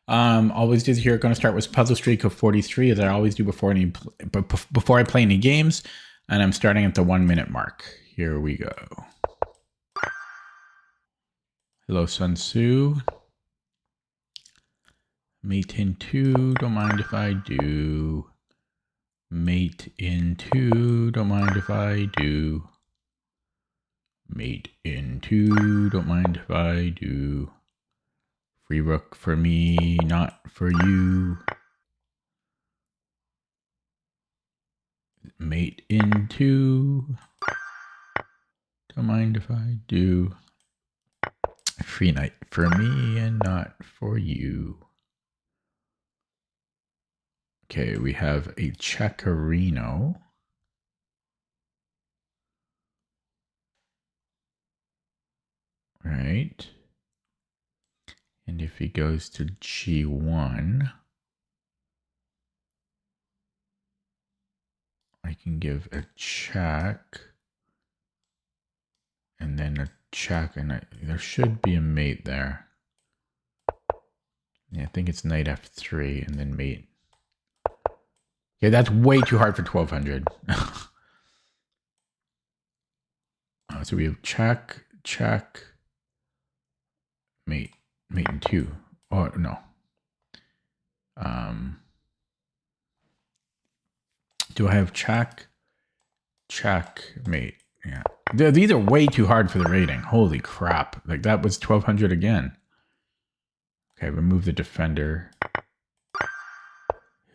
So, always do here. Going to start with puzzle streak of 43, as I always do before I play any games, and I'm starting at the 1 minute mark. Here we go. Hello, Sun Tzu. Mate in 2, don't mind if I do. Mate in 2, don't mind if I do. Mate in 2, don't mind if I do. Free rook for me, not for you. Mate in 2, don't mind if I do. Free knight for me and not for you. Okay, we have a Checkerino. Right. And if he goes to G1, I can give a check and then a check, and there should be a mate there. Yeah, I think it's knight F3 and then mate. Yeah, that's way too hard for 1200. So we have check, check, mate in 2. Oh, no. Do I have check, check, mate? Yeah. These are way too hard for the rating. Holy crap. Like, that was 1200 again. Okay, remove the defender.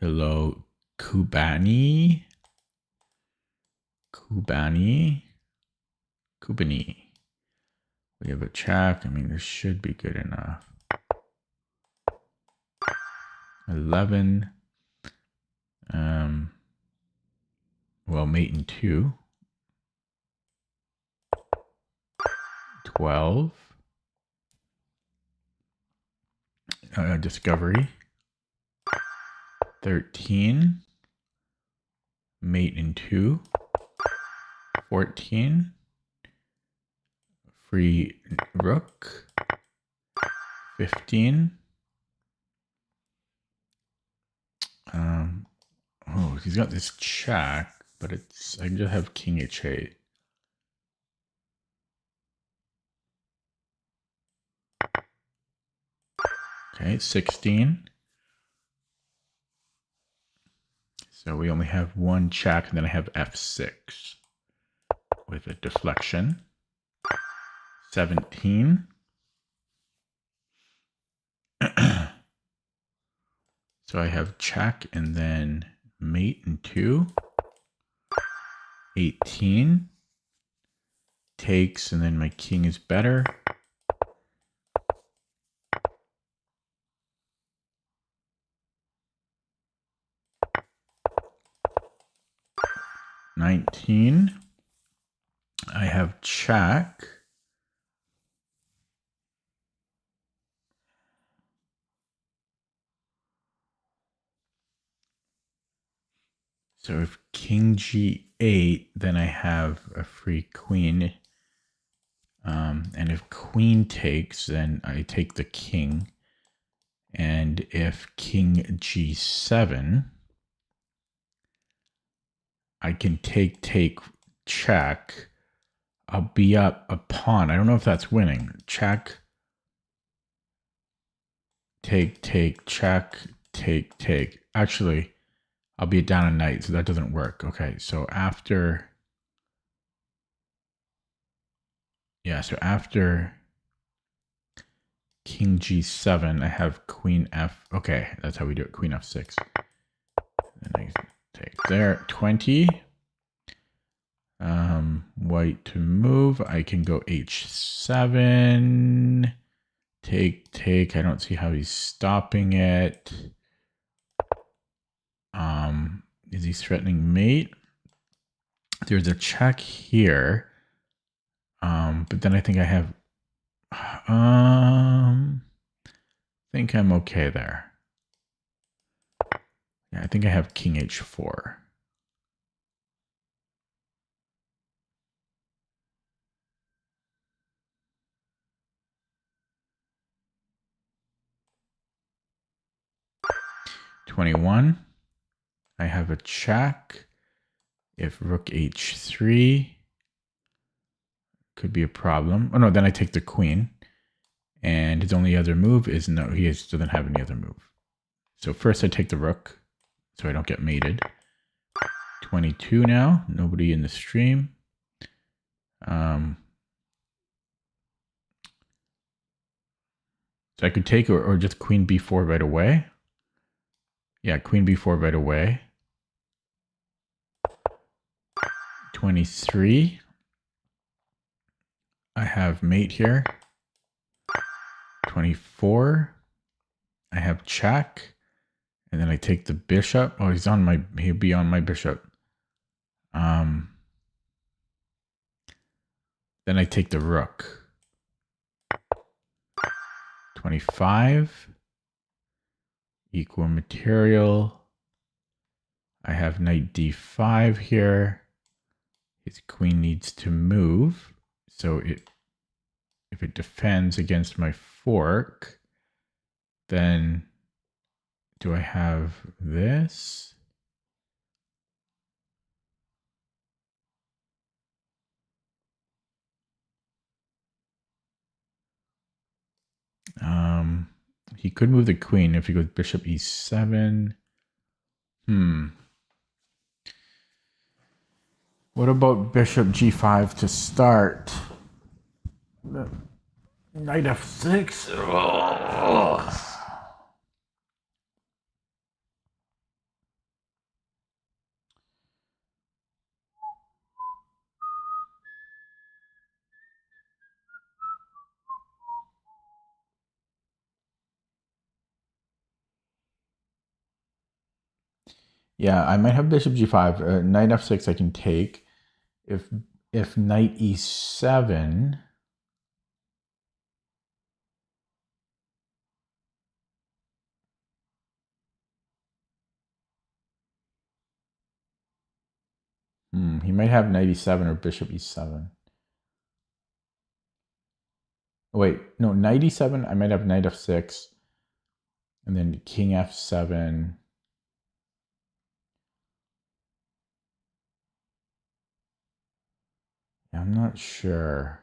Hello, Kubani. We have a check. I mean, this should be good enough. 11. Well, mate in 2. 12. Discovery. 13. Mate in 2. 14. Free rook. 15. Oh, he's got this check, but I just have king h8. Okay, 16. So we only have one check, and then I have f6 with a deflection. 17. So I have check and then mate in 2. 18. Takes, and then my king is better. 19. I have check. So if king g8, then I have a free queen. And if queen takes, then I take the king. And if king g7, I can take, check. I'll be up a pawn. I don't know if that's winning. Check. Take, check, take. Actually, I'll be down a knight, so that doesn't work. Okay, so after... Yeah, so after king g7, I have queen f... Okay, that's how we do it. Queen f6. And I take there. 20. White to move. I can go h7. Take. I don't see how he's stopping it. Is he threatening mate? There's a check here. But then I think I have... I think I'm okay there. Yeah, I think I have king h4. 21. I have a check. If rook h3 could be a problem. Oh no, then I take the queen. And his only other move is no, he doesn't have any other move. So first I take the rook so I don't get mated. 22 now, nobody in the stream. So I could take or just queen b4 right away. Yeah, queen b4 right away. 23. I have mate here. 24. I have check. And then I take the bishop. Oh, he'll be on my bishop. Then I take the rook. 25. Equal material. I have knight d5 here. His queen needs to move. So if it defends against my fork, then do I have this? He could move the queen if he goes bishop e7. What about bishop g5 to start? Knight f6. Oh. Yeah, I might have bishop g5. Knight f6 I can take. If knight e7, he might have knight e7 or bishop e7. Wait, no, knight e7, I might have knight f6, and then king f7. I'm not sure.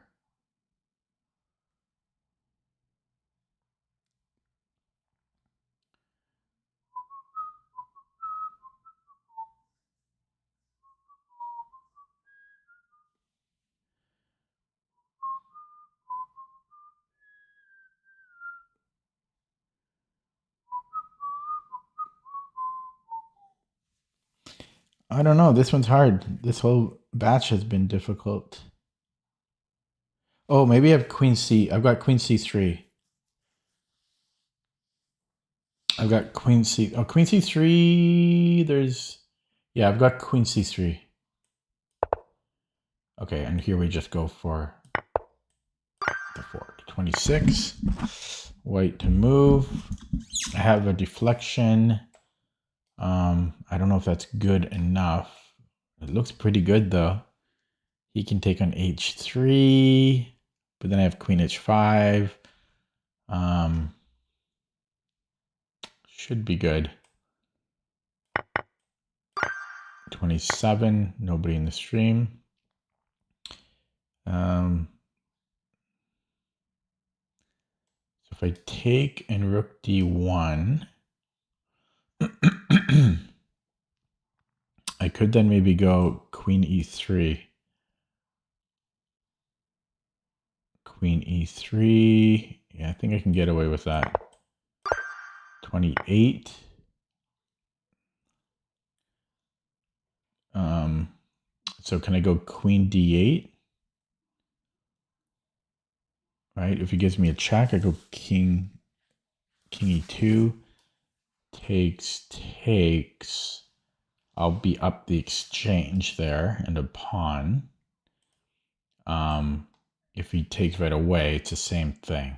I don't know. This one's hard. This whole batch has been difficult. Oh, maybe I have queen c. I've got queen c3. I've got queen c. Oh, queen c3. Yeah, I've got queen c3. Okay, and here we just go for the fork. 26. White to move. I have a deflection. I don't know if that's good enough. It looks pretty good though. He can take on h3, but then I have queen h5. Should be good. 27, nobody in the stream. So if I take and rook d1, I could then maybe go queen e3. Queen e3. Yeah, I think I can get away with that. 28. So can I go queen d8? Right? If he gives me a check, I go king e2. Takes. I'll be up the exchange there and a pawn. If he takes right away, it's the same thing.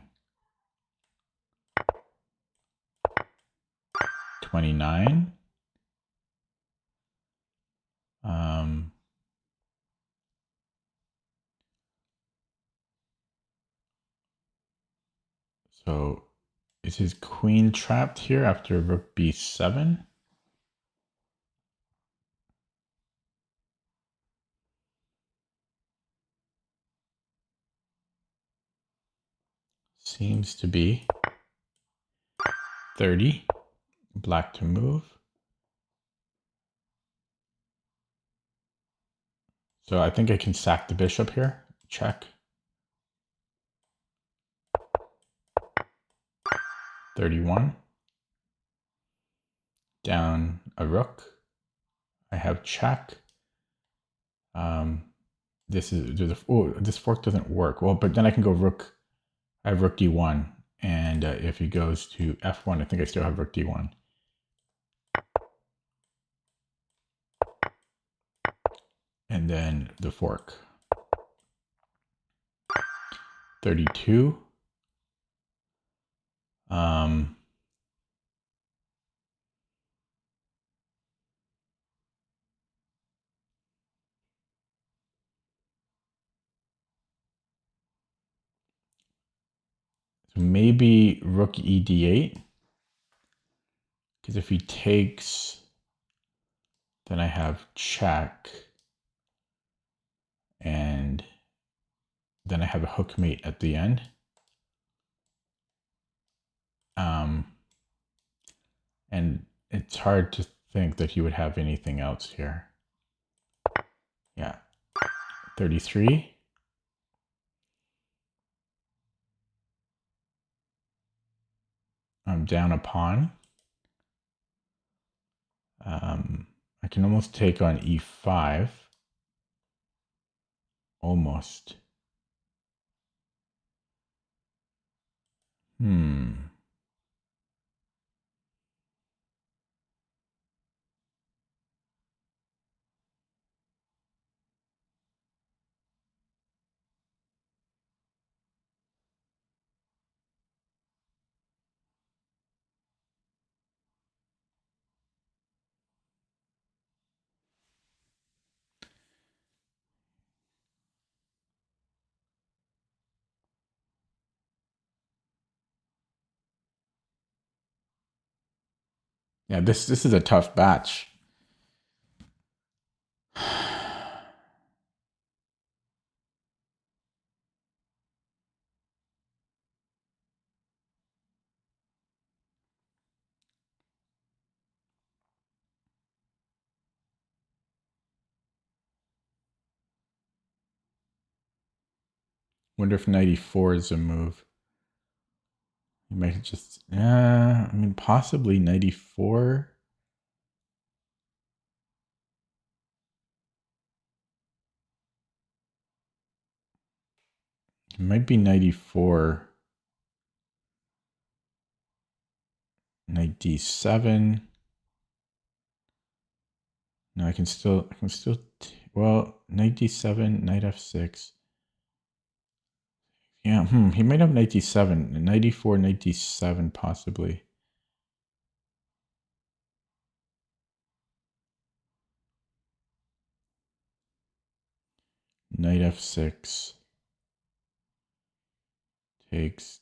29. So Is his queen trapped here after rook b7? Seems to be. 30. Black to move. So I think I can sack the bishop here. Check. 31. Down a rook. I have check. This fork doesn't work. Well, but then I can go rook. I have rook d1. And if he goes to f1, I think I still have rook d1. And then the fork. 32. So maybe rook e d8. Because if he takes, then I have check. And then I have a hook mate at the end. And it's hard to think that he would have anything else here. Yeah. 33. I'm down a pawn. I can almost take on e5. Almost. Yeah, this is a tough batch. Wonder if 94 is a move. You might just, I mean, possibly 94. It might be 94. 97. No, I can still, well, 97, knight f6. Yeah, he might have 97, 94, 97 possibly. Knight f6. Takes.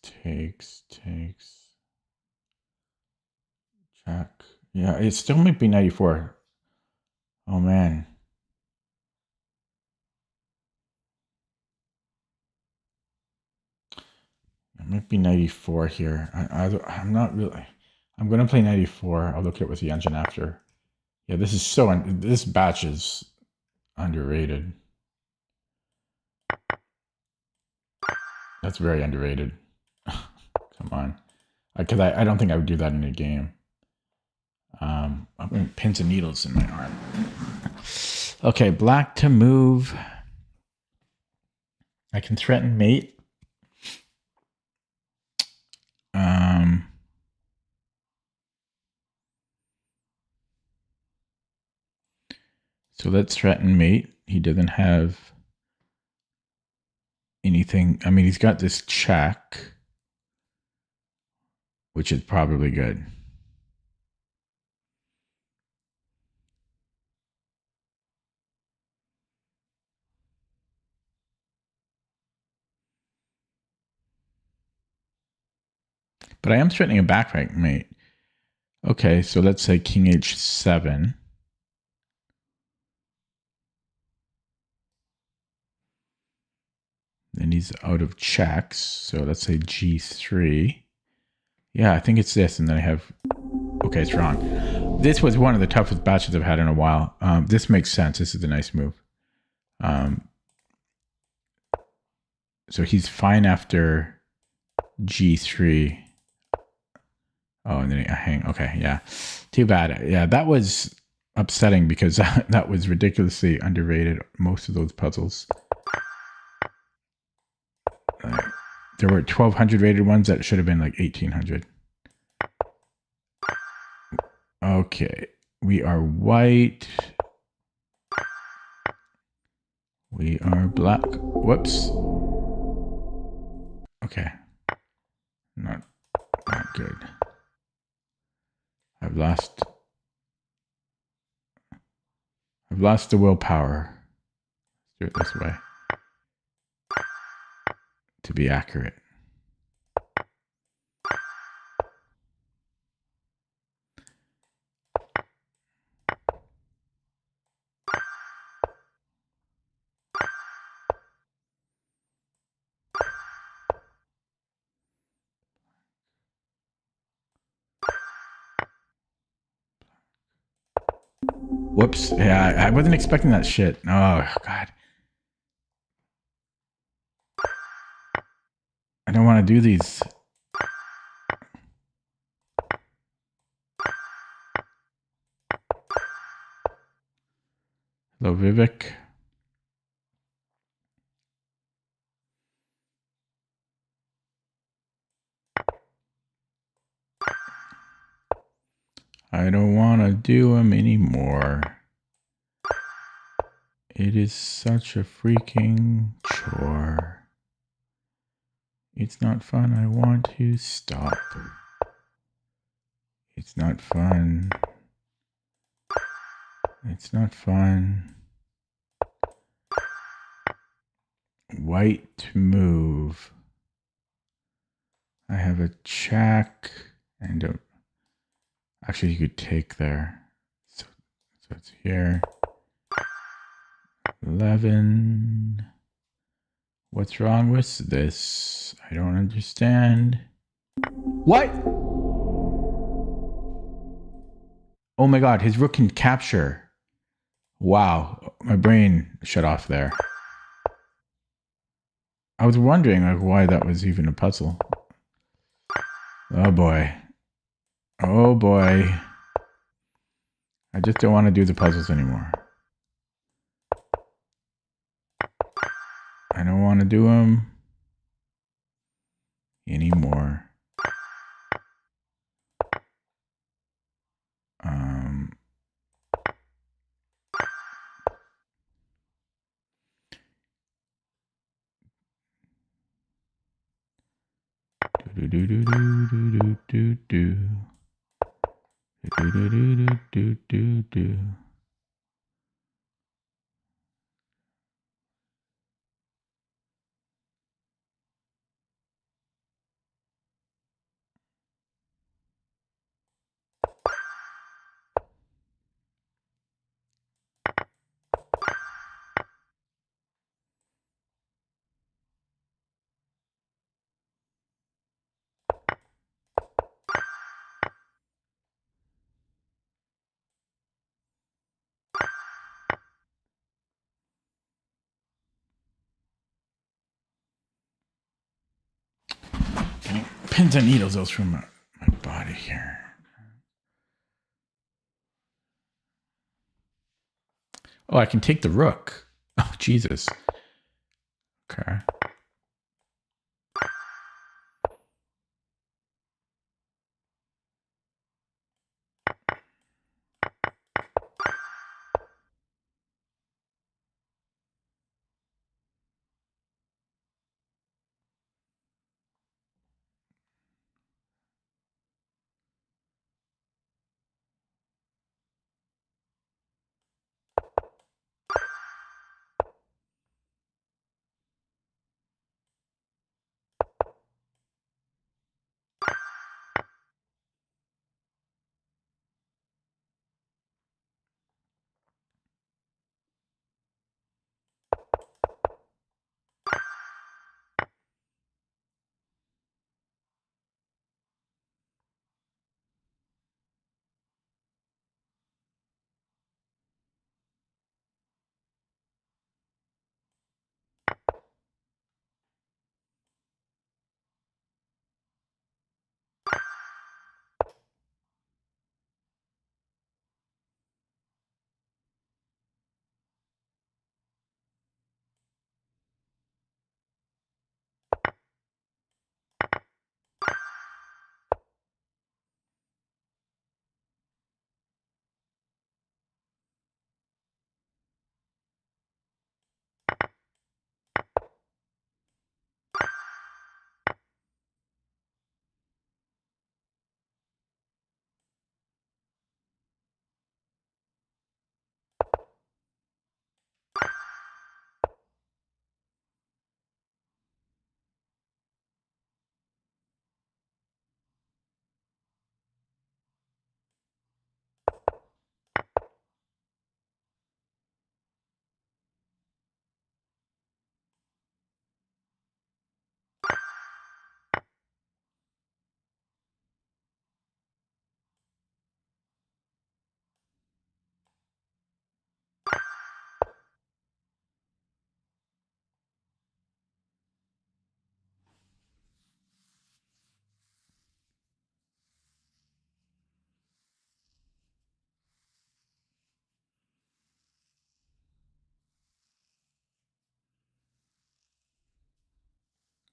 Check. Yeah, it still might be 94. Oh, man. It might be 94 here. I'm not really. I'm going to play 94. I'll look at it with the engine after. Yeah, this is this batch is underrated. That's very underrated. Come on. Because I don't think I would do that in a game. I'm putting pins and needles in my arm. Okay, black to move. I can threaten mate. So let's threaten mate. He doesn't have anything. I mean, he's got this check, which is probably good. But I am threatening a backrank mate. Okay, so let's say king h7. Then he's out of checks. So let's say g3. Yeah, I think it's this. And then I have... Okay, it's wrong. This was one of the toughest batches I've had in a while. This makes sense. This is a nice move. So he's fine after g3. Oh, and then I hang. Okay, yeah. Too bad. Yeah, that was upsetting because that was ridiculously underrated, most of those puzzles. There were 1,200 rated ones that should have been like 1,800. Okay, we are white. We are black. Whoops. Okay. Not good. I've lost the willpower. Let's do it this way. To be accurate. Whoops. Yeah, I wasn't expecting that shit. Oh, God. I don't want to do these. Hello, Vivek. I don't want to do them anymore. It is such a freaking chore. It's not fun. I want to stop. It's not fun. It's not fun. White to move. I have a check and a... Actually, you could take there. So it's here. 11. What's wrong with this? I don't understand. What? Oh my God, his rook can capture. Wow, my brain shut off there. I was wondering like why that was even a puzzle. Oh boy. Oh boy. I just don't want to do the puzzles anymore. I don't want to do them anymore. Pins and needles go through my body here. Oh, I can take the rook. Oh, Jesus. Okay.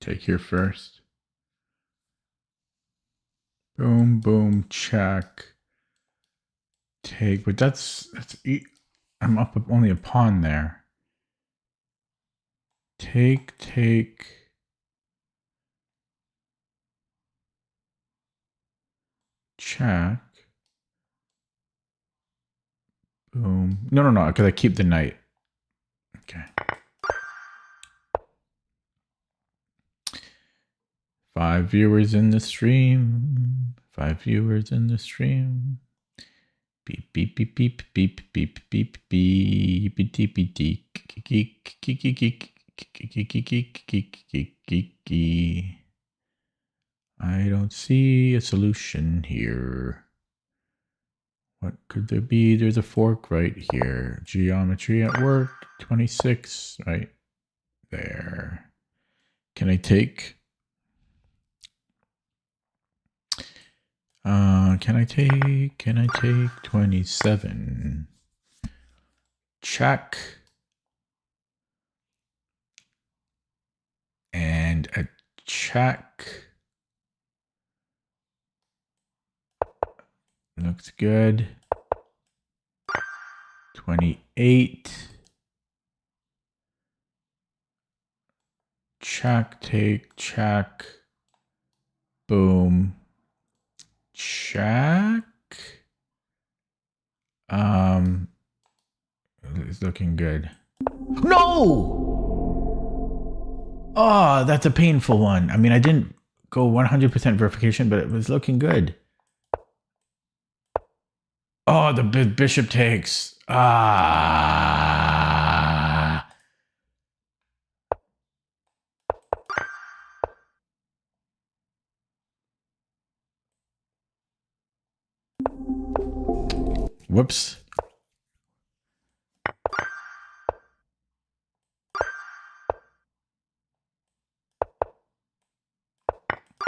take here first. Boom, boom, check. Take, but that's I'm up only a pawn there. Take. Check. Boom. No, because I keep the knight. Okay. 5 viewers in the stream. 5 viewers in the stream. Beep, beep, beep, beep, beep, beep, beep, beep, beep, beep, beep, beep. I don't see a solution here. What could there be? There's a fork right here. Geometry at work. 26 right there. Can I take? Can I take 27? Check. And a check. Looks good. 28. Check, take, check. Boom. Check. It's looking good. No! Oh, that's a painful one. I mean, I didn't go 100% verification, but it was looking good. Oh, the bishop takes. Ah. Whoops.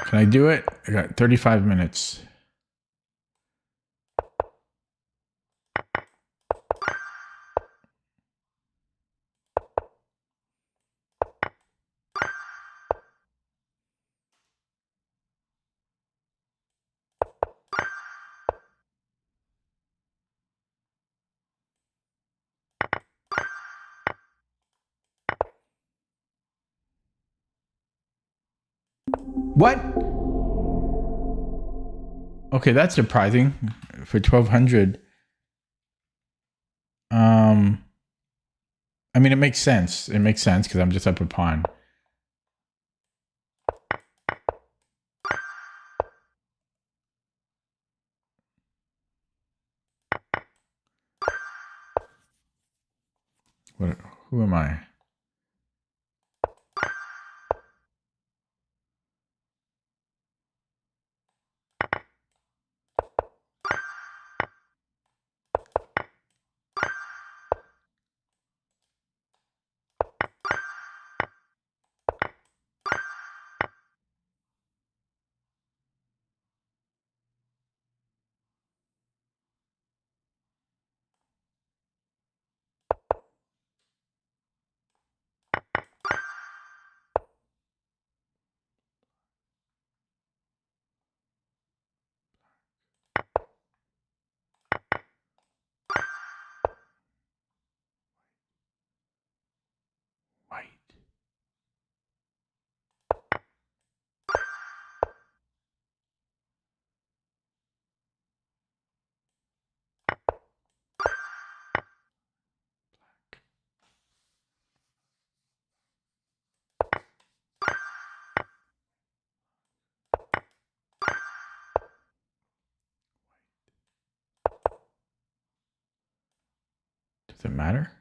Can I do it? I got 35 minutes. What? Okay, that's surprising for 1200. I mean, it makes sense. It makes sense because I'm just up a pawn. What? Who am I? White. Does it matter?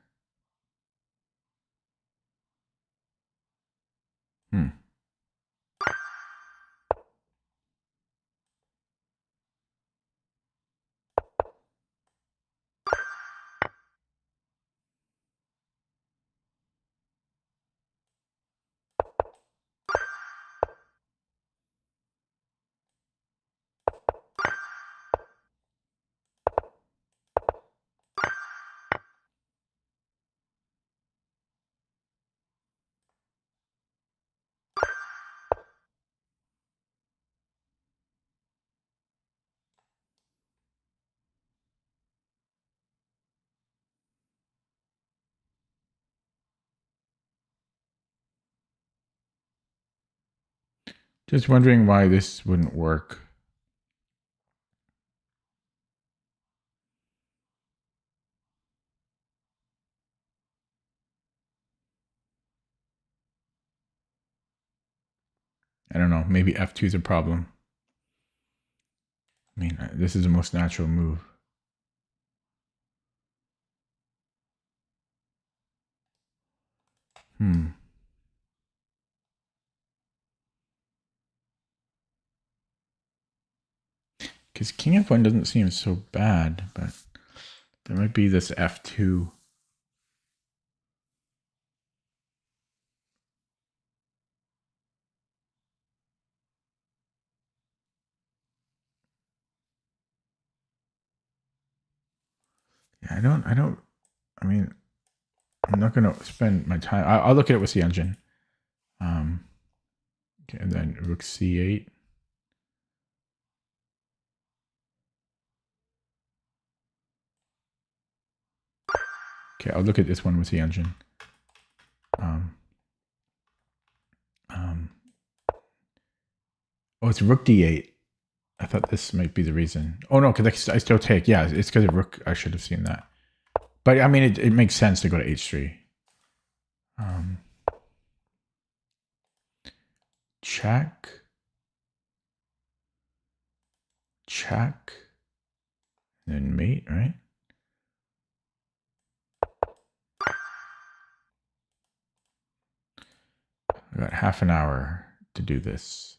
Just wondering why this wouldn't work. I don't know. Maybe F2 is a problem. I mean, this is the most natural move. Because King F1 doesn't seem so bad, but there might be this F2. Yeah, I mean, I'm not going to spend my time. I'll look at it with the engine. Okay, and then Rook C8. Okay, I'll look at this one with the engine. Oh, it's Rook D8. I thought this might be the reason. Oh no, because I still take. Yeah, it's because of Rook. I should have seen that. But I mean, it makes sense to go to H3. Check. Check. And then mate, right? I got half an hour to do this.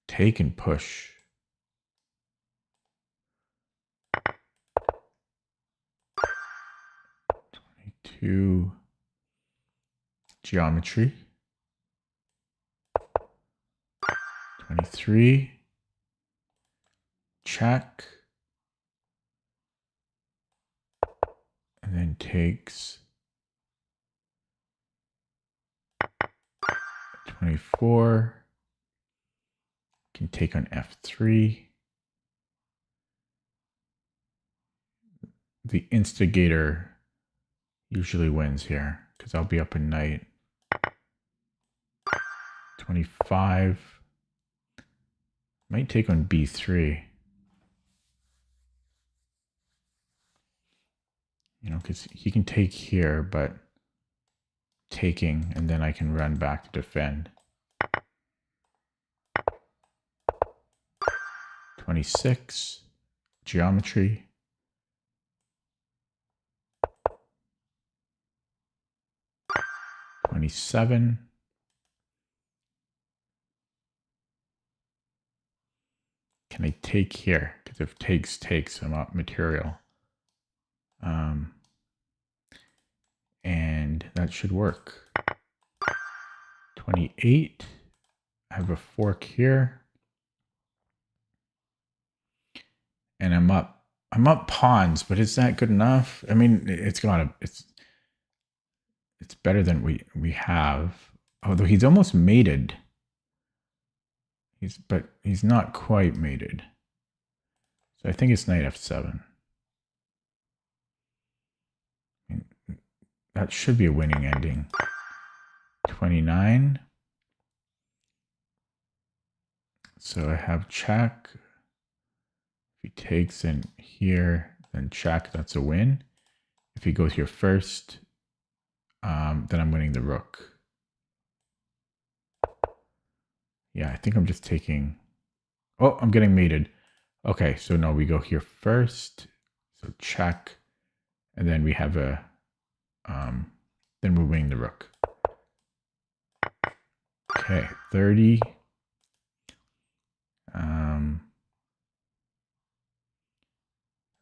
Take and push. 22. Geometry. 23. Check. And then takes 24. Can take on F3. The instigator usually wins here because I'll be up at night. 25. Might take on B3. You know, because he can take here, but taking, and then I can run back to defend. 26. Geometry. 27. Can I take here? Because if takes, I'm up material. And that should work. 28. I have a fork here. And I'm up pawns, but is that good enough? I mean, it's better than we have. Although he's almost mated. But he's not quite mated. So I think it's knight F7. That should be a winning ending. 29. So I have check. If he takes in here, then check. That's a win. If he goes here first, then I'm winning the rook. Yeah, I think I'm just taking... Oh, I'm getting mated. Okay, so no, we go here first. So check. And then we have a... then we're winning the rook. Okay, 30.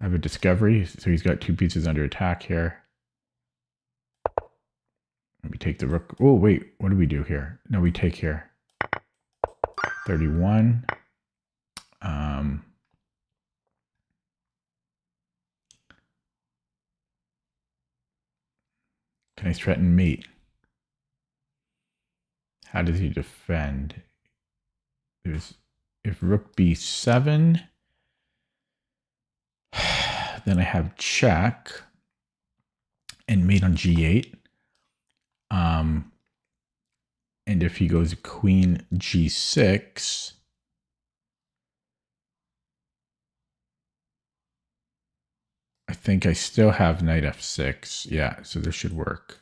I have a discovery, so he's got 2 pieces under attack here. Let me take the rook. Oh, wait, what do we do here? No, we take here. 31. Can I threaten mate? How does he defend? If rook b7, then I have check and mate on g8. And if he goes queen g6, I think I still have knight f6. Yeah, so this should work.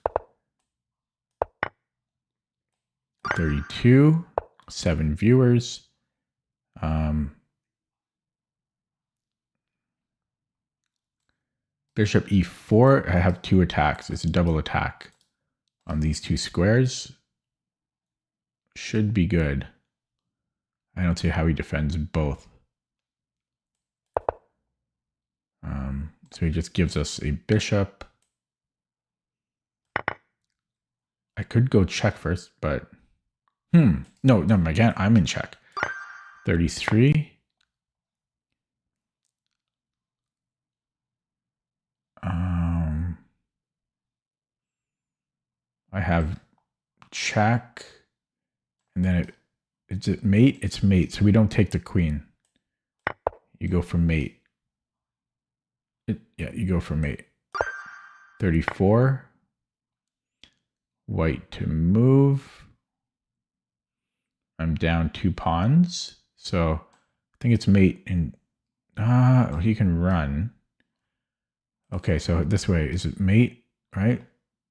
32, 7 viewers. Bishop e4, I have 2 attacks. It's a double attack on these 2 squares. Should be good. I don't see how he defends both. So he just gives us a bishop. I could go check first, but no, again, I'm in check. 33. I have check, and then it's mate. It's mate, so we don't take the queen. You go for mate. Yeah, you go for mate. 34. White to move. I'm down 2 pawns, so I think it's mate, and he can run. Okay, so this way is it mate, right?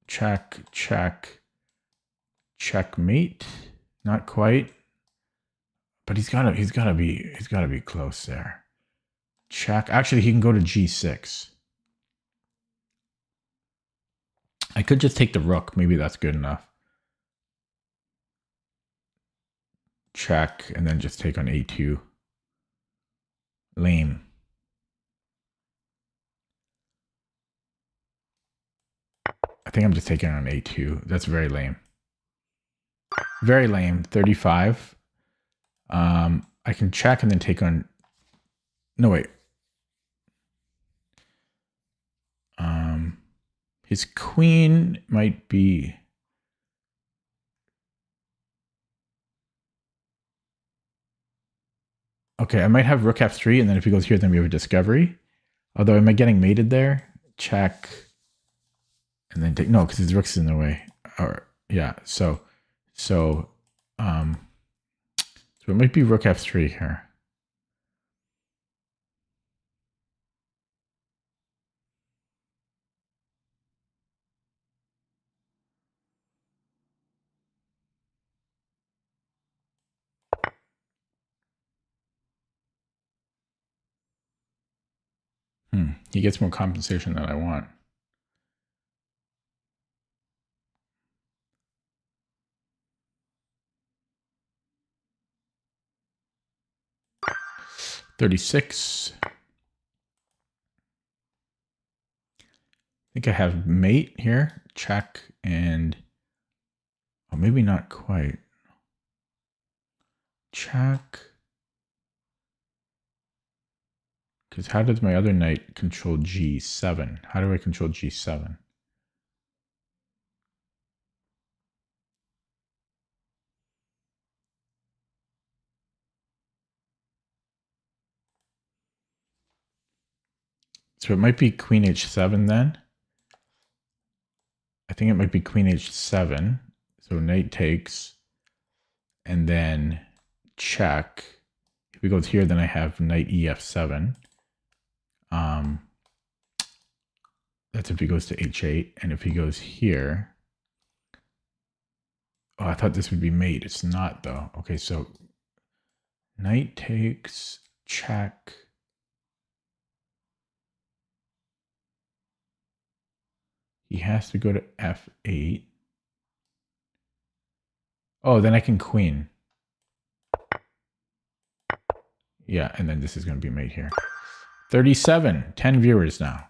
Check, check, checkmate. Not quite, but he's gotta be close there. Check. Actually, he can go to g6. I could just take the rook. Maybe that's good enough. Check, and then just take on a2. Lame. I think I'm just taking on a2. That's very lame. Very lame. 35. I can check and then take on... No, wait. His queen might be... Okay, I might have rook f3, and then if he goes here, then we have a discovery. Although, am I getting mated there? Check. And then take... No, because his rook's in the way. Or, yeah, so it might be rook f3 here. He gets more compensation than I want. $36. I think I have mate here. Check and... Oh, maybe not quite. Check. Because how does my other knight control g7? How do I control g7? So it might be queen h7 then. I think it might be queen h7. So knight takes. And then check. If he goes here, then I have knight ef7. That's if he goes to h8. And if he goes here... Oh, I thought this would be mate. It's not, though. Okay, so knight takes, check. He has to go to f8. Oh, then I can queen. Yeah, and then this is going to be mate here. 37. 10 viewers now.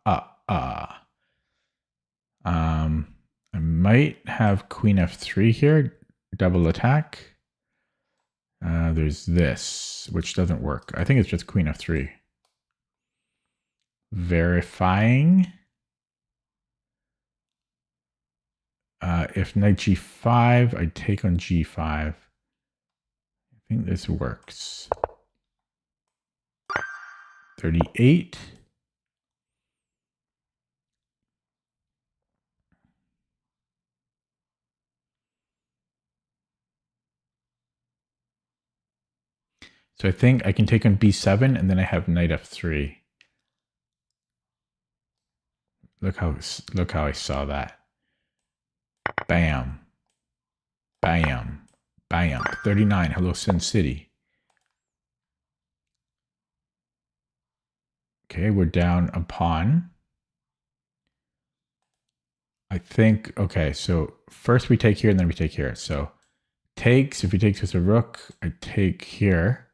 I might have queen f3 here. Double attack. There's this, which doesn't work. I think it's just queen f3. Verifying. If knight g5, I take on g5. I think this works. 38. So I think I can take on b7 and then I have knight f3. Look how I saw that. Bam. Bam. Bam. 39. Hello, Sin City. Okay, we're down a pawn. I think, okay, so first we take here and then we take here. So takes, if he takes with a rook, I take here.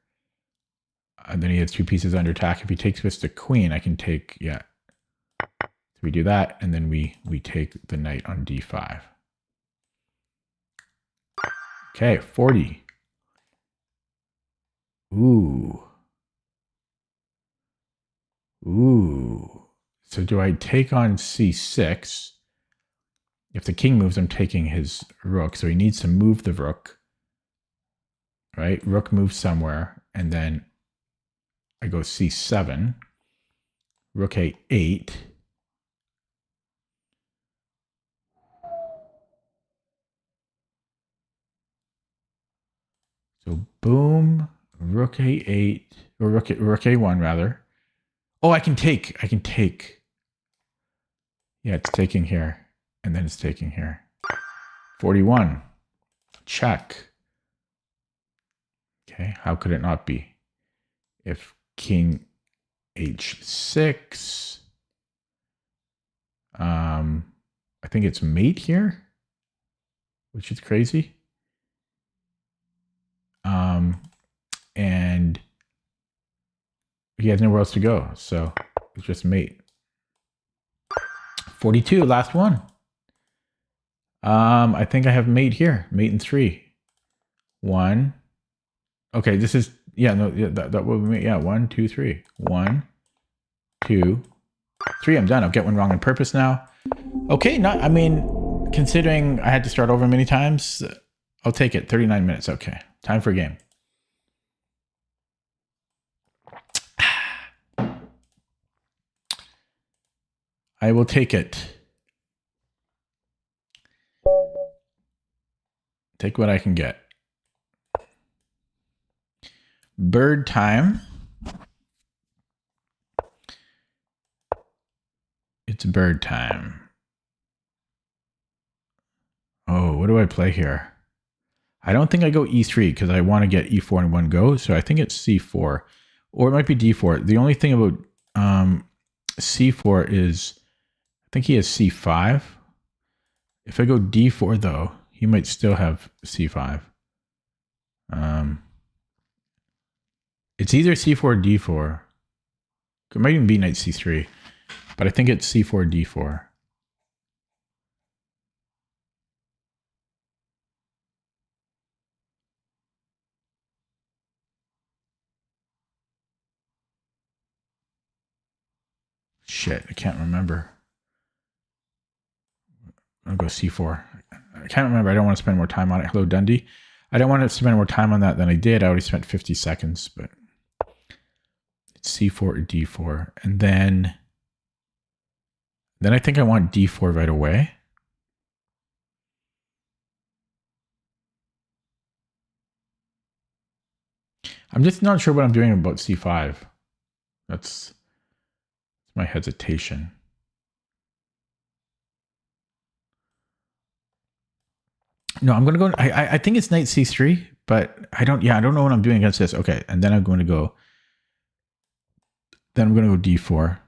And then he has 2 pieces under attack. If he takes with the queen, I can take, yeah. So we do that, and then we take the knight on d5. Okay, 40. Ooh. Ooh. So do I take on c6? If the king moves, I'm taking his rook. So he needs to move the rook. Right? Rook moves somewhere. And then I go c7. Rook a8. So boom. Rook a8. Or rook a1 rather. Oh, I can take. Yeah, it's taking here. And then it's taking here. 41. Check. Okay, how could it not be? If king h6, I think it's mate here, which is crazy. And he has nowhere else to go, so it's just mate. 42, last one. I think I have mate here, mate in 3. 1. Okay, this is, yeah, no, yeah, that would be mate. Yeah, 1, 2, 3. 1, 2, 3. I'm done. I'll get one wrong on purpose now. Okay, I mean, considering I had to start over many times, I'll take it. 39 minutes. Okay, time for a game. I will take it. Take what I can get. Bird time. It's bird time. Oh, what do I play here? I don't think I go e3 because I want to get e4 in one go. So I think it's c4. Or it might be d4. The only thing about c4 is I think he has c5. If I go d4 though, he might still have c5. It's either c4 or d4. It might even be knight c3. But I think it's c4, d4. Shit, I can't remember. I'll go c4. I can't remember. I don't want to spend more time on it. Hello, Dundee. I don't want to spend more time on that than I did. I already spent 50 seconds, but it's c4 or d4. And then I think I want d4 right away. I'm just not sure what I'm doing about c5. That's my hesitation. No, I'm going to go. I think it's knight c3, but I don't know what I'm doing against this. Okay, and then I'm going to go. Then I'm going to go d4.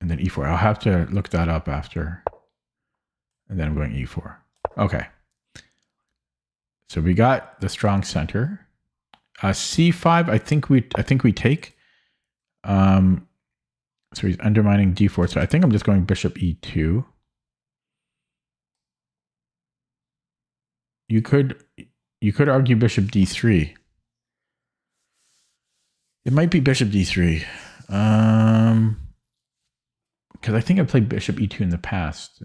And then e4. I'll have to look that up after. And then I'm going e4. Okay. So we got the strong center. c5. I think we take. So he's undermining d4. So I think I'm just going bishop e2. You could argue bishop d3. It might be bishop d3. Because I think I played bishop e2 in the past.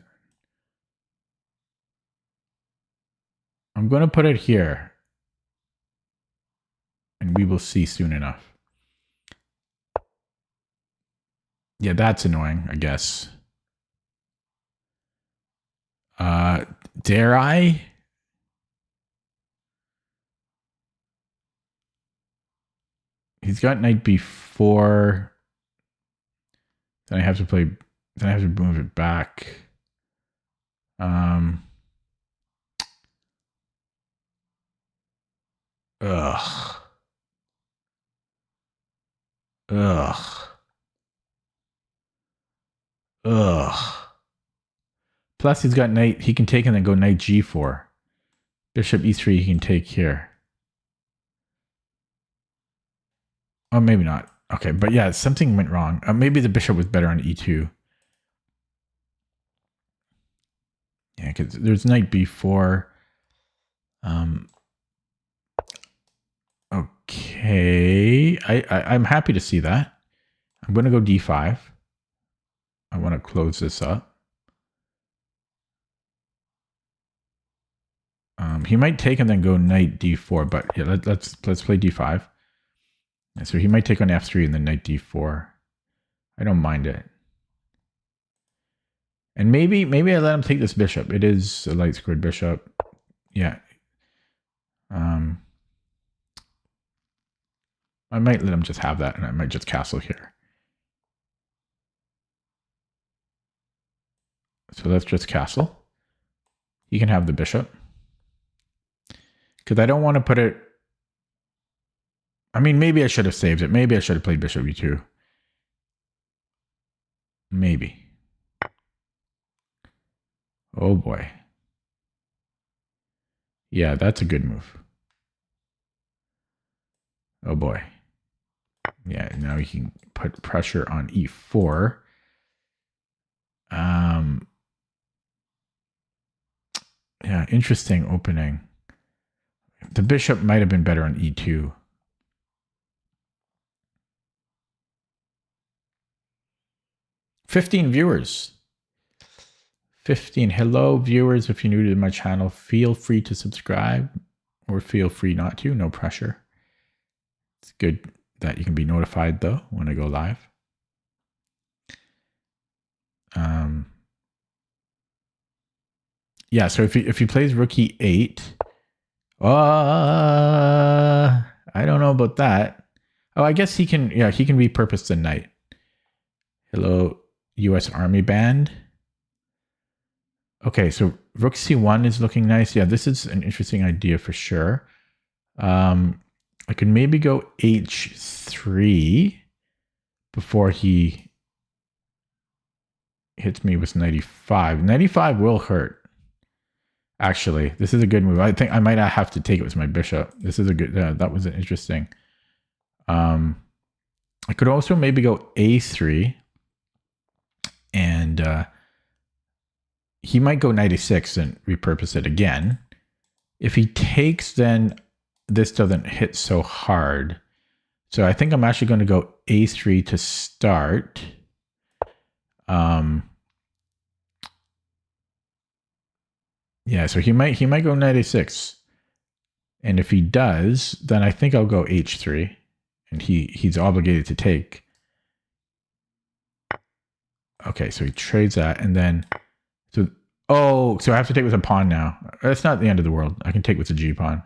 I'm going to put it here. And we will see soon enough. Yeah, that's annoying, I guess. Dare I? He's got knight b4. Then I have to play. Then I have to move it back. Ugh. Ugh. Ugh. Plus, he's got knight. He can take and then go knight g4. Bishop e3. He can take here. Oh, maybe not. Okay, but yeah, something went wrong. Maybe the bishop was better on e2. Yeah, because there's knight b4. Okay, I'm happy to see that. I'm going to go d5. I want to close this up. He might take and then go knight d4, but yeah, let's play d5. And so he might take on f3 and then knight d4. I don't mind it. And maybe I let him take this bishop. It is a light squared bishop. Yeah. I might let him just have that, and I might just castle here. So let's just castle. He can have the bishop. Because I don't want to put it... I mean, maybe I should have saved it. Maybe I should have played bishop e2. Maybe. Oh boy. Yeah, that's a good move. Oh boy. Yeah, now he can put pressure on e4. Yeah, interesting opening. The bishop might have been better on e2. $15 viewers. 15. Hello, viewers. If you're new to my channel, feel free to subscribe or feel free not to. No pressure. It's good that you can be notified, though, when I go live. Yeah, so if he plays rook e8, I don't know about that. Oh, I guess he can, yeah, he can repurpose the knight. Hello, U.S. Army Band. Okay, so rook c1 is looking nice. Yeah, this is an interesting idea for sure. I could maybe go h3 before he hits me with knight e5. Knight e5 will hurt. Actually, this is a good move. I think I might not have to take it with my bishop. This is a good, that was an interesting. I could also maybe go a3 and he might go knight e6 and repurpose it again. If he takes, then this doesn't hit so hard. So I think I'm actually going to go a3 to start. Yeah, so he might go knight a6. And if he does, then I think I'll go h3. And he's obligated to take. Okay, so he trades that, and then so I have to take with a pawn now. That's not the end of the world. I can take with the g pawn.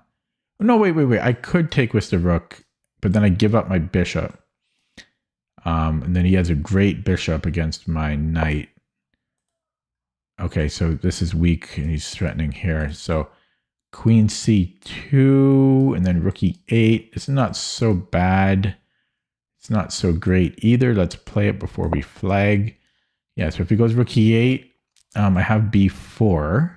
No, wait. I could take with the rook, but then I give up my bishop. And then he has a great bishop against my knight. Okay, so this is weak, and he's threatening here. So queen c2, and then rook e8. It's not so bad. It's not so great either. Let's play it before we flag. Yeah, so if he goes rook e8, I have b4.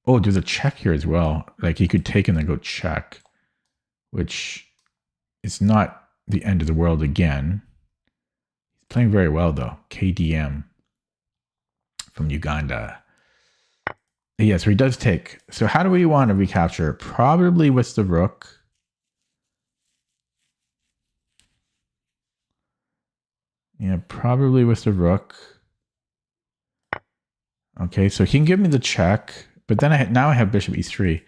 Oh, there's a check here as well. Like he could take and then go check, which is not the end of the world again. He's playing very well though. KDM from Uganda. Yeah, so he does take. So how do we want to recapture? Probably with the rook. Yeah, probably with the rook. Okay, so he can give me the check, but then now I have bishop e3.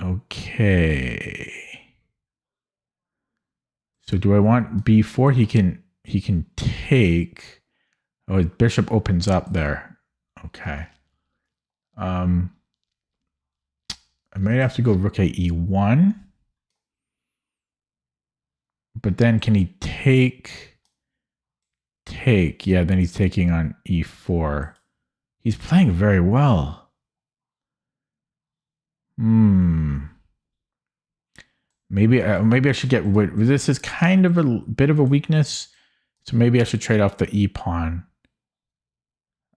Okay. So do I want b4? He can take. Oh, his bishop opens up there. Okay. I might have to go rook a e1. But then can he take? Yeah, then he's taking on e4. He's playing very well. Maybe I should get rid. This is kind of a bit of a weakness, so maybe I should trade off the e pawn.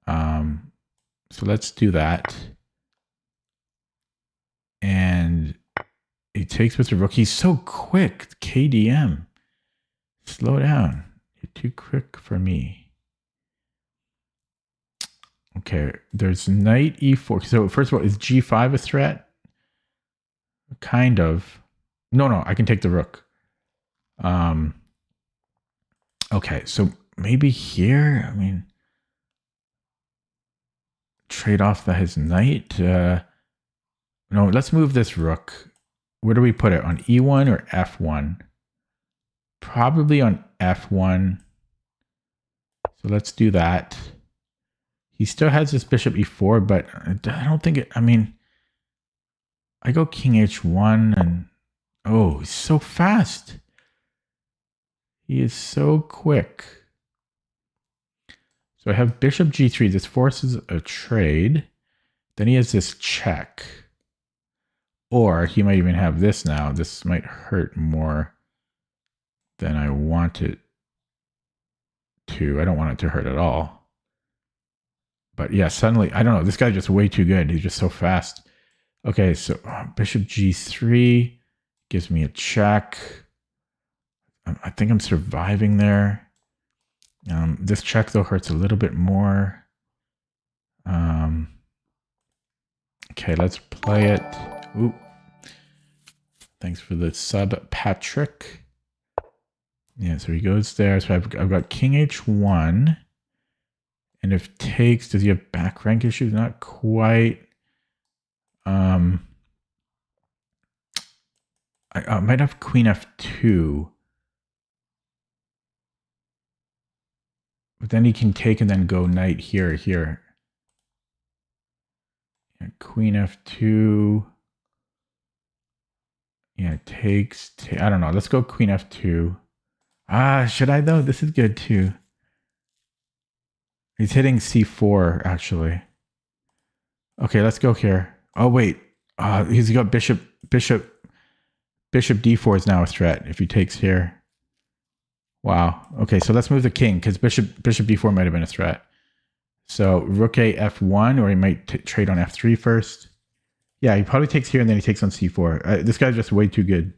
So let's do that. And he takes with the rook. He's so quick. KDM. Slow down. You're too quick for me. Okay, there's knight e4. So first of all, is g5 a threat? Kind of. No, I can take the rook. Okay, so maybe here, I mean, trade off his knight. No, let's move this rook. Where do we put it? On e1 or f1? Probably on f1. So let's do that. He still has this bishop e4, but I don't think it, I mean, I go king h1 and, oh, he's so fast. He is so quick. So I have bishop g3. This forces a trade. Then he has this check. Or he might even have this now. This might hurt more than I want it to. I don't want it to hurt at all. But yeah, suddenly, I don't know. This guy's just way too good. He's just so fast. Okay, so bishop g3 gives me a check. I think I'm surviving there. This check, though, hurts a little bit more. Okay, let's play it. Ooh. Thanks for the sub, Patrick. Yeah, so he goes there. So I've got king h1. And if takes, does he have back rank issues? Not quite. I might have queen f2. But then he can take and then go knight here. Yeah, queen f2. Yeah, takes. I don't know. Let's go queen f2. Should I though? This is good too. He's hitting c4 actually. Okay, let's go here. Oh wait, he's got bishop d4 is now a threat if he takes here. Wow. Okay, so let's move the king because bishop d4 might have been a threat. So rook a f1, or he might trade on f3 first. Yeah, he probably takes here and then he takes on c4. This guy's just way too good.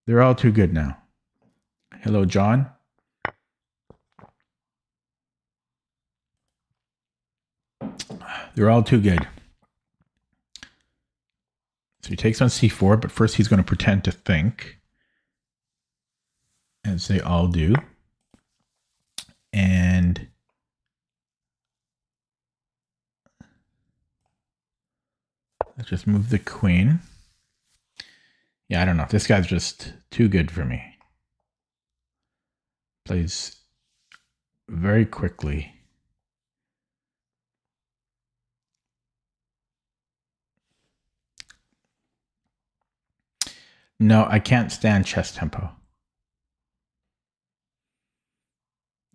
They're all too good now. Hello, John. They're all too good. So he takes on c4, but first he's going to pretend to think, as they all do. And let's just move the queen. Yeah, I don't know. This guy's just too good for me. Plays very quickly. No, I can't stand chess tempo.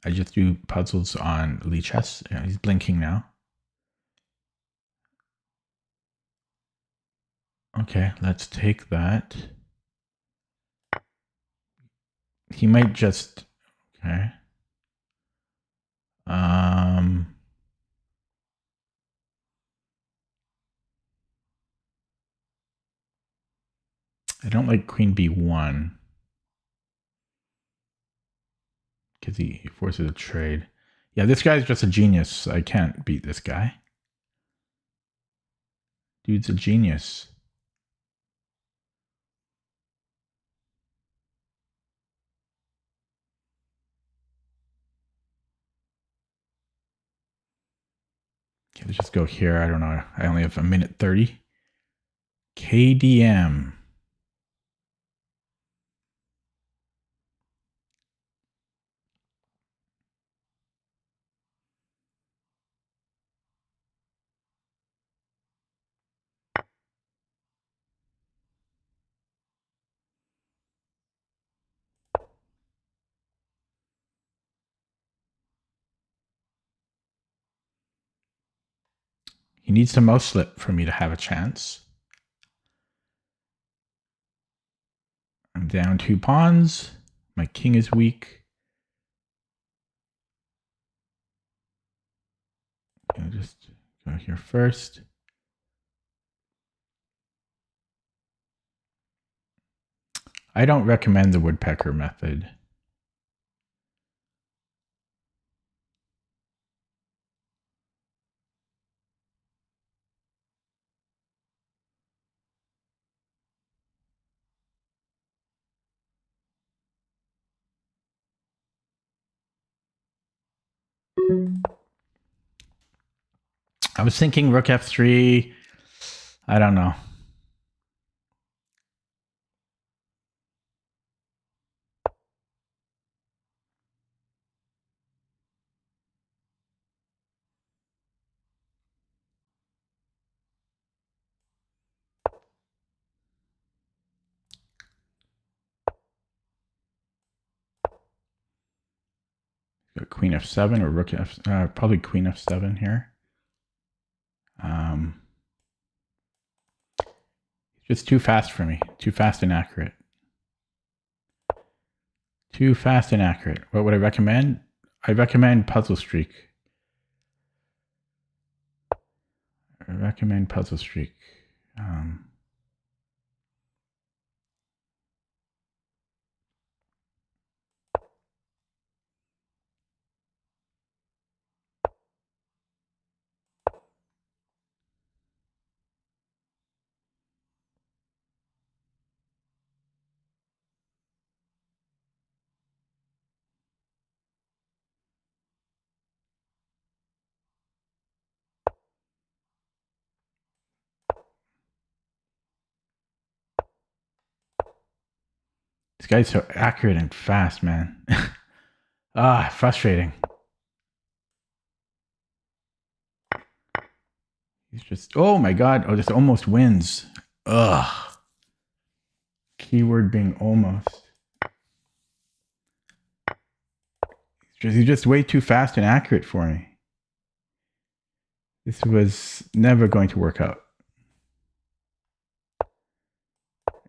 I just do puzzles on Lichess. Yeah, he's blinking now. Okay, let's take that. He might just, okay. I don't like queen b1 because he forces a trade. Yeah, this guy's just a genius. I can't beat this guy. Dude's a genius. Okay, let's just go here. I don't know. I only have a minute 30. KDM. He needs to mouse slip for me to have a chance. I'm down 2 pawns. My king is weak. I'll just go here first. I don't recommend the woodpecker method. I was thinking rook f3. I don't know. Got queen f7 or rook f, probably queen f7 here. Just too fast for me. Too fast and accurate. Too fast and accurate. What would I recommend? I recommend Puzzle Streak. I recommend Puzzle Streak. This guy's so accurate and fast, man. Frustrating. He's just, oh my God. Oh, this almost wins. Ugh. Keyword being almost. He's just way too fast and accurate for me. This was never going to work out.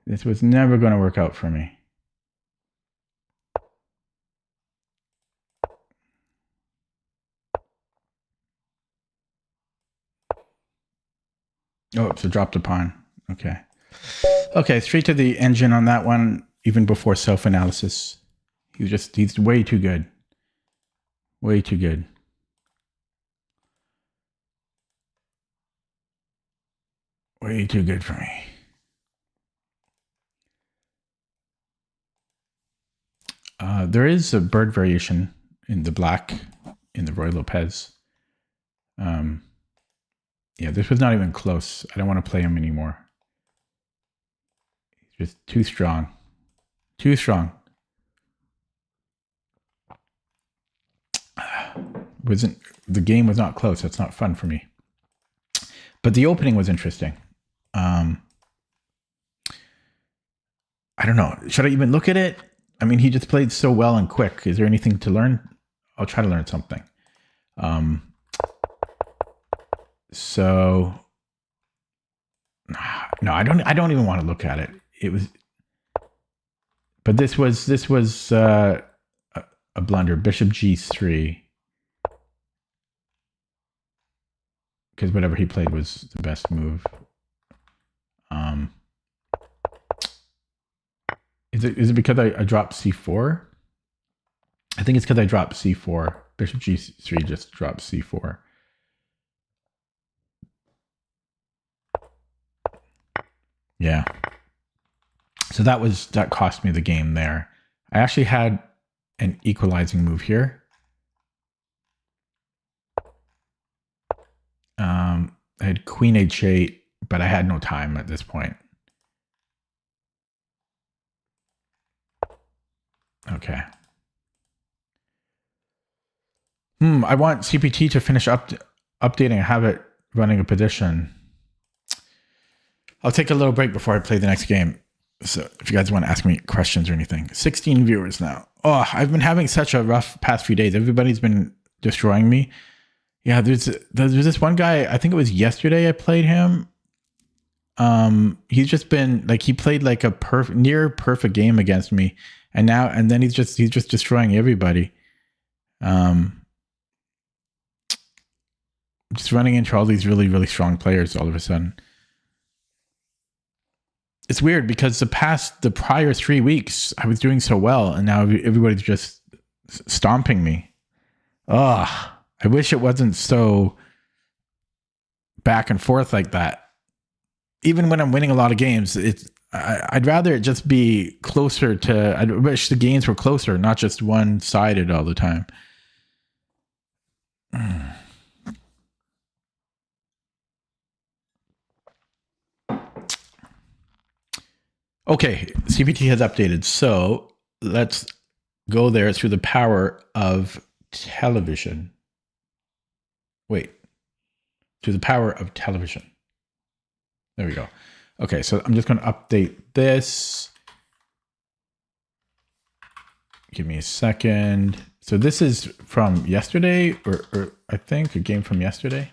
This was never going to work out for me. Oh, so dropped a pawn. Okay. Okay, straight to the engine on that one, even before self-analysis. He's way too good. Way too good. Way too good for me. There is a bird variation in the black, in the Roy Lopez. Yeah, this was not even close. I don't want to play him anymore. He's just too strong. Too strong. The game was not close. That's not fun for me. But the opening was interesting. I don't know. Should I even look at it? I mean, he just played so well and quick. Is there anything to learn? I'll try to learn something. So no, I don't even want to look at it. It was, but this was a blunder. Bishop g3, because whatever he played was the best move. Is it because I dropped c4? I think it's because I dropped c4. Bishop g3 just dropped c4. Yeah. So that cost me the game there. I actually had an equalizing move here. I had queen h8, but I had no time at this point. Okay. I want CPT to finish updating and have it running a position. I'll take a little break before I play the next game. So if you guys want to ask me questions or anything. 16 viewers now. Oh, I've been having such a rough past few days. Everybody's been destroying me. Yeah, there's this one guy, I think it was yesterday I played him. He's just been like, he played like a near perfect game against me, and then he's just destroying everybody. Just running into all these really, really strong players all of a sudden. It's weird because the prior 3 weeks I was doing so well, and now everybody's just stomping me. Ugh. I wish it wasn't so back and forth like that. Even when I'm winning a lot of games, I'd rather it just be closer to. I wish the games were closer, not just one-sided all the time. Okay, CPT has updated, so let's go there through the power of television. Wait, through the power of television. There we go. Okay, so I'm just going to update this. Give me a second. So this is from yesterday, or I think a game from yesterday.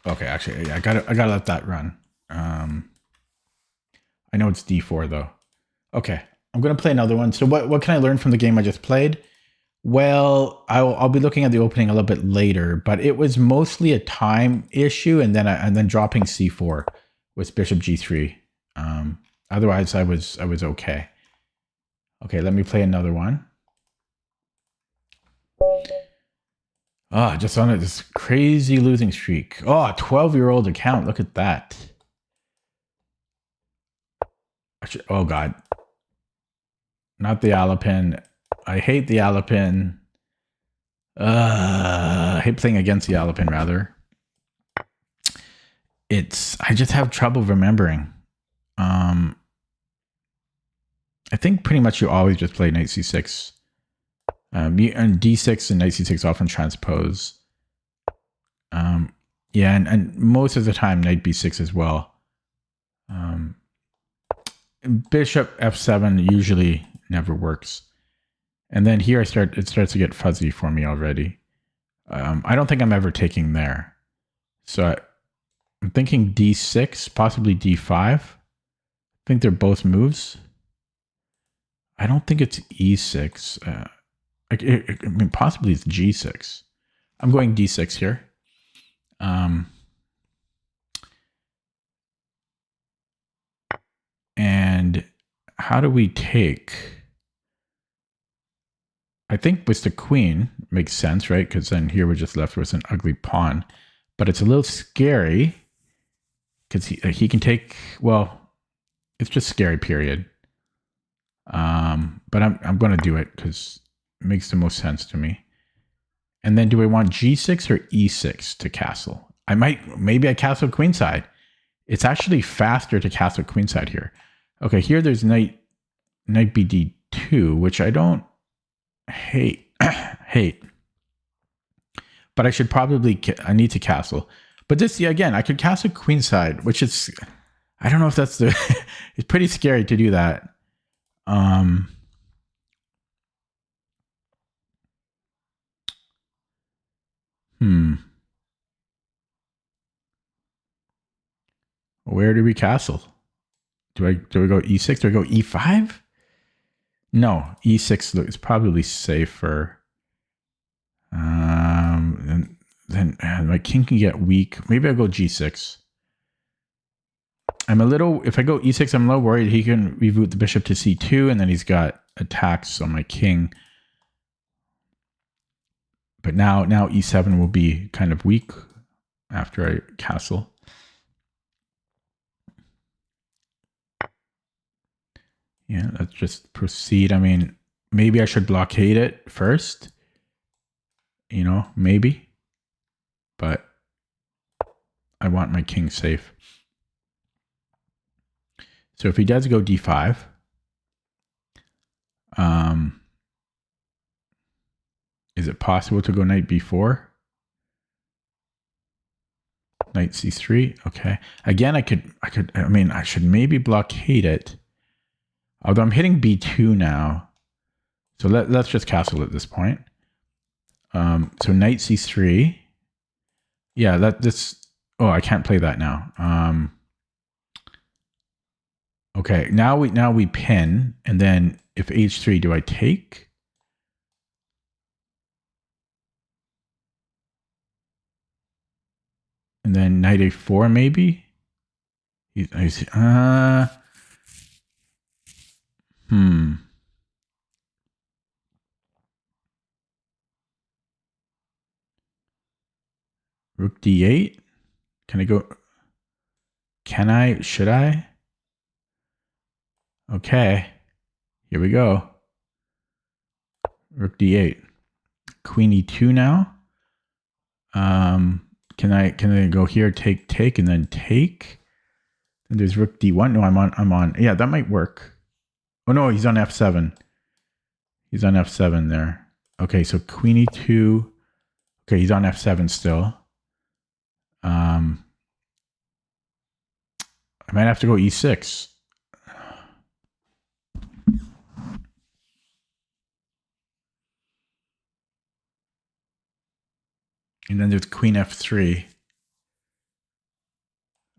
Okay, actually, I gotta let that run. I know it's D4 though. Okay, I'm gonna play another one. So what can I learn from the game I just played? Well, I'll be looking at the opening a little bit later, but it was mostly a time issue, and then dropping C4 with Bishop G3. Otherwise, I was okay. Okay, let me play another one. Oh, just on this crazy losing streak. Oh, 12-year-old account. Look at that. Oh, God. Not the Alapin. I hate the Alapin. I hate playing against the Alapin, rather. I just have trouble remembering. I think pretty much you always just play knight c6. And d6 and knight c6 often transpose. Yeah, and most of the time knight b6 as well. Bishop f7 usually never works. And then here it starts to get fuzzy for me already. I don't think I'm ever taking there. So I'm thinking d6, possibly d5. I think they're both moves. I don't think it's e6. I mean, possibly it's g6. I'm going d6 here. And how do we take? I think with the queen makes sense, right? Because then here we're just left with an ugly pawn. But it's a little scary because he can take, well, it's just scary, period. But I'm going to do it because it makes the most sense to me. And then do I want g6 or e6 to castle? Maybe I castle queenside. It's actually faster to castle queenside here. Okay, here there's knight bd2, which I don't hate. But I should probably, I need to castle. But this, yeah, again, I could castle queenside, which is, I don't know if that's it's pretty scary to do that. Where do we castle? Do I go e6? Do I go e5? No, e6 is probably safer. And then my king can get weak. Maybe I'll go g6. If I go e6, I'm a little worried he can reboot the bishop to c2, and then he's got attacks on my king. But now e7 will be kind of weak after I castle. Yeah, let's just proceed. I mean, maybe I should blockade it first. You know, maybe. But I want my king safe. So if he does go d5, Is it possible to go knight b4? Knight c3. Okay. Again, I mean, I should maybe blockade it. Although I'm hitting b2 now. So let's just castle at this point. So knight c3. Yeah, oh, I can't play that now. Okay, now we pin, and then if h3, do I take? And then knight a4 maybe? Rook d8? Can I go? Can I? Should I? Okay. Here we go. Rook d8. Queen e2 now. Can I go here, take, and then take? And there's rook d1. No, I'm on. Yeah, that might work. Oh no, he's on f7. He's on f7 there. Okay, so queen e2. Okay, he's on f7 still. I might have to go e6. And then there's queen f3.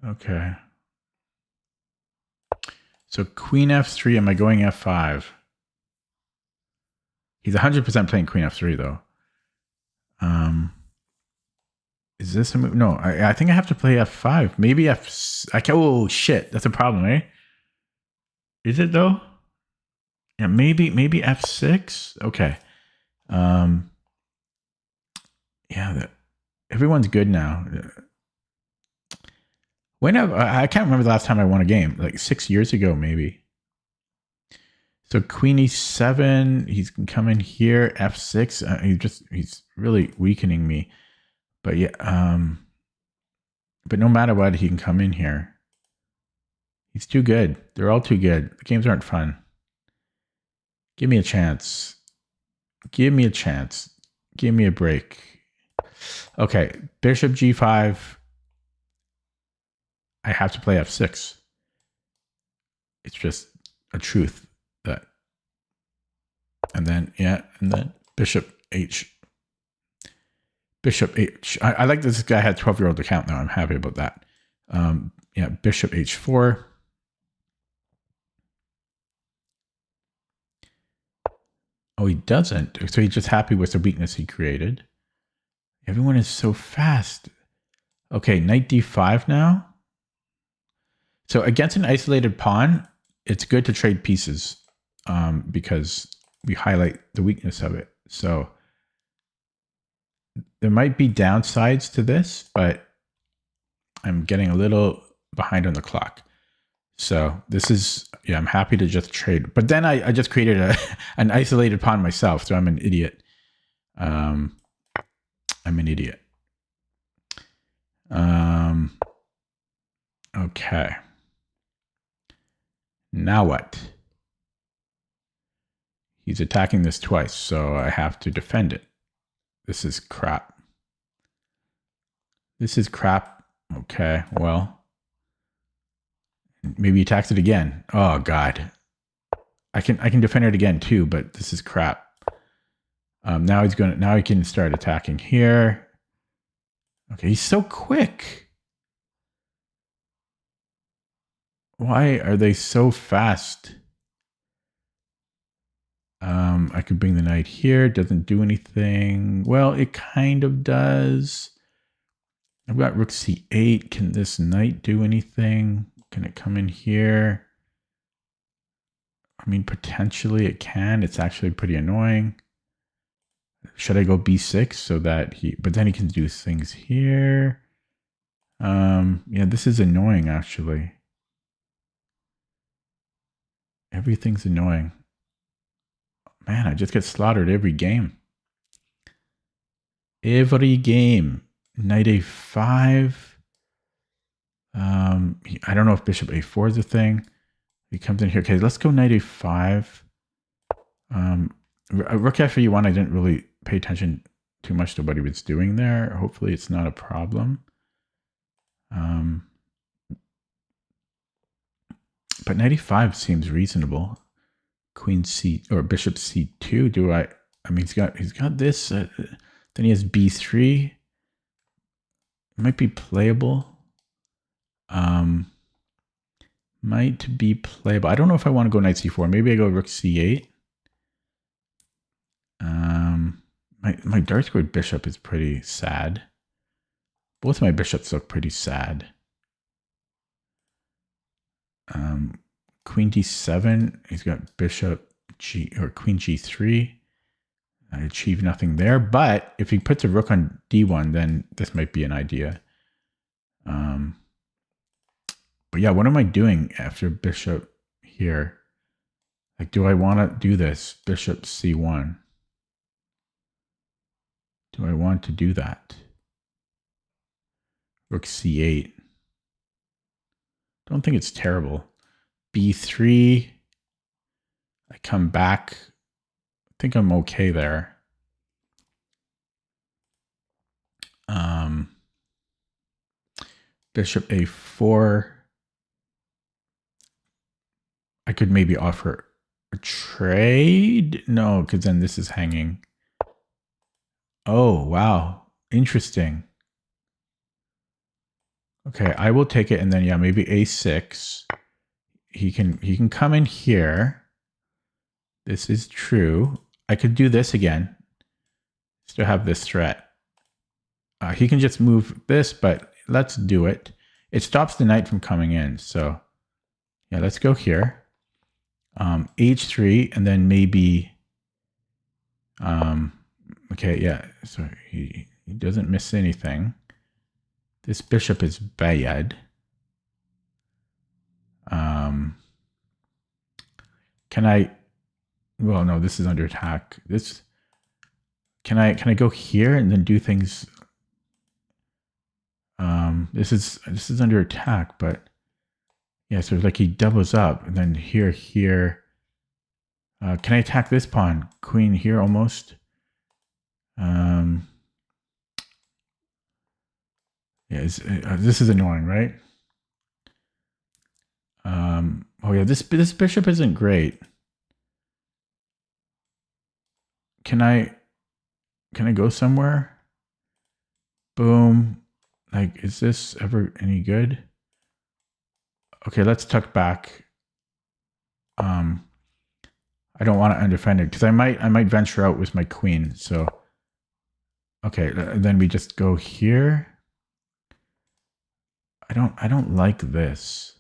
Okay. So queen f3, am I going f5? He's 100% playing queen f3 though. Is this a move? No, I think I have to play f5. Maybe oh shit, that's a problem, eh? Is it though? Yeah, maybe f6. Okay. Yeah, everyone's good now. I can't remember the last time I won a game. Like 6 years ago, maybe. So queen e7. He can come in here. f6. He's really weakening me. But yeah. But no matter what, he can come in here. He's too good. They're all too good. The games aren't fun. Give me a chance. Give me a chance. Give me a break. Okay, bishop g5. I have to play f6. It's just a truth that. And then, yeah, and then bishop h. Bishop h. I like that this guy had 12-year-old account now. I'm happy about that. Yeah, bishop h4. Oh, he doesn't. So he's just happy with the weakness he created. Everyone is so fast. Okay, knight d5 now. So against an isolated pawn, it's good to trade pieces because we highlight the weakness of it. So there might be downsides to this, but I'm getting a little behind on the clock. So this is, yeah, I'm happy to just trade. But then I just created an isolated pawn myself, so I'm an idiot. I'm an idiot. Okay. Now what? He's attacking this twice, so I have to defend it. This is crap. This is crap. Okay, well. Maybe he attacks it again. Oh god. I can defend it again too, but this is crap. Now he can start attacking here. Okay, he's so quick. Why are they so fast? I could bring the knight here. Doesn't do anything. Well, it kind of does. I've got rook c8. Can this knight do anything? Can it come in here? I mean, potentially it can. It's actually pretty annoying. Should I go b6 so that but then he can do things here. Yeah, this is annoying actually. Everything's annoying. Man, I just get slaughtered every game. Every game. Knight a5. I don't know if bishop a4 is a thing. He comes in here. Okay, let's go knight a5. Rook f1 I didn't really pay attention too much to what he was doing there. Hopefully it's not a problem. But knight e5 seems reasonable. Queen c or bishop c2. I mean, he's got this. Then he has b3. It might be playable. Might be playable. I don't know if I want to go knight c4. Maybe I go rook c8. My dark squared bishop is pretty sad. Both my bishops look pretty sad. Queen d7. He's got bishop g or queen g3. I achieve nothing there, but if he puts a rook on d1, then this might be an idea. But yeah, what am I doing after bishop here? Like, do I want to do this? Bishop c1. Do I want to do that? Rook c8. Don't think it's terrible. b3. I come back. I think I'm okay there. Bishop a4. I could maybe offer a trade. No, because then this is hanging. Oh, wow. Interesting. Okay, I will take it, and then yeah, maybe a6. He can come in here. This is true. I could do this again. Still have this threat. He can just move this, but let's do it. It stops the knight from coming in. So yeah, let's go here. h3, and then maybe. Okay, yeah. So he doesn't miss anything. This bishop is bad. Can I? Well, no. This is under attack. Can I go here and then do things? This is under attack, but yeah. So like he doubles up, and then here. Can I attack this pawn? Queen here almost. Yeah. This is annoying, right? Oh yeah, this bishop isn't great. Can I go somewhere? Boom. Like, is this ever any good? Okay, let's tuck back. I don't want to undefend it because I might venture out with my queen. So okay, then we just go here. I don't like this.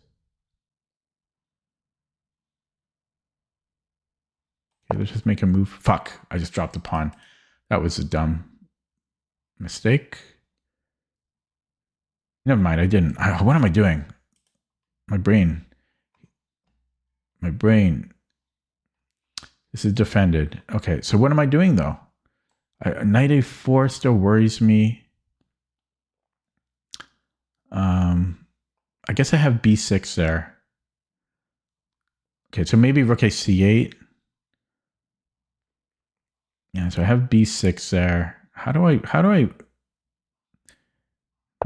Okay, let's just make a move. Fuck, I just dropped the pawn. That was a dumb mistake. Never mind, I didn't. What am I doing? My brain. This is defended. Okay, so what am I doing though? Knight a4 still worries me. I guess I have b6 there. Okay, so maybe rook a c8. Yeah, so I have b6 there. How do I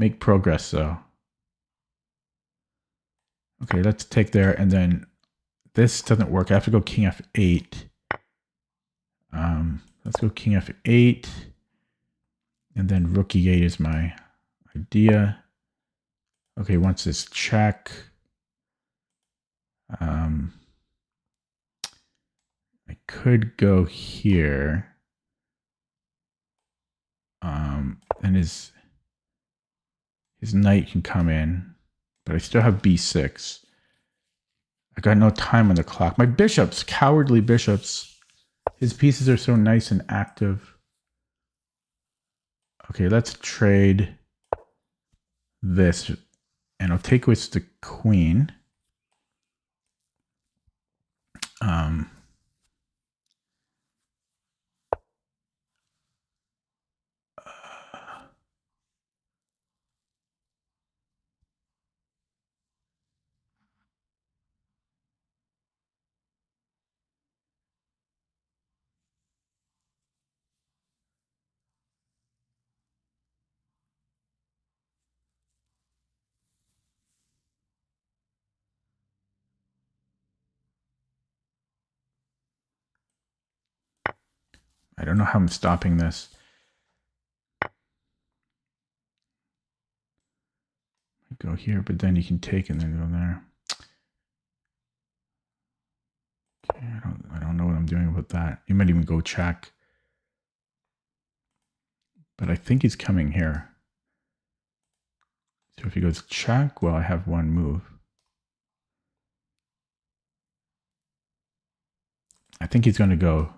make progress though? Okay, let's take there, and then this doesn't work. I have to go king f8. Let's go king f8, and then rook e8 is my idea. Okay, once this check, I could go here, and his knight can come in, but I still have b6. I got no time on the clock. My bishops, cowardly bishops. His pieces are so nice and active. Okay, let's trade this, and I'll take with the queen. I don't know how I'm stopping this. I go here, but then you can take and then go there. Okay, I don't know what I'm doing with that. You might even go check. But I think he's coming here. So if he goes check, well, I have one move. I think he's going to go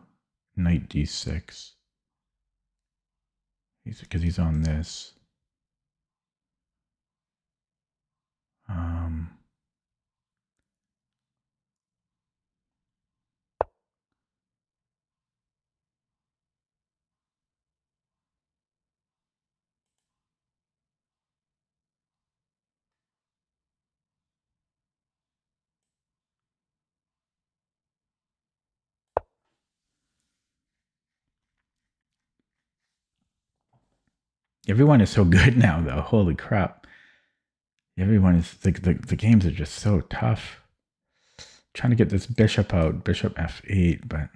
knight d6. Because he's on this. Everyone is so good now, though. Holy crap. Everyone is, the games are just so tough. Trying to get this bishop out, bishop f8, but...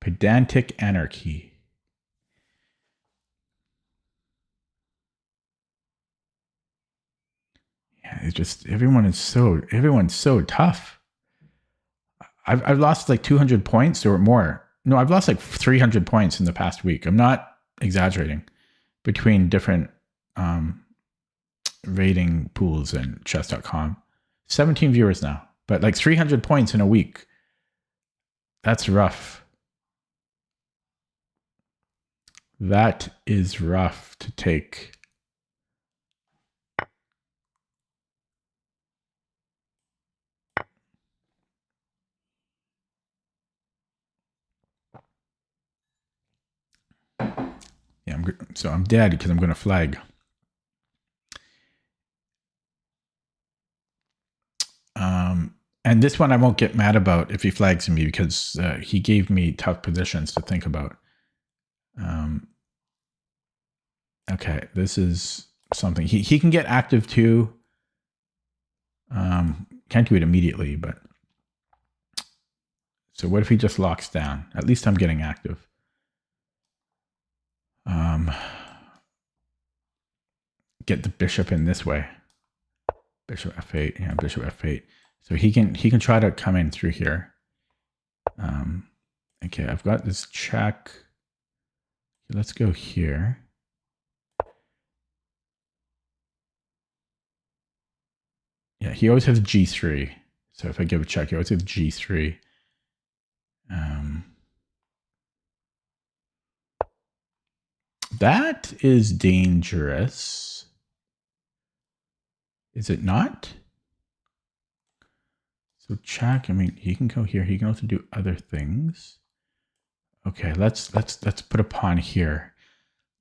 Pedantic anarchy. Yeah, it's just, everyone's so tough. I've lost like 200 points or more. No, I've lost like 300 points in the past week. I'm not exaggerating. Between different rating pools and chess.com. 17 viewers now, but like 300 points in a week. That's rough. That is rough to take. Yeah, I'm dead because I'm going to flag. And this one I won't get mad about if he flags me because he gave me tough positions to think about. Okay, this is something. He can get active too. Can't do it immediately, but... So what if he just locks down? At least I'm getting active. Get the bishop in this way. Bishop f8. Yeah, bishop f8. So he can try to come in through here. Okay, I've got this check. Let's go here. Yeah, he always has g3. So if I give a check, he always has g3. That is dangerous. Is it not? So check. I mean, he can go here. He can also do other things. Okay, let's put a pawn here.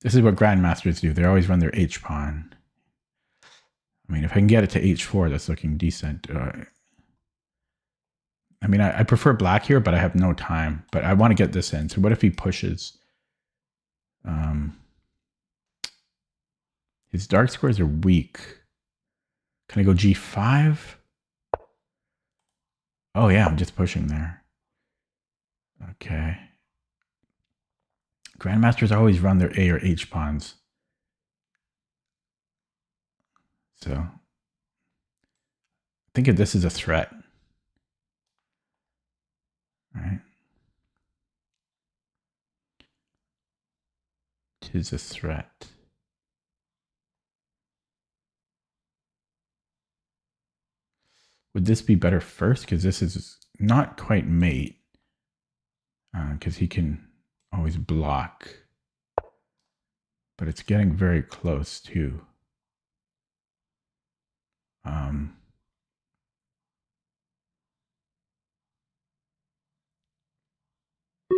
This is what grandmasters do. They always run their h pawn. I mean, if I can get it to h4, that's looking decent. I mean, I prefer black here, but I have no time. But I want to get this in. So what if he pushes? His dark squares are weak. Can I go g5? Oh yeah, I'm just pushing there. Okay. Grandmasters always run their A or H pawns. So think of this as a threat. All right. Tis a threat. Would this be better first? Because this is not quite mate. Because he can always block. But it's getting very close too.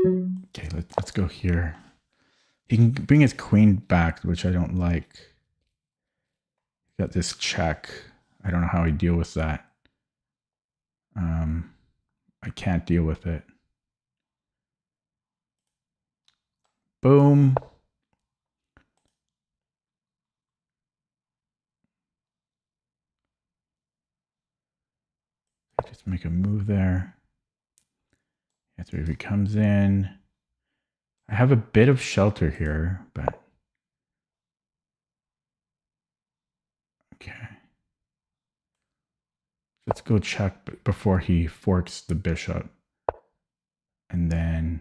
Okay, let's go here. He can bring his queen back, which I don't like. Got this check. I don't know how I deal with that. I can't deal with it. Boom. Let's make a move there. So if he comes in, I have a bit of shelter here, but okay. Let's go check before he forks the bishop. And then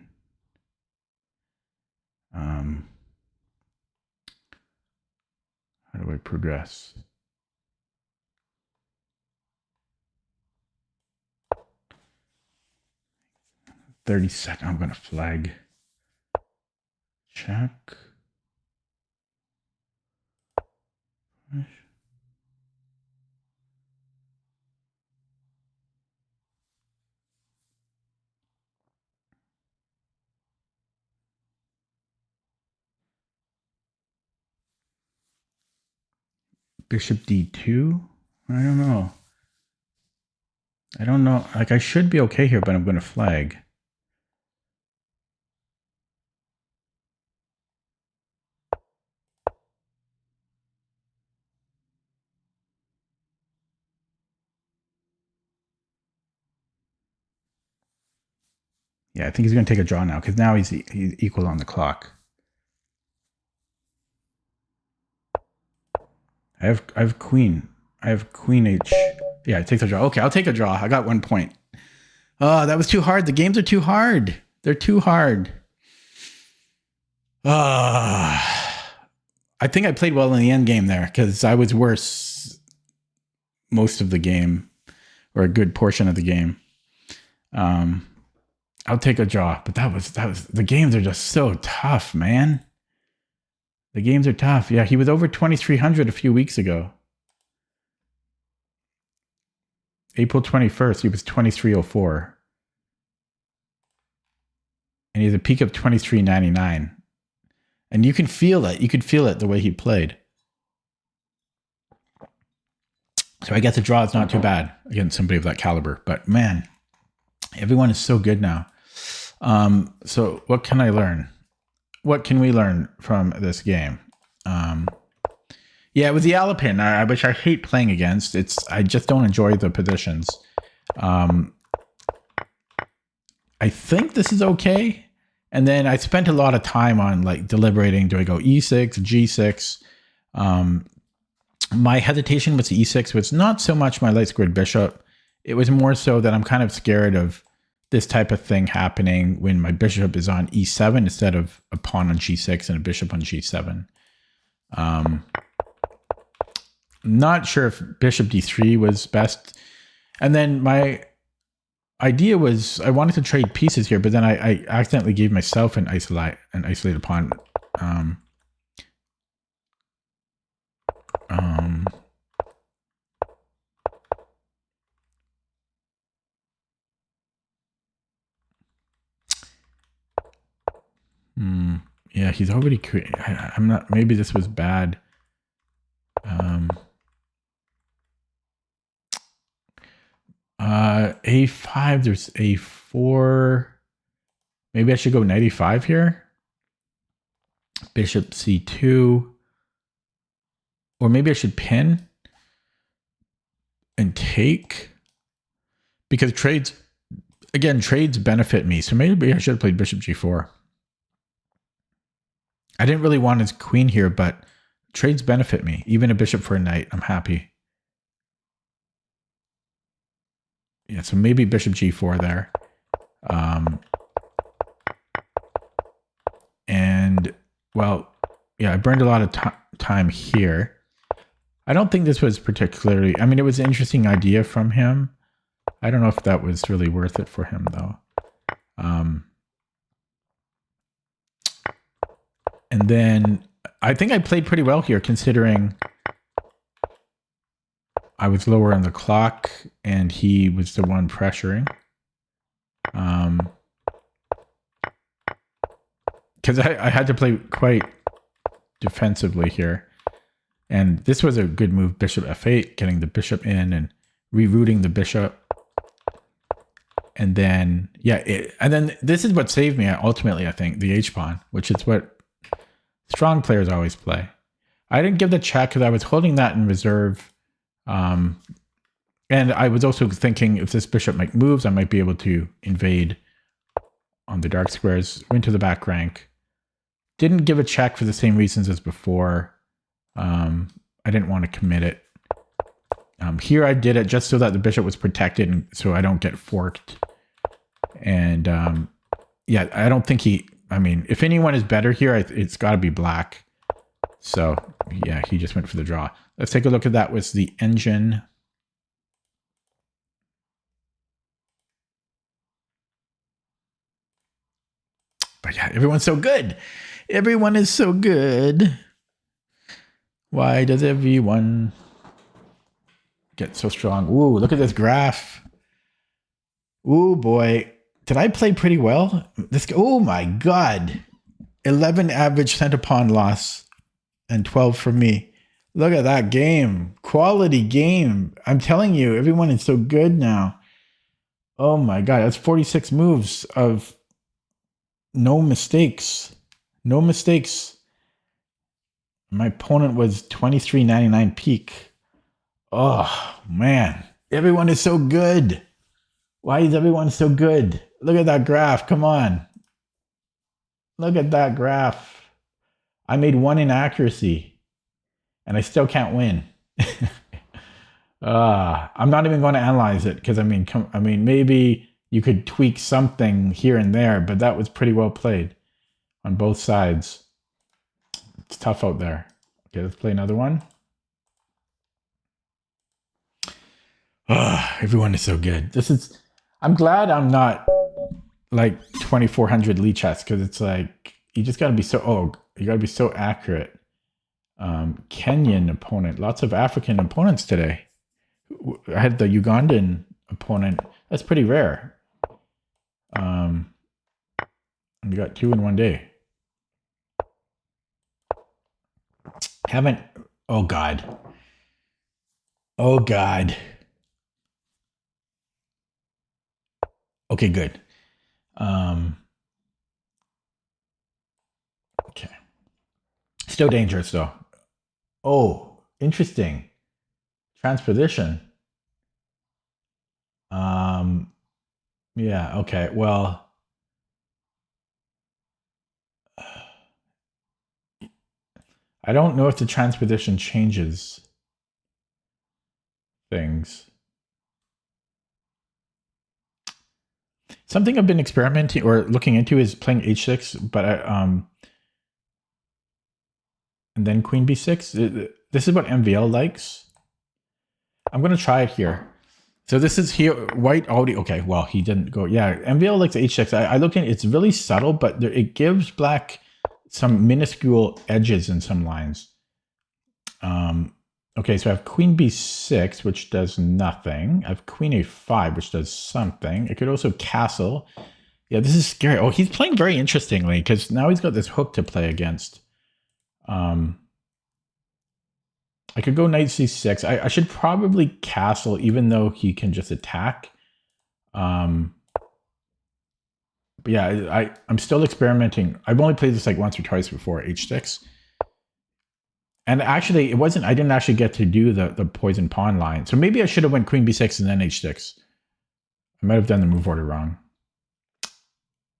how do I progress? 30 seconds. I'm going to flag. Check. Bishop d2? I don't know. I don't know. Like, I should be okay here, but I'm going to flag. Yeah, I think he's going to take a draw now, because now he's equal on the clock. I have queen. I have queen h. Yeah, it takes a draw. Okay, I'll take a draw. I got 1 point. Oh, that was too hard. The games are too hard. They're too hard. I think I played well in the end game there, because I was worse most of the game, or a good portion of the game. I'll take a draw, but that was the games are just so tough, man. The games are tough. Yeah, he was over 2,300 a few weeks ago. April 21st, he was 2,304. And he has a peak of 2,399. And you can feel it. You could feel it the way he played. So I guess the draw is not too bad against somebody of that caliber. But man, everyone is so good now. So what can I learn? What can we learn from this game? Yeah, it was the Alapin, which I hate playing against. I just don't enjoy the positions. I think this is okay. And then I spent a lot of time on like deliberating. Do I go e6, g6? My hesitation with the e6 was not so much my light squared bishop. It was more so that I'm kind of scared of this type of thing happening when my bishop is on e7 instead of a pawn on g6 and a bishop on g7. Not sure if bishop d3 was best. And then my idea was I wanted to trade pieces here, but then I accidentally gave myself an isolated pawn. Yeah, he's already created. I'm not. Maybe this was bad. A5. There's A4. Maybe I should go knight e5 here. Bishop c2. Or maybe I should pin and take, because trades benefit me. So maybe I should have played bishop g4. I didn't really want his queen here, but trades benefit me. Even a bishop for a knight, I'm happy. Yeah, so maybe bishop g4 there. And, well, yeah, I burned a lot of time here. I don't think this was particularly... I mean, it was an interesting idea from him. I don't know if that was really worth it for him, though. And then I think I played pretty well here, considering I was lower on the clock and he was the one pressuring. Because I had to play quite defensively here. And this was a good move, bishop f8, getting the bishop in and rerouting the bishop. And then, yeah, and then this is what saved me ultimately, I think, the h-pawn, which is what strong players always play. I didn't give the check because I was holding that in reserve And I was also thinking if this bishop moves, I might be able to invade on the dark squares. Went to the back rank. Didn't give a check for the same reasons as before. I didn't want to commit it. Here I did it just so that the bishop was protected and so I don't get forked. And yeah, I don't think I mean, if anyone is better here, it's got to be black. So yeah, he just went for the draw. Let's take a look at that with the engine. But yeah, everyone's so good. Everyone is so good. Why does everyone get so strong? Ooh, look at this graph. Ooh, boy. Did I play pretty well? Oh my God. 11 average center pawn loss and 12 for me. Look at that game. Quality game. I'm telling you, everyone is so good now. Oh my God. That's 46 moves of no mistakes. No mistakes. My opponent was 23.99 peak. Oh man. Everyone is so good. Why is everyone so good? Look at that graph. Come on. Look at that graph. I made one inaccuracy and I still can't win. I'm not even going to analyze it because I mean, maybe you could tweak something here and there, but that was pretty well played on both sides. It's tough out there. Okay, let's play another one. Everyone is so good. I'm glad I'm not like 2400 lead chess because it's like you just got to be so accurate. Kenyan opponent, lots of African opponents today. I had the Ugandan opponent. That's pretty rare. We got 2 in one day. Oh God. Oh God. Okay, good. Okay. Still dangerous though. Oh, interesting. Transposition. Yeah, okay. Well, I don't know if the transposition changes things. Something I've been experimenting or looking into is playing h6, but and then queen b6. This is what MVL likes. I'm going to try it here. So this is here, white already, okay, well, he didn't go. Yeah, MVL likes h6. I looked at it, it's really subtle, but it gives black some minuscule edges in some lines. Okay, so I have queen b6, which does nothing. I have queen a5, which does something. It could also castle. Yeah, this is scary. Oh, he's playing very interestingly because now he's got this hook to play against. I could go knight c6. I should probably castle, even though he can just attack. But yeah, I'm still experimenting. I've only played this like once or twice before, h6. And actually, I didn't actually get to do the poison pawn line. So maybe I should have went queen b6 and then h6. I might have done the move order wrong.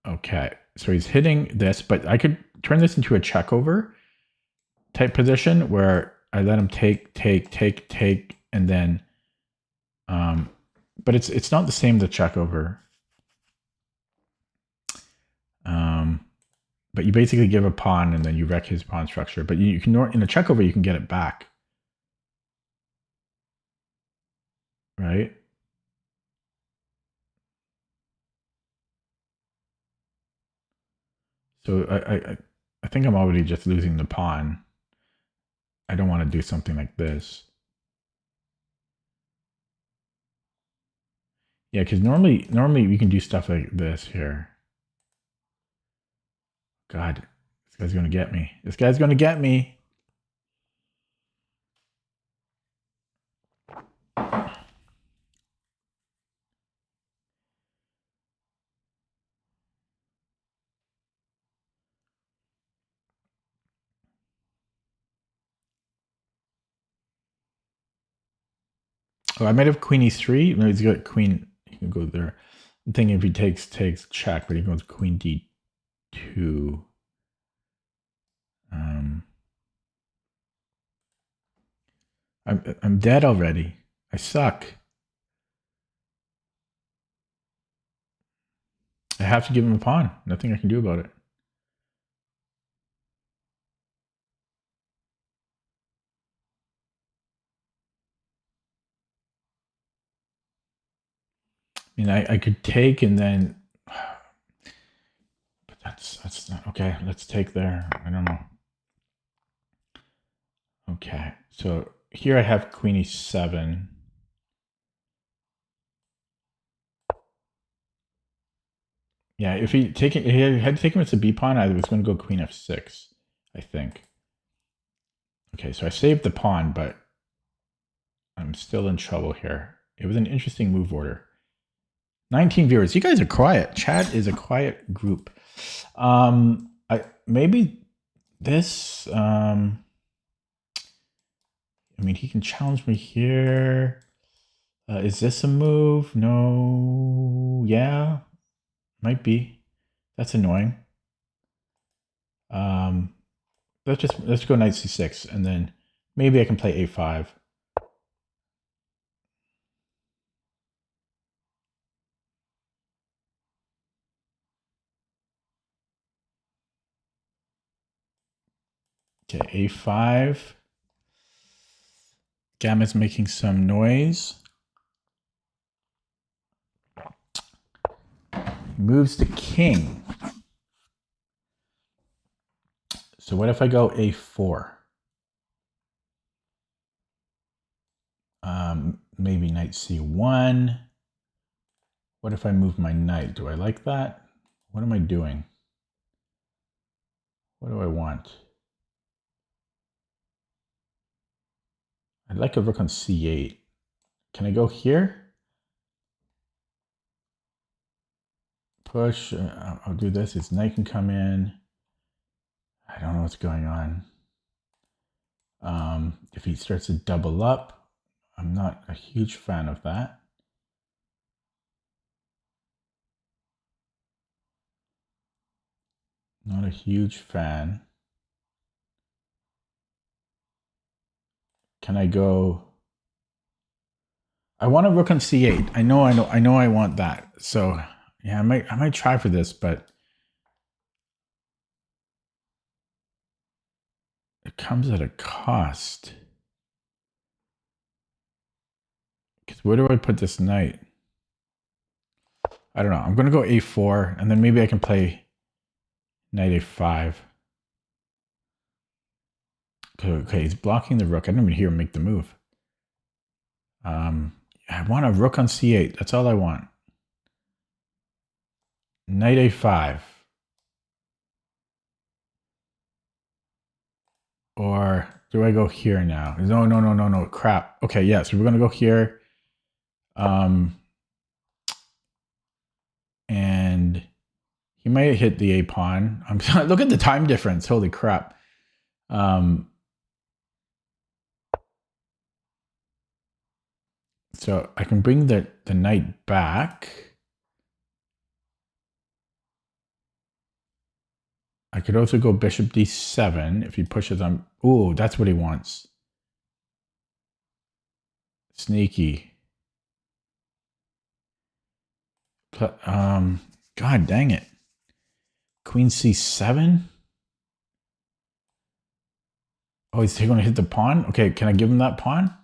Okay, so he's hitting this, but I could turn this into a check over type position where I let him take, and then, but it's not the same as the check over. But you basically give a pawn and then you wreck his pawn structure. But you can, in a check over, you can get it back. Right? So I think I'm already just losing the pawn. I don't want to do something like this. Yeah, because normally we can do stuff like this here. God, this guy's going to get me. This guy's going to get me. Oh, I might have queen e3. No, he's got queen. He can go there. I'm thinking if he takes check, but he goes queen d2. I'm dead already. I suck. I have to give him a pawn. Nothing I can do about it. I mean, I could take and then, but that's not okay. Let's take there. I don't know. Okay, so here I have queen e7. Yeah, if he had taken it to b pawn, I was going to go queen f6. I think. Okay, so I saved the pawn, but I'm still in trouble here. It was an interesting move order. 19 viewers. You guys are quiet. Chat is a quiet group. Maybe this. I mean, he can challenge me here. Is this a move? No. Yeah, might be. That's annoying. Let's go knight c6, and then maybe I can play a5. Okay, a5. Gamma's making some noise. Moves the king. So what if I go a4? Maybe knight c1. What if I move my knight? Do I like that? What am I doing? What do I want? I'd like a rook on c8. Can I go here? Push. I'll do this. His knight can come in. I don't know what's going on. If he starts to double up, I'm not a huge fan of that. Not a huge fan. Can I go? I want a rook on c8. I know I want that. So yeah, I might try for this, but it comes at a cost. Because where do I put this knight? I don't know. I'm gonna go a4, and then maybe I can play knight a5. Okay, he's blocking the rook. I didn't even hear him make the move. I want a rook on c8. That's all I want. Knight a5. Or do I go here now? No. Crap. Okay, yeah, so we're going to go here. And he might hit the a pawn. Look at the time difference. Holy crap. So I can bring the knight back. I could also go bishop d7 if he pushes on. Ooh, that's what he wants. Sneaky. God dang it. Queen c7. Oh, he's going to hit the pawn. Okay, can I give him that pawn?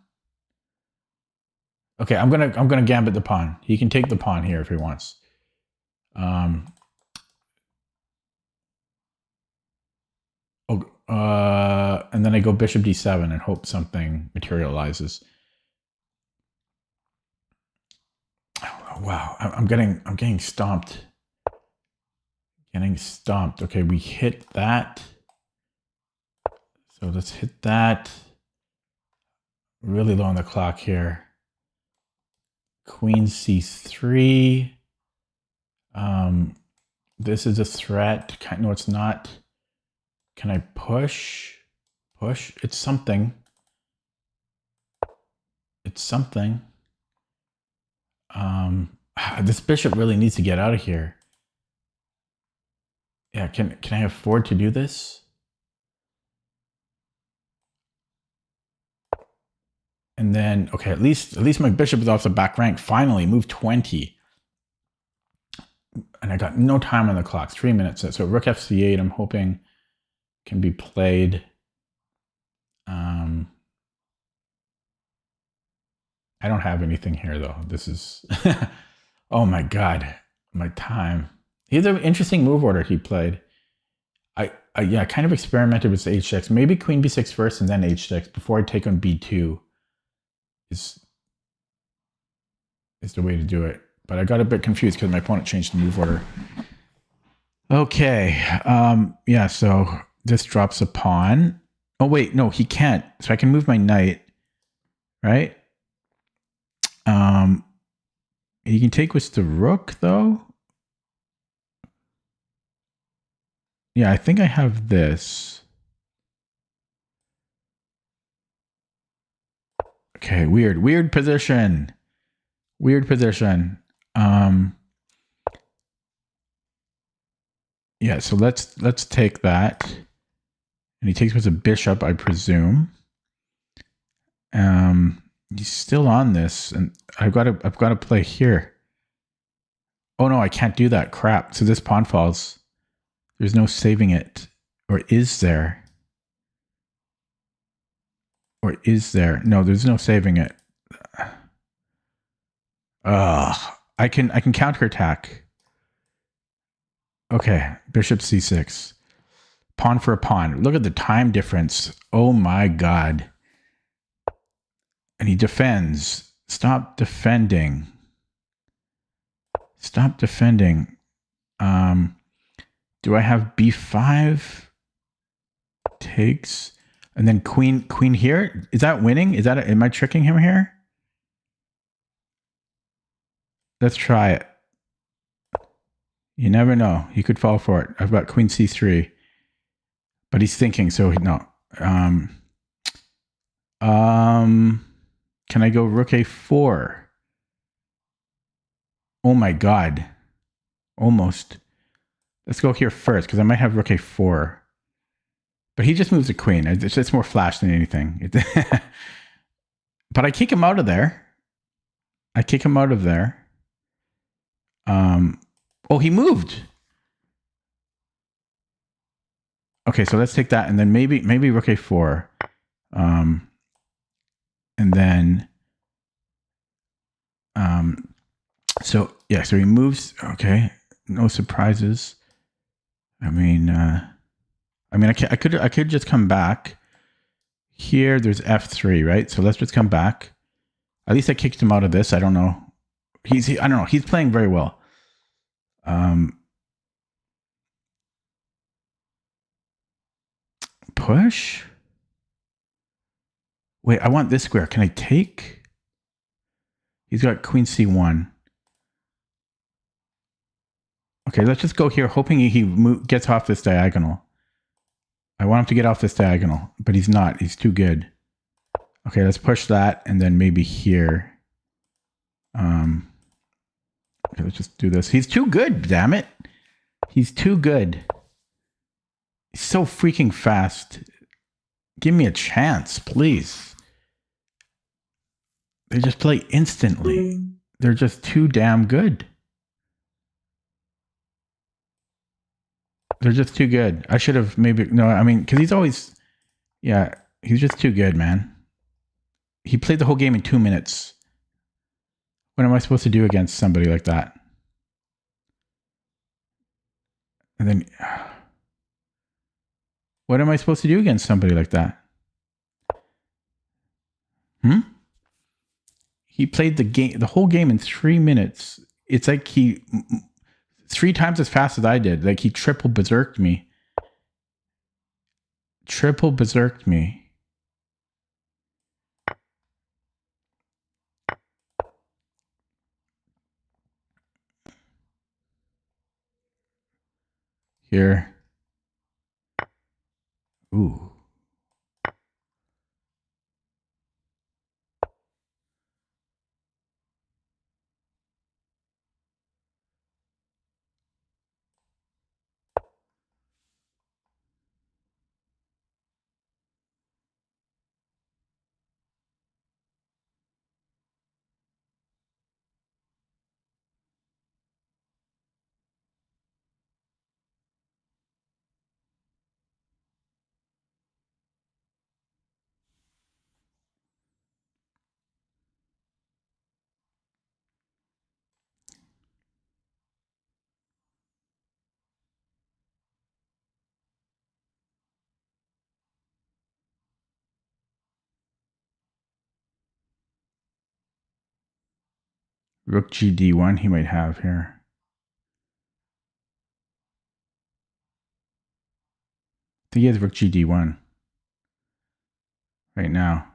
Okay, I'm gonna gambit the pawn. He can take the pawn here if he wants. And then I go bishop d7 and hope something materializes. Oh, wow, I'm getting stomped. Getting stomped. Okay, we hit that. So let's hit that. Really low on the clock here. Queen c3. This is a threat. No, it's not. Can I push? Push? It's something. It's something. This bishop really needs to get out of here. Yeah, can I afford to do this? And then, okay, at least my bishop is off the back rank. Finally, move 20. And I got no time on the clock, 3 minutes. So rook fc8, I'm hoping can be played. I don't have anything here though. This is, oh my God, my time. He's an interesting move order he played. I kind of experimented with h6. Maybe queen b6 first and then h6 before I take on b2 is the way to do it. But I got a bit confused because my opponent changed the move order. Okay, yeah, so this drops a pawn. Oh wait, no, he can't. So I can move my knight, right? He can take with the rook though. Yeah, I think I have this. Okay, weird position. Weird position. Yeah, so let's take that. And he takes with a bishop, I presume. He's still on this, and I've got to play here. Oh no, I can't do that. Crap. So this pawn falls. There's no saving it. Or is there? Or is there? No, there's no saving it. I can counterattack. Okay, bishop c6. Pawn for a pawn. Look at the time difference. Oh my God. And he defends. Stop defending. Stop defending. Do I have b5? Takes. And then queen here? Is that winning? Am I tricking him here? Let's try it. You never know. He could fall for it. I've got queen c3. But he's thinking, so no. Can I go rook a4? Oh my God. Almost. Let's go here first, because I might have rook a4. But he just moves a queen. It's more flash than anything. But I kick him out of there. Oh, he moved. Okay, so let's take that, and then maybe rook a4. And then, so yeah, so he moves. Okay, no surprises. I mean, I could just come back. Here, there's f3, right? So let's just come back. At least I kicked him out of this. I don't know. I don't know. He's playing very well. Push. Wait, I want this square. Can I take? He's got queen c1. Okay, let's just go here, hoping he gets off this diagonal. I want him to get off this diagonal, but he's not. He's too good. Okay, let's push that, and then maybe here. Okay, let's just do this. He's too good, damn it. He's too good. He's so freaking fast. Give me a chance, please. They just play instantly. They're just too damn good. They're just too good. I should have maybe... No, I mean, because he's always... Yeah, he's just too good, man. He played the whole game in 2 minutes. What am I supposed to do against somebody like that? And then... What am I supposed to do against somebody like that? He played the whole game in 3 minutes. It's like he 3 times as fast as I did. Like he triple berserked me. Triple berserked me. Here. Ooh. Rook GD1 he might have here. I think he has Rook GD1 right now.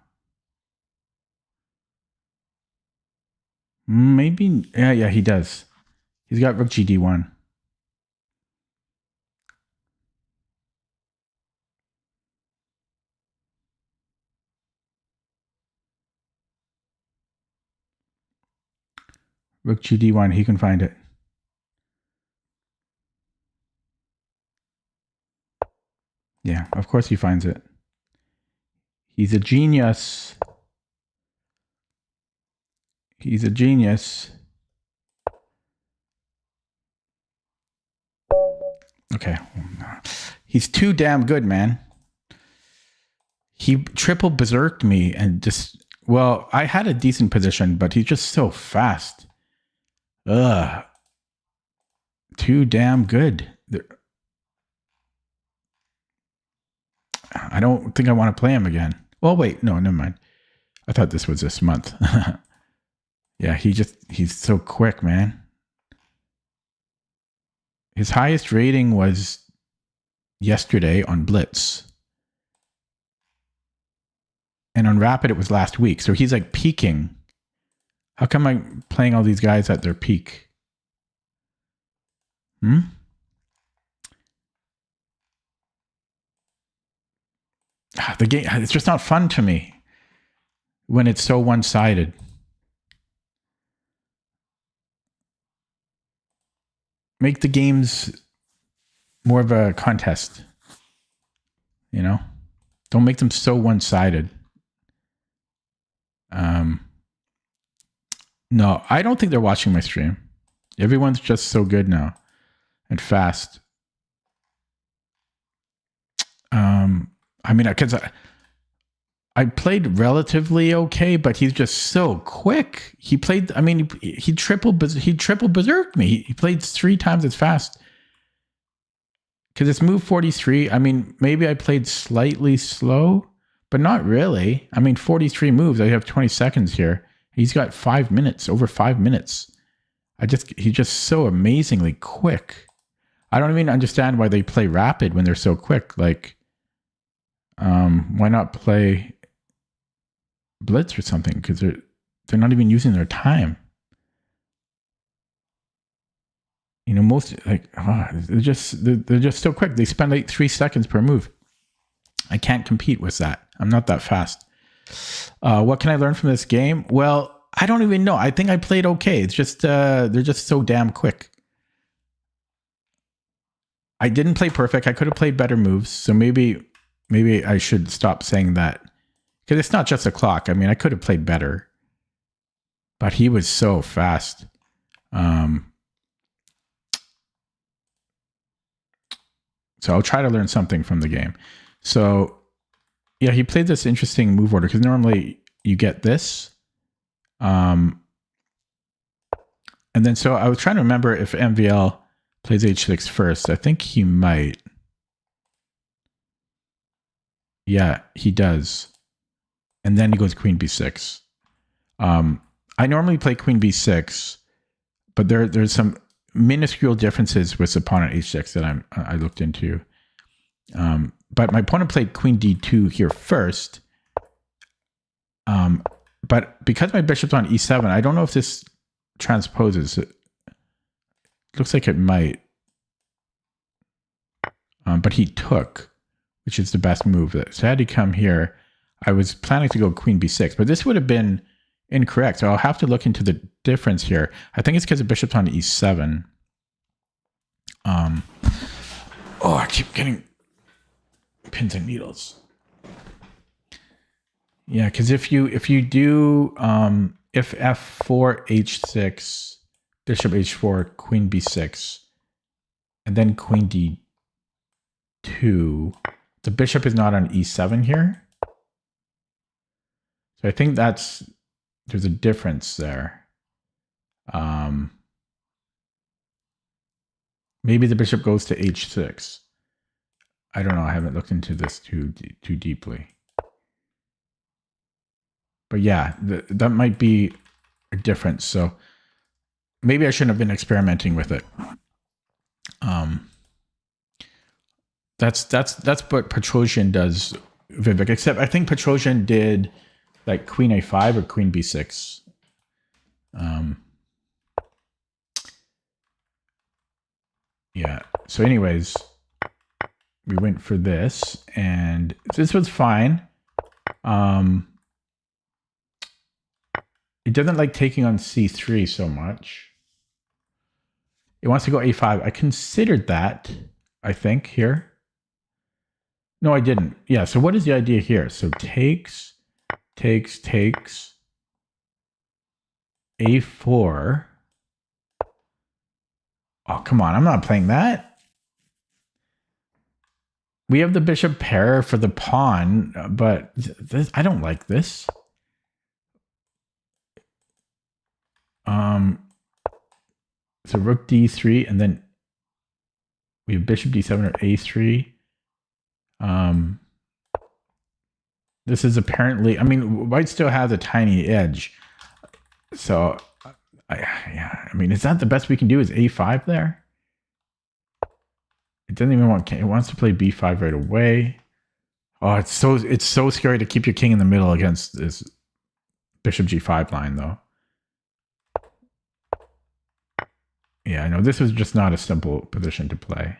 Maybe, yeah, he does. He's got Rook GD1. Rook GD1, he can find it. Yeah, of course he finds it. He's a genius. He's a genius. Okay. He's too damn good, man. He triple berserked me and just, well, I had a decent position, but he's just so fast. Ugh. Too damn good. I don't think I want to play him again. Well, wait, no, never mind. I thought this was this month. Yeah, he's so quick, man. His highest rating was yesterday on Blitz. And on Rapid, it was last week. So he's like peaking. How come I'm playing all these guys at their peak? The game, it's just not fun to me when it's so one-sided. Make the games more of a contest. You know? Don't make them so one-sided. No, I don't think they're watching my stream. Everyone's just so good now and fast. I mean, because I played relatively okay, but he's just so quick. He played. I mean, he triple berserked me. He played 3 times as fast. Because it's move 43. I mean, maybe I played slightly slow, but not really. I mean, 43 moves. I have 20 seconds here. He's got 5 minutes, over 5 minutes. He's just so amazingly quick. I don't even understand why they play rapid when they're so quick. Like, why not play Blitz or something? Because they're not even using their time. You know, most they're just so quick. They spend like 3 seconds per move. I can't compete with that. I'm not that fast. What can I learn from this game? Well, I don't even know. I think I played okay. It's just they're just so damn quick. I didn't play perfect. I could have played better moves. So maybe I should stop saying that. Because it's not just a clock. I mean, I could have played better. But he was so fast. So I'll try to learn something from the game. So, yeah, he played this interesting move order. Because normally you get this. And then so I was trying to remember if MVL plays h6 first. I think he might. Yeah, he does. And then he goes queen b6. I normally play queen b6, but there's some minuscule differences with opponent h6 that I looked into. But my opponent played queen d2 here first. But because my bishop's on e7, I don't know if this transposes. It looks like it might. But he took, which is the best move. So had he come here, I was planning to go queen b6, but this would have been incorrect. So I'll have to look into the difference here. I think it's because the bishop's on e7. Oh, I keep getting pins and needles. Yeah, because if you do if f4 h6, bishop h4, queen b6, and then queen d2, the bishop is not on e7 here. So I think there's a difference there. Maybe the bishop goes to h6. I don't know. I haven't looked into this too deeply. But yeah, that might be a difference. So maybe I shouldn't have been experimenting with it. That's what Petrosian does, Vivek. Except I think Petrosian did like Queen A5 or Queen B6. Yeah. So, anyways, we went for this, and this was fine. It doesn't like taking on C3 so much. It wants to go A5. I considered that, I think, here. No, I didn't. Yeah, so what is the idea here? So takes, A4. Oh, come on. I'm not playing that. We have the bishop pair for the pawn, but this, I don't like this. So rook D3, and then we have bishop D7 or A3. This is apparently, I mean, white still has a tiny edge. So, yeah, I mean, is that the best we can do is A5 there? It doesn't even want, it wants to play B5 right away. Oh, it's so scary to keep your king in the middle against this bishop G5 line, though. Yeah, I know this was just not a simple position to play.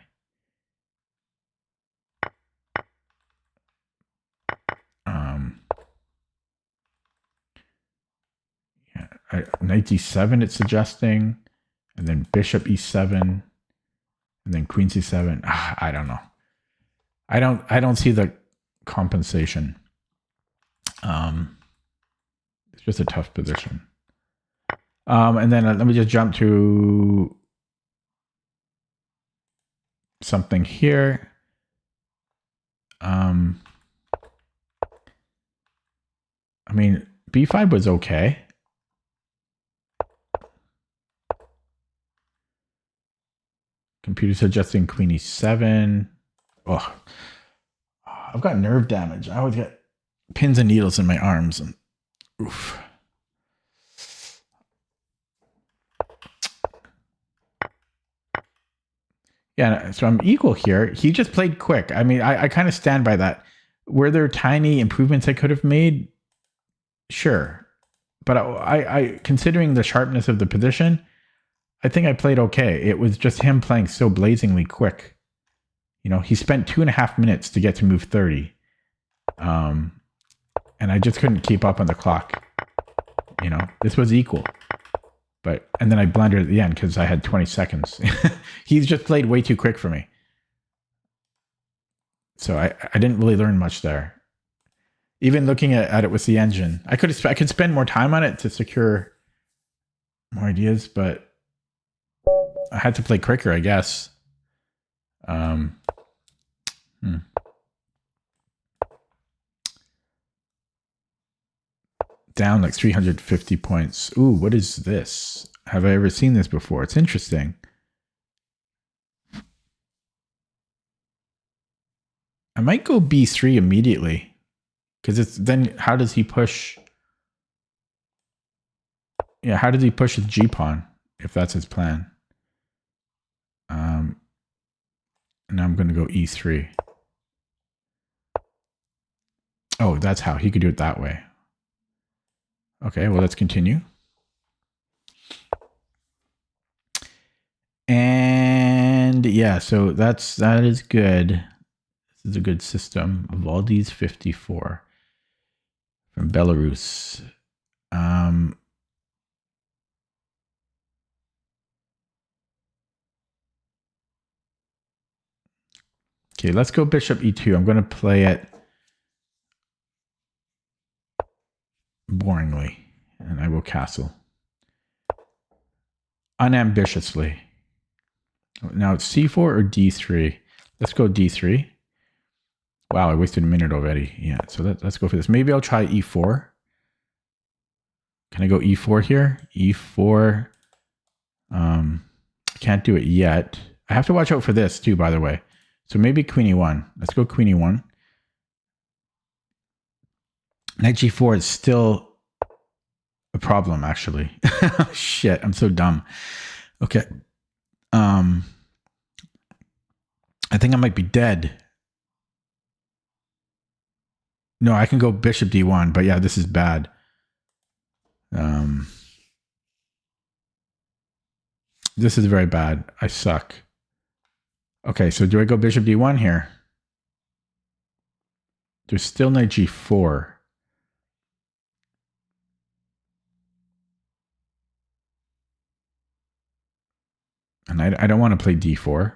Knight D7 it's suggesting, and then bishop E7, and then queen C7. I don't know. I don't see the compensation. It's just a tough position. And then let me just jump to something here. I mean, B5 was okay. Computer suggesting queen E7. Oh, I've got nerve damage. I always get pins and needles in my arms. And oof. Yeah, so I'm equal here. He just played quick. I mean, I kind of stand by that. Were there tiny improvements I could have made? Sure. But I considering the sharpness of the position, I think I played okay. It was just him playing so blazingly quick. You know, he spent 2.5 minutes to get to move 30. And I just couldn't keep up on the clock. You know, this was equal. And then I blundered at the end because I had 20 seconds. He's just played way too quick for me. So I didn't really learn much there. Even looking at it with the engine, I could spend more time on it to secure more ideas, but I had to play quicker, I guess. Down like 350 points. Ooh, what is this? Have I ever seen this before? It's interesting. I might go B3 immediately. Because it's then how does he push? Yeah, how does he push his G pawn if that's his plan? Now I'm going to go E3. Oh, that's how he could do it that way. Okay, well, let's continue. And yeah, so that is good. This is a good system. Valdes 54 from Belarus. Okay, let's go bishop E2. I'm going to play it boringly, and I will castle. Unambitiously. Now it's C4 or D3. Let's go D3. Wow, I wasted a minute already. Yeah, so let's go for this. Maybe I'll try E4. Can I go E4 here? E4. Can't do it yet. I have to watch out for this too, by the way. So maybe Queen E1. Let's go Queen E1. Knight G4 is still a problem, actually. Shit, I'm so dumb. Okay. I think I might be dead. No, I can go bishop d1, but yeah, this is bad. This is very bad. I suck. Okay, so do I go bishop d1 here? There's still knight g4. And I don't want to play d4.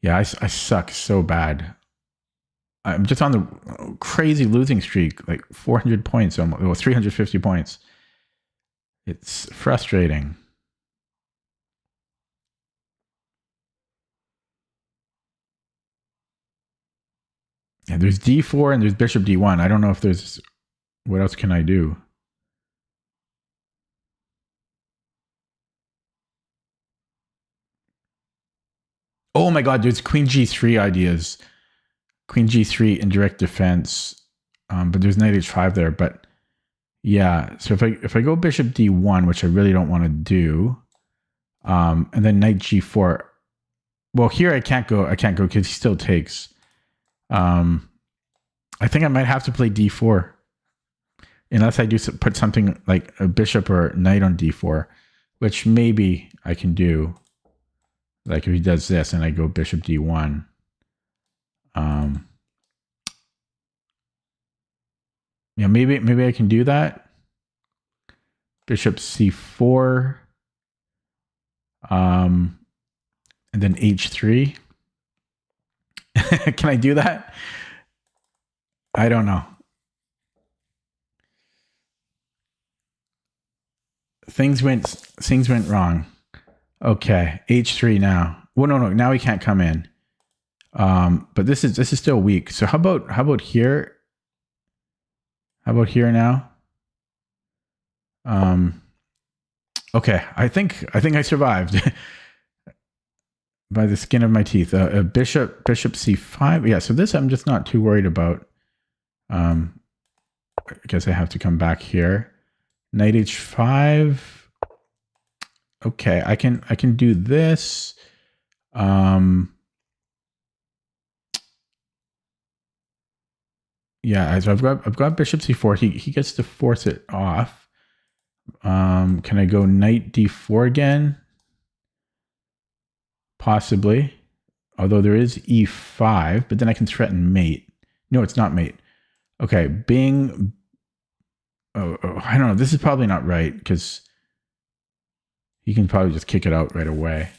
Yeah, I suck so bad. I'm just on the crazy losing streak, like 400 points, almost, well, 350 points. It's frustrating. Yeah, there's d4 and there's bishop d1. I don't know if there's... What else can I do? Oh my god, there's queen g3 ideas. Queen g3 indirect defense. But there's knight h5 there. But yeah, so if I go bishop d1, which I really don't want to do, and then knight g4. Well, here I can't go because he still takes. I think I might have to play d4. Unless I do put something like a bishop or knight on d4, which maybe I can do. Like if he does this and I go bishop d1. Yeah, maybe I can do that. Bishop c4. And then h3. Can I do that? I don't know. Things went wrong. Okay, h3 now. Well, no, now he can't come in. But this is still weak. So how about here? How about here now? Okay, I think I survived by the skin of my teeth. Bishop c5. Yeah, so this I'm just not too worried about. I guess I have to come back here. Knight h5. Okay, I can do this. Yeah, so I've got bishop c4. He gets to force it off. Can I go knight d4 again? Possibly. Although there is e5, but then I can threaten mate. No, it's not mate. Okay, Bing. Oh, I don't know. This is probably not right because he can probably just kick it out right away.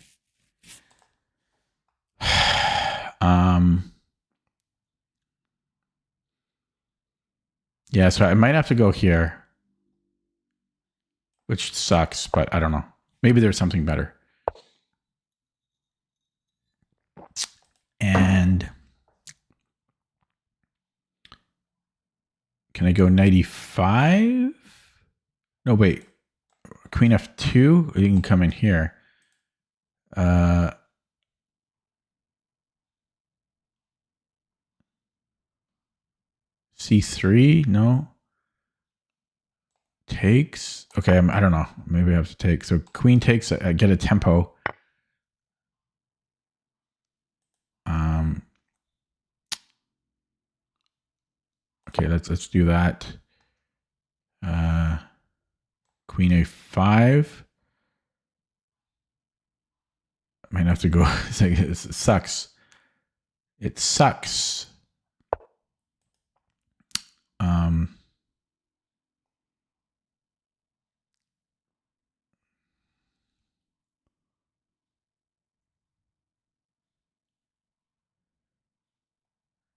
Yeah, so I might have to go here, which sucks, but I don't know. Maybe there's something better. And can I go knight e5? No, wait. Queen f2? You can come in here. C3? No. Takes? Okay, I don't know. Maybe I have to take. So queen takes, I get a tempo. Okay, let's do that. Queen a5. I might have to go. It sucks. It sucks.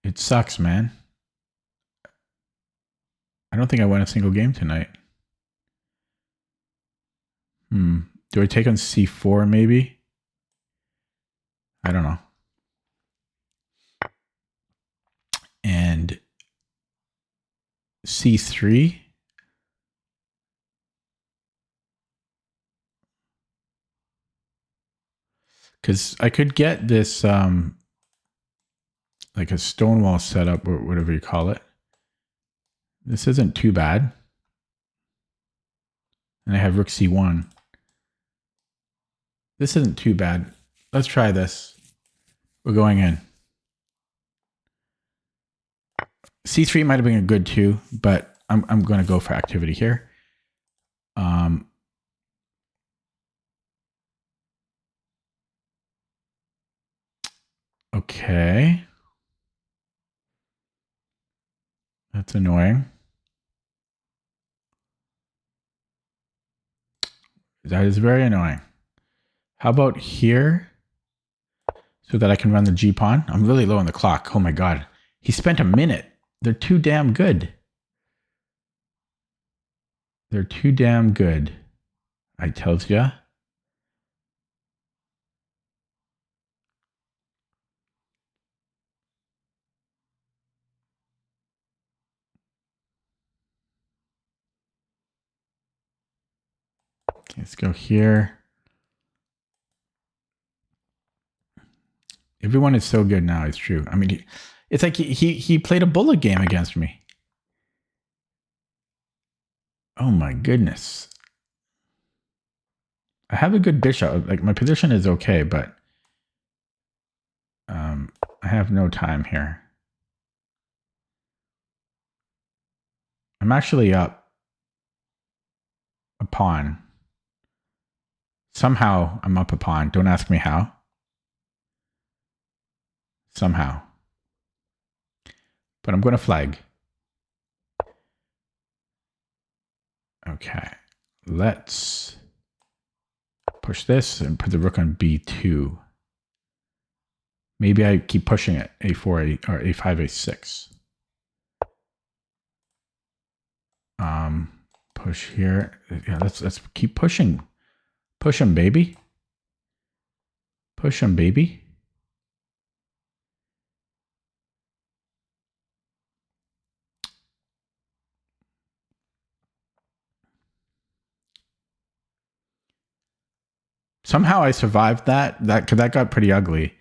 It sucks, man. I don't think I won a single game tonight. Do I take on c4 maybe? I don't know. And c3. Because I could get this like a stonewall setup or whatever you call it. This isn't too bad. And I have rook c1. This isn't too bad. Let's try this. We're going in. c3 might have been a good too, but I'm going to go for activity here. Okay. That's annoying. That is very annoying. How about here? So that I can run the G pawn. I'm really low on the clock. Oh my God. He spent a minute. They're too damn good. They're too damn good. I tells ya. Okay, let's go here. Everyone is so good now. It's true. I mean, it's like he played a bullet game against me. Oh my goodness. I have a good bishop. Like my position is okay, but I have no time here. I'm actually up a pawn. Somehow I'm up a pawn. Don't ask me how. Somehow. But I'm going to flag. Okay. Let's push this and put the rook on b2. Maybe I keep pushing it. a4 or a5, a6. Push here. Yeah, let's keep pushing. Push him, baby. Push him, baby. Somehow I survived that. That got pretty ugly.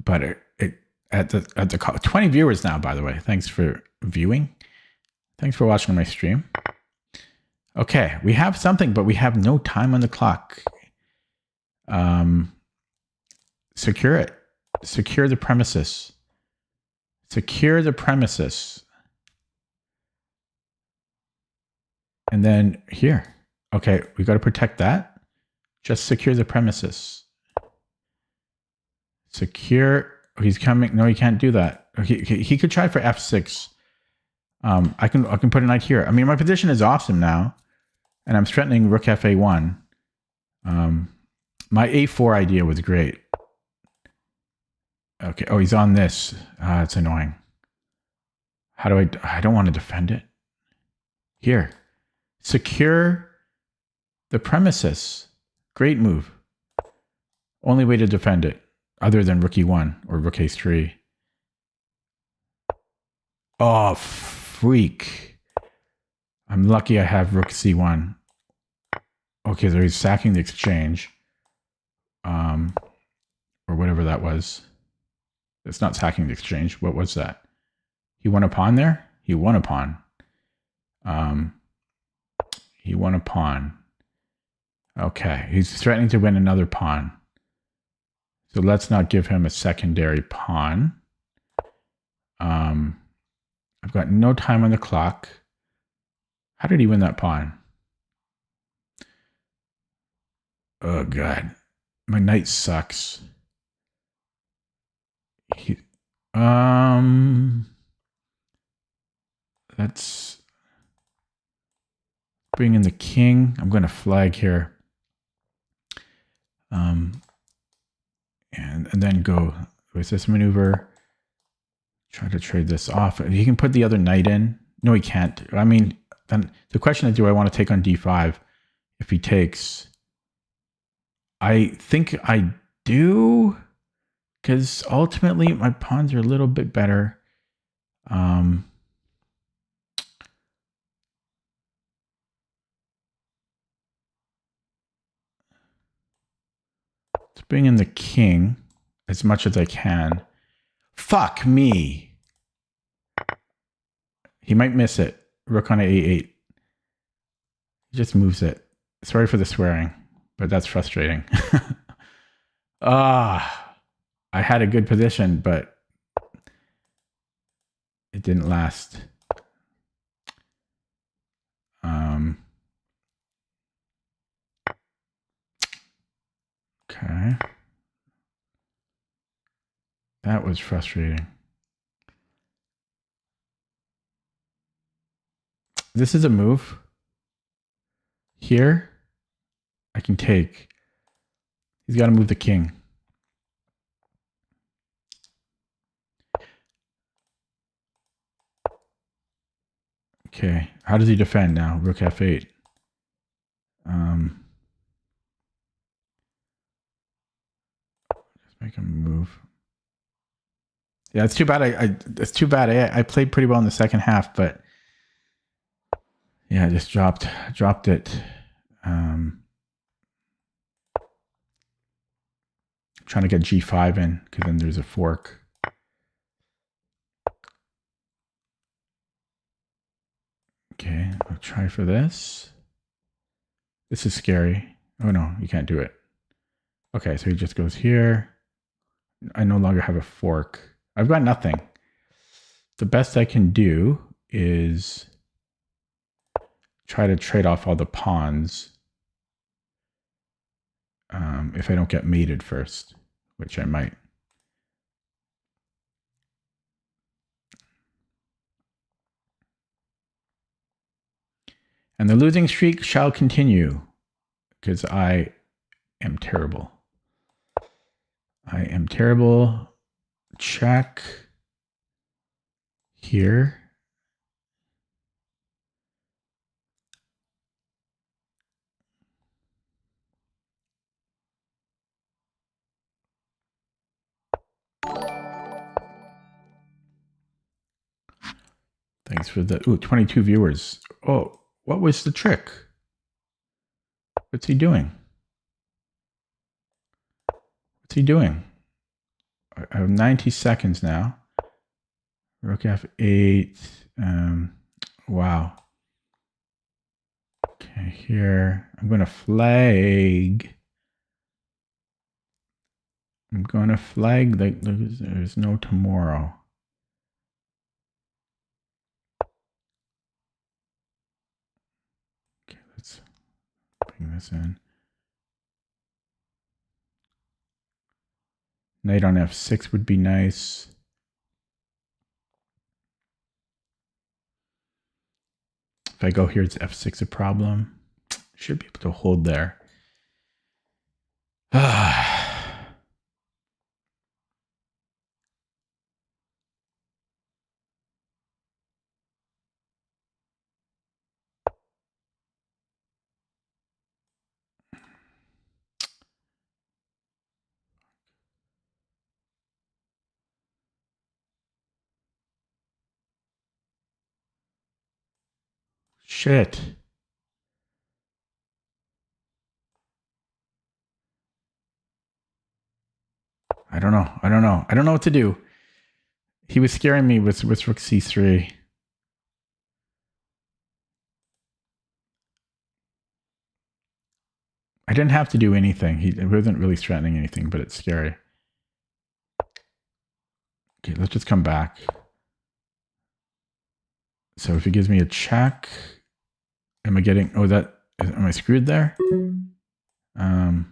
But it at the 20 viewers now, by the way. Thanks for viewing. Thanks for watching my stream. Okay, we have something, but we have no time on the clock. Secure it. Secure the premises. Secure the premises. And then here. Okay, we got to protect that. Just secure the premises. Secure. Oh, he's coming. No, he can't do that. He could try for f6. I can put a knight here. I mean, my position is awesome now. And I'm threatening rook fa1. My a4 idea was great. Okay. Oh, he's on this. It's annoying. How do I don't want to defend it. Here. Secure the premises. Great move. Only way to defend it, other than rook e1 or rook a3. Oh, freak. I'm lucky I have rook c1. Okay, so he's sacking the exchange. Or whatever that was. It's not sacking the exchange. What was that? He won a pawn there? He won a pawn. He won a pawn. Okay, he's threatening to win another pawn. So let's not give him a secondary pawn. I've got no time on the clock. How did he win that pawn? Oh, God. My knight sucks. Let's bring in the king. I'm going to flag here. And then go with this maneuver. Try to trade this off. He can put the other knight in. No, he can't. I mean, then the question is, do I want to take on d5 if he takes? I think I do, because ultimately my pawns are a little bit better. Let's bring in the king as much as I can. Fuck me. He might miss it. Rook on a8. He just moves it. Sorry for the swearing, but that's frustrating. I had a good position, but it didn't last. Okay. That was frustrating. This is a move. Here, I can take. He's got to move the king. Okay, how does he defend now? Rook f8. Just make him move. Yeah, it's too bad. It's too bad. I played pretty well in the second half, but yeah, I just dropped it. Trying to get g5 in because then there's a fork. Okay, I'll try for this. This is scary. Oh no, you can't do it. Okay, so he just goes here. I no longer have a fork. I've got nothing. The best I can do is try to trade off all the pawns if I don't get mated first, which I might. And the losing streak shall continue because I am terrible. I am terrible. Check here. Thanks for the 22 viewers. Oh, what was the trick? What's he doing? What's he doing? I have 90 seconds now. Rook f8. Wow. Okay, here. I'm going to flag. I'm going to flag. There's no tomorrow. Okay, let's bring this in. Knight on f6 would be nice. If I go here, it's f6 a problem. Should be able to hold there. Shit. I don't know. I don't know what to do. He was scaring me with rook c3. I didn't have to do anything. He wasn't really threatening anything, but it's scary. Okay, let's just come back. So if he gives me a check, am I getting, am I screwed there? So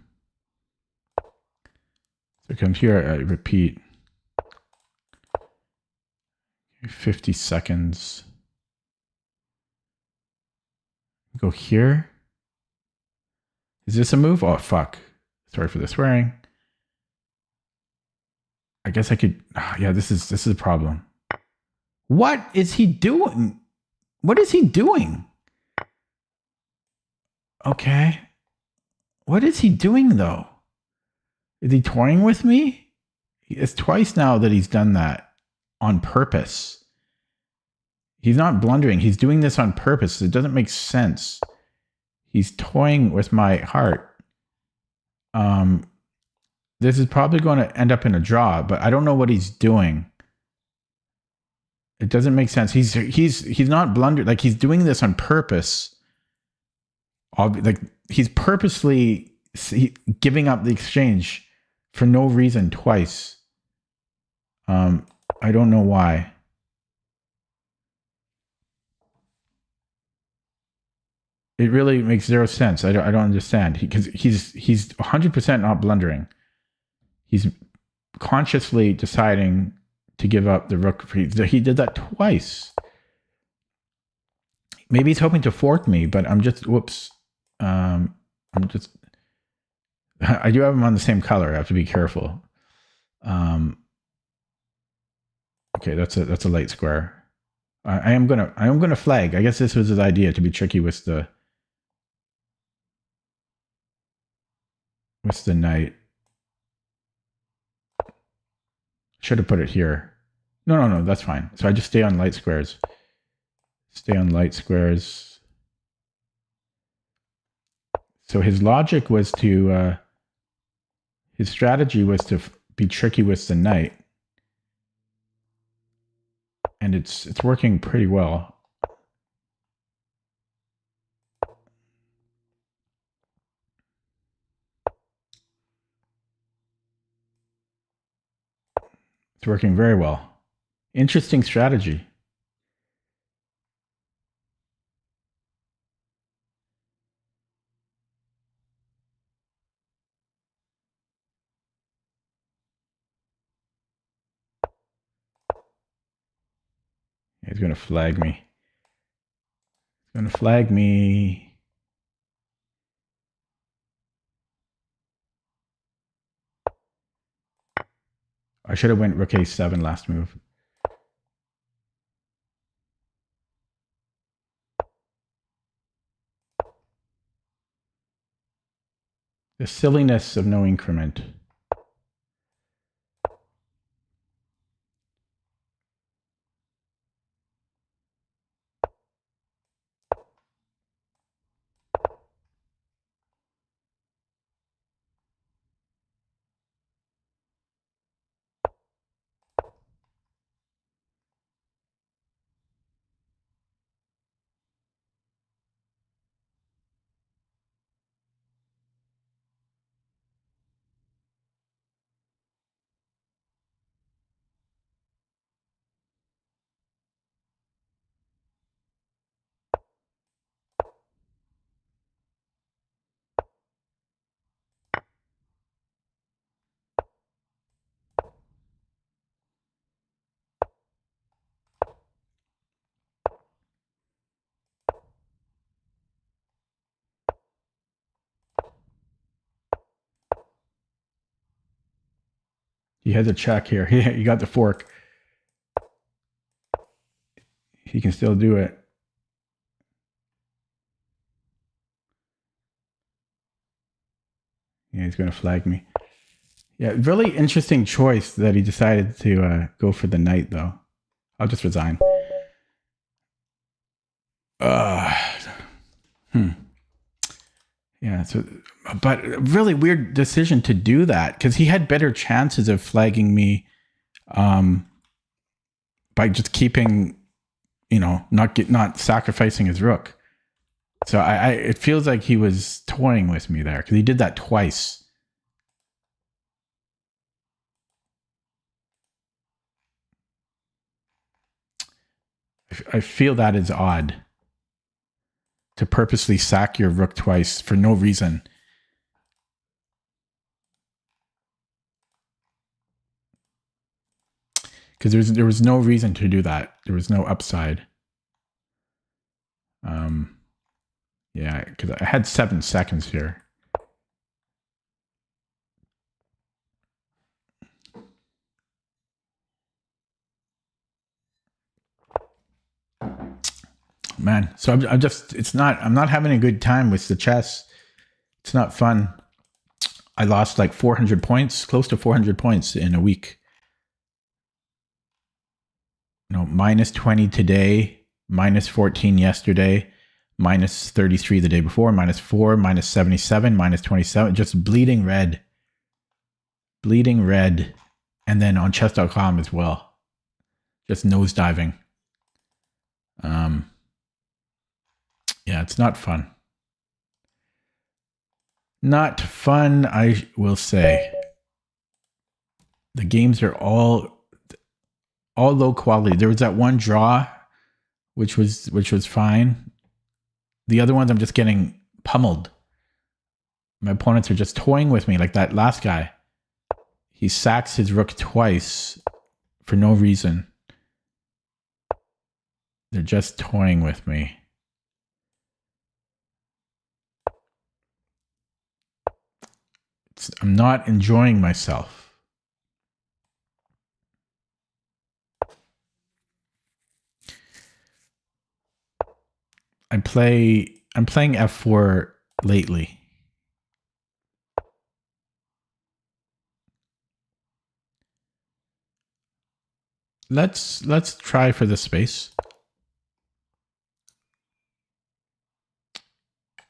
it comes here, I repeat. 50 seconds. Go here. Is this a move? Oh, fuck. Sorry for the swearing. I guess I could, yeah, this is a problem. What is he doing? What is he doing? Okay. What is he doing, though? Is he toying with me? It's twice now that he's done that on purpose. He's not blundering. He's doing this on purpose. It doesn't make sense. He's toying with my heart. This is probably going to end up in a draw, but I don't know what he's doing. It doesn't make sense. He's not blundering. Like, he's doing this on purpose. like he's purposely giving up the exchange for no reason twice. I don't know why. It really makes zero sense. I don't understand because he's 100% not blundering. He's consciously deciding to give up the rook. He did that twice. Maybe he's hoping to fork me, but I'm just whoops. I do have him on the same color. I have to be careful. Okay, that's a light square. I am gonna flag. I guess this was his idea, to be tricky with the knight. Should have put it here. No, that's fine. So I just stay on light squares. Stay on light squares. So his logic was to, his strategy was to be tricky with the knight. And it's working pretty well. It's working very well. Interesting strategy. He's going to flag me. He's going to flag me. I should have went rook a7 last move. The silliness of no increment. He has a check here. He got the fork. He can still do it. Yeah, he's going to flag me. Yeah, really interesting choice that he decided to go for the knight, though. I'll just resign. Yeah, so, but really weird decision to do that because he had better chances of flagging me by just keeping, not sacrificing his rook. So it feels like he was toying with me there because he did that twice. I feel that is odd. To purposely sack your rook twice for no reason. Because there was no reason to do that. There was no upside. Yeah, because I had 7 seconds here. Man, so I'm not having a good time with the chess. It's not fun. I lost like 400 points, close to 400 points in a week. Minus 20 today, minus 14 yesterday, minus 33 the day before, minus 4, minus 77, minus 27, just bleeding red. Bleeding red. And then on chess.com as well. Just nosediving. Yeah, it's not fun. Not fun, I will say. The games are all low quality. There was that one draw, which was fine. The other ones, I'm just getting pummeled. My opponents are just toying with me, like that last guy. He sacks his rook twice for no reason. They're just toying with me. I'm not enjoying myself. I'm playing f4 lately. Let's try for the space.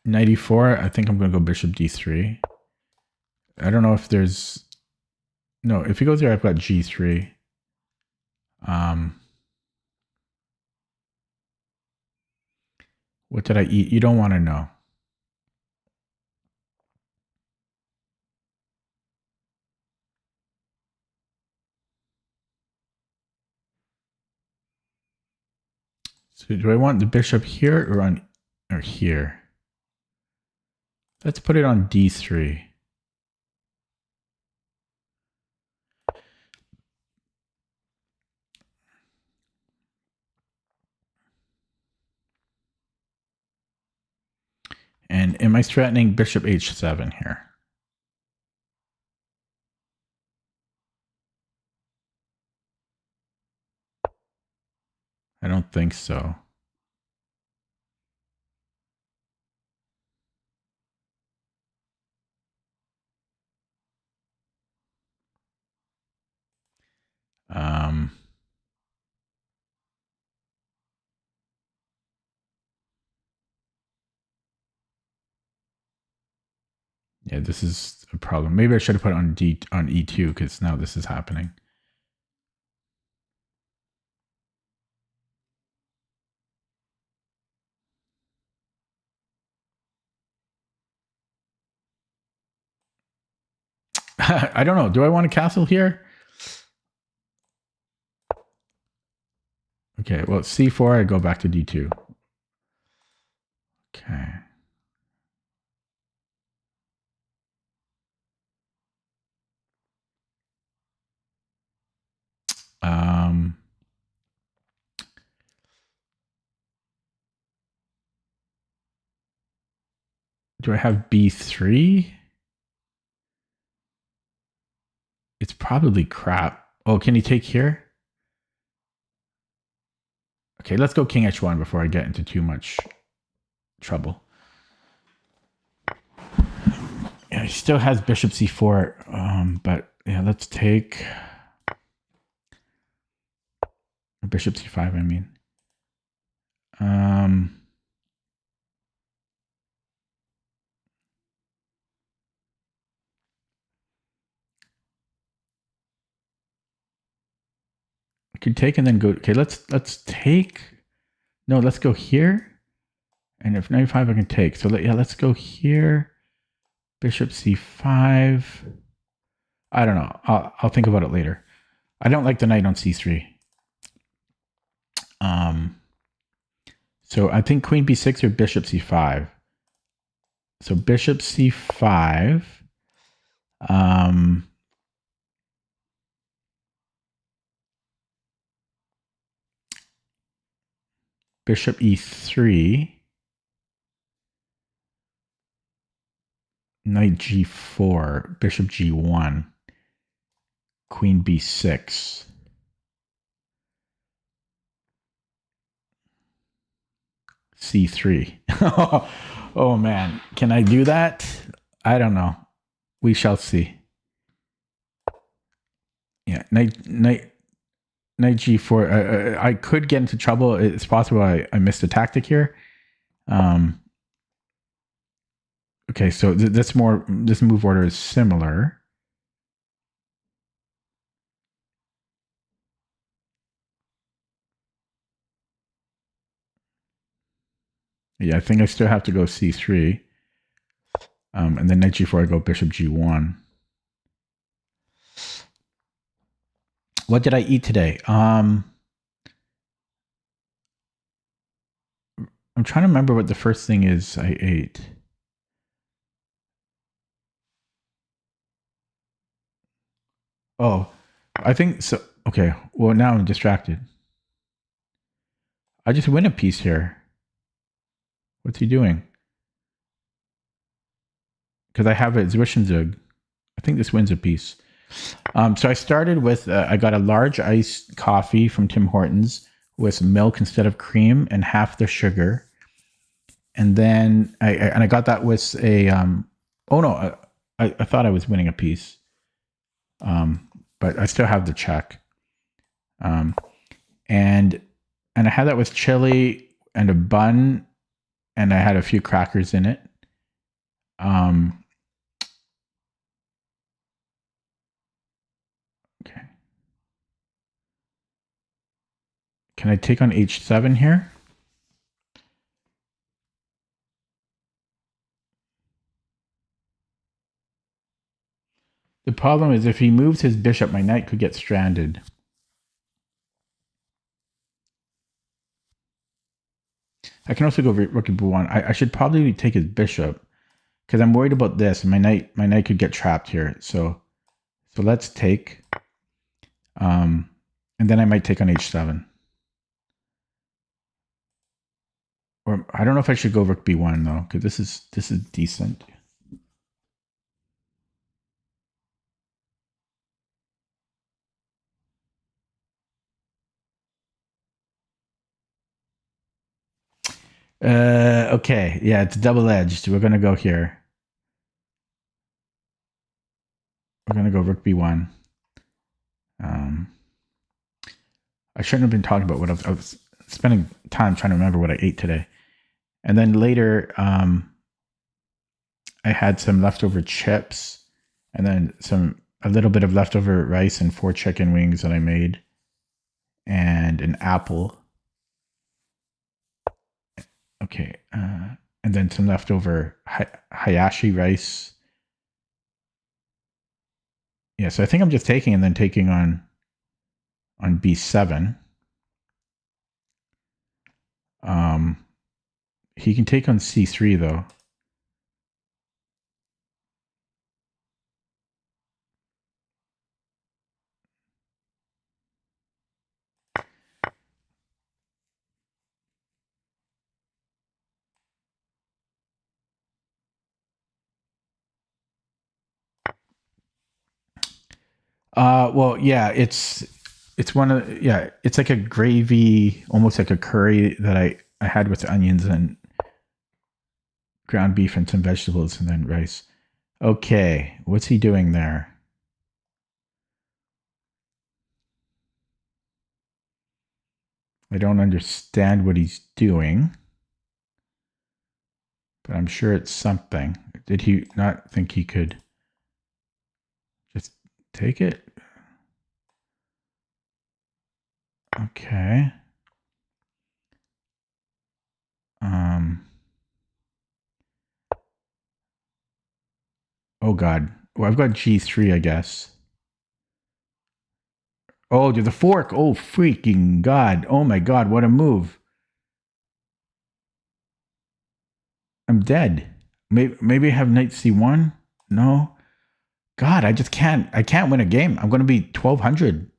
94. I think I'm going to go bishop d3. I don't know if there's... No, if he goes there, I've got g3. What did I eat? You don't want to know. So do I want the bishop here or here? Let's put it on d3. And am I threatening bishop h7 here? I don't think so. Yeah, this is a problem. Maybe I should have put it on e2 because now this is happening. I don't know. Do I want a castle here? Okay, well, c4, I go back to d2. Okay. Do I have b3? It's probably crap. Oh, can he take here? Okay, let's go king h1 before I get into too much trouble. Yeah, he still has bishop c4, but yeah, let's take bishop c5, I mean. I could take and then go. Okay, let's take. No, let's go here. And if 95, I can take. So let's go here. Bishop c5. I don't know. I'll think about it later. I don't like the knight on c3. So I think queen b6 or bishop c5. So bishop c5. Bishop e3. Knight g4. Bishop g1. Queen b6. c3. Oh man, can I do that? I don't know. We shall see. Yeah, knight g4. I could get into trouble. It's possible I missed a tactic here. Okay, so this move order is similar. Yeah, I think I still have to go c3. And then knight g4, I go bishop g1. What did I eat today? I'm trying to remember what the first thing is I ate. Oh, I think so. Okay, well, now I'm distracted. I just win a piece here. What's he doing? Because I have a Zwischenzug. I think this wins a piece. So I started with, I got a large iced coffee from Tim Hortons with milk instead of cream and half the sugar. And then I got that with a, oh no, I thought I was winning a piece. But I still have the check. And I had that with chili and a bun, and I had a few crackers in it. Okay. Can I take on h7 here? The problem is if he moves his bishop, my knight could get stranded. I can also go rook to b1. I should probably take his bishop because I'm worried about this. My knight could get trapped here. So let's take. And then I might take on h7. Or I don't know if I should go rook b1 though, because this is decent. Okay, yeah, it's double-edged. We're gonna go here. We're gonna go rook b1. I shouldn't have been talking about what I was spending time trying to remember what I ate today. And then later, I had some leftover chips, and then a little bit of leftover rice and 4 chicken wings that I made, and an apple. Okay, and then some leftover hayashi rice. Yeah, so I think I'm just taking and then taking on b7. He can take on c3 though. Well, yeah, it's one of it's like a gravy, almost like a curry that I had with onions and ground beef and some vegetables and then rice. Okay, what's he doing there? I don't understand what he's doing, but I'm sure it's something. Did he not think he could just take it? Okay. Oh God. Well, I've got G3, I guess. Oh, there's a fork. Oh, freaking God. Oh my God, what a move. I'm dead. Maybe I have knight c1? No. God, I just can't. I can't win a game. I'm going to be 1200.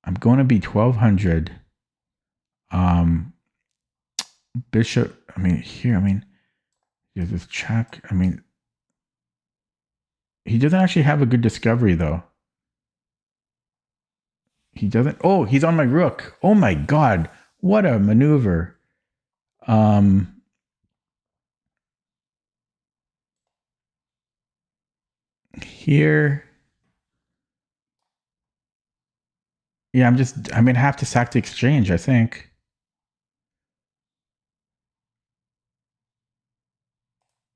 I'm going to be 1200. Bishop. I mean, here. I mean, there's this check. I mean, he doesn't actually have a good discovery though. He doesn't. Oh, he's on my rook. Oh my God, what a maneuver. Here. Yeah, I'm going to have to sack the exchange, I think.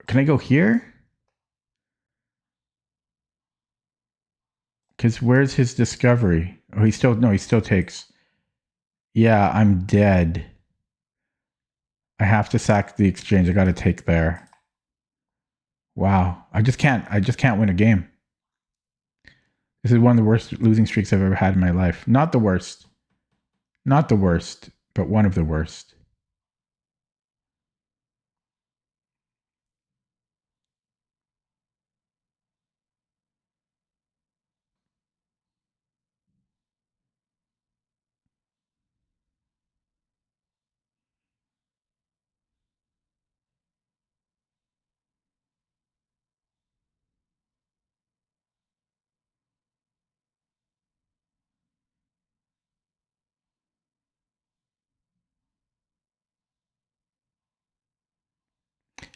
Can I go here? Because where's his discovery? Oh, he still takes. Yeah, I'm dead. I have to sack the exchange. I got to take there. Wow. I just can't win a game. This is one of the worst losing streaks I've ever had in my life. Not the worst. Not the worst, but one of the worst.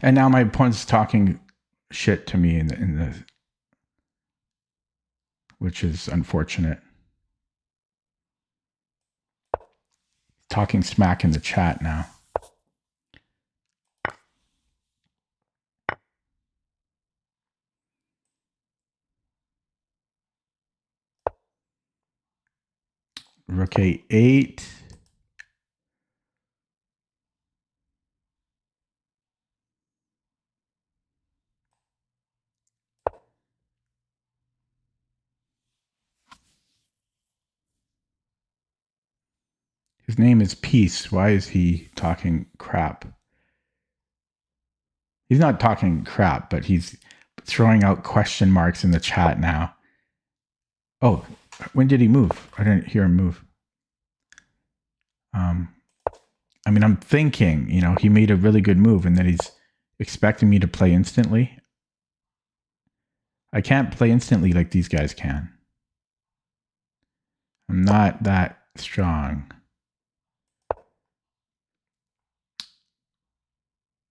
And now my opponent's talking shit to me in the which is unfortunate. Talking smack in the chat now. Rook A8. His name is Peace. Why is he talking crap? He's not talking crap, but he's throwing out question marks in the chat now. Oh, when did he move? I didn't hear him move. I mean, I'm thinking, you know, he made a really good move and then he's expecting me to play instantly. I can't play instantly like these guys can. I'm not that strong.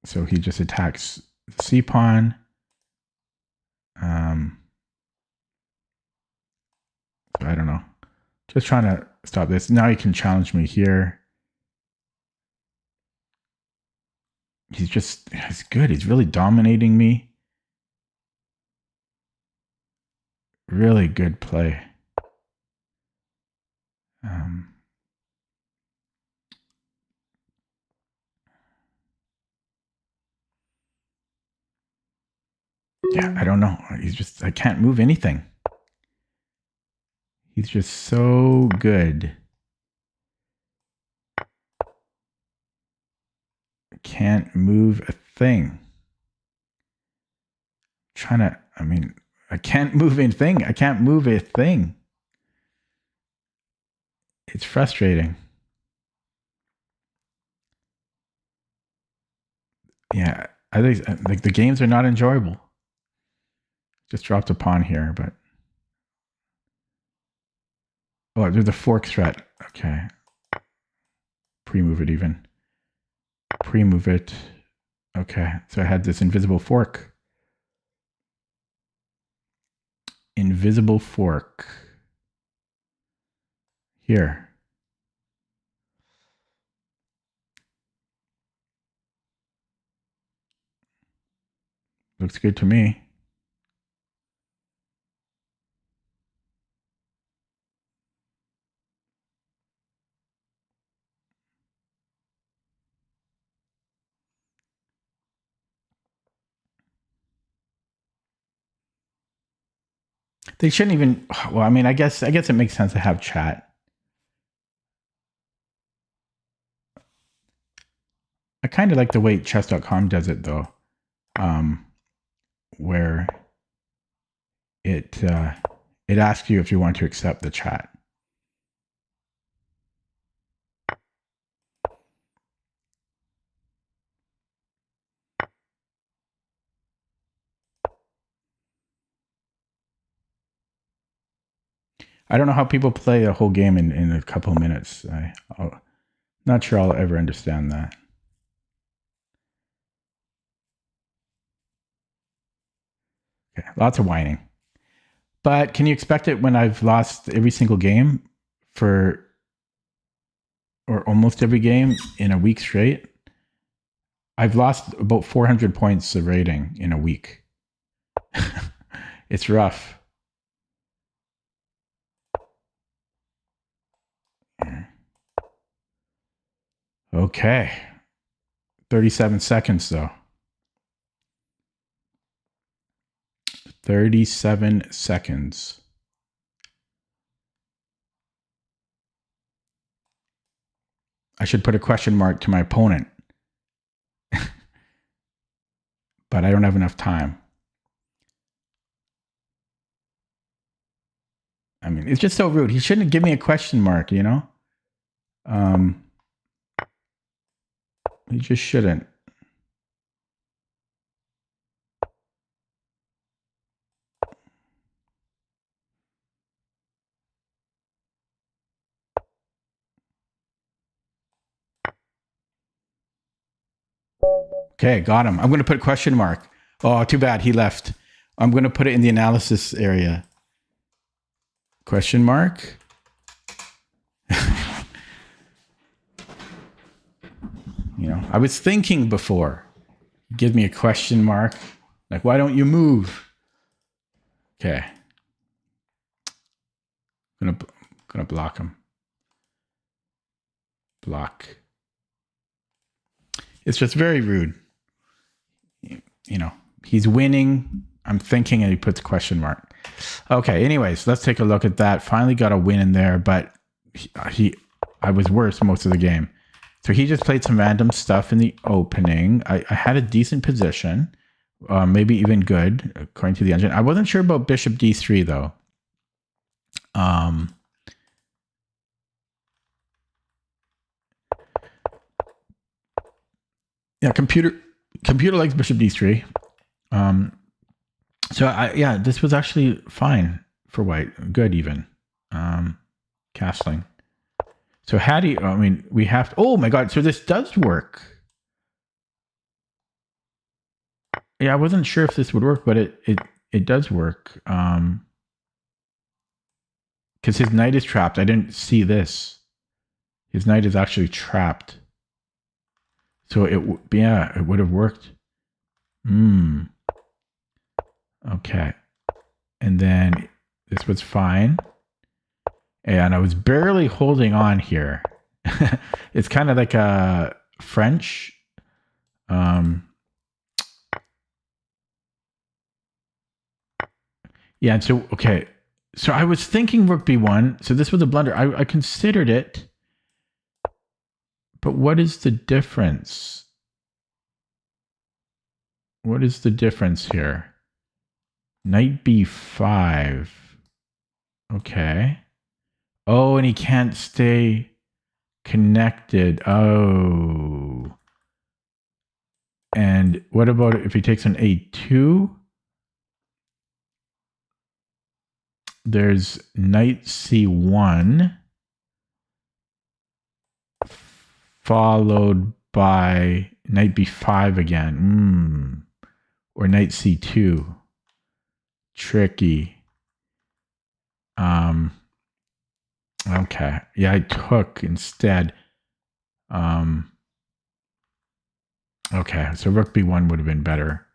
So he just attacks the C pawn. So I don't know. Just trying to stop this. Now he can challenge me here. He's good. He's really dominating me. Really good play. Yeah, I don't know. I can't move anything. He's just so good. I can't move a thing. I can't move anything. I can't move a thing. It's frustrating. Yeah, I think like the games are not enjoyable. Just dropped a pawn here, but oh, there's a fork threat. Okay, pre-move it even. Pre-move it. Okay, so I had this invisible fork. Invisible fork. Here. Looks good to me. They shouldn't even. Well, I mean, I guess it makes sense to have chat. I kind of like the way chess.com does it though, where it asks you if you want to accept the chat. I don't know how people play a whole game in a couple of minutes. I'm not sure I'll ever understand that. Okay, lots of whining. But can you expect it when I've lost every single game or almost every game in a week straight? I've lost about 400 points of rating in a week. It's rough. Okay. 37 seconds though. 37 seconds. I should put a question mark to my opponent. But I don't have enough time. I mean, it's just so rude. He shouldn't give me a question mark, you know? He just shouldn't. Okay, got him. I'm going to put a question mark. Oh, too bad. He left. I'm going to put it in the analysis area. Question mark. You know, I was thinking before. Give me a question mark. Like, why don't you move? Okay. I'm gonna block him. Block. It's just very rude. You know, he's winning. I'm thinking, and he puts a question mark. Okay. Anyways, let's take a look at that. Finally got a win in there, but I was worse most of the game. So he just played some random stuff in the opening. I had a decent position, maybe even good, according to the engine. I wasn't sure about bishop d3, though. Yeah, computer likes bishop d3. So this was actually fine for white. Good even. Castling. So had he, I mean, we have to, oh my God, so this does work. Yeah, I wasn't sure if this would work, but it does work. Because his knight is trapped. I didn't see this. His knight is actually trapped. So it would have worked. Okay. And then this was fine. And I was barely holding on here. It's kind of like a French. Yeah, and so, okay. So I was thinking rook b1. So this was a blunder. I considered it. But what is the difference? What is the difference here? Knight b5. Okay. Oh, and he can't stay connected. Oh. And what about if he takes an a2? There's knight c1 followed by knight b5 again. Or knight c2. Tricky. Okay. Yeah, I took instead. Okay, so rook b1 would have been better.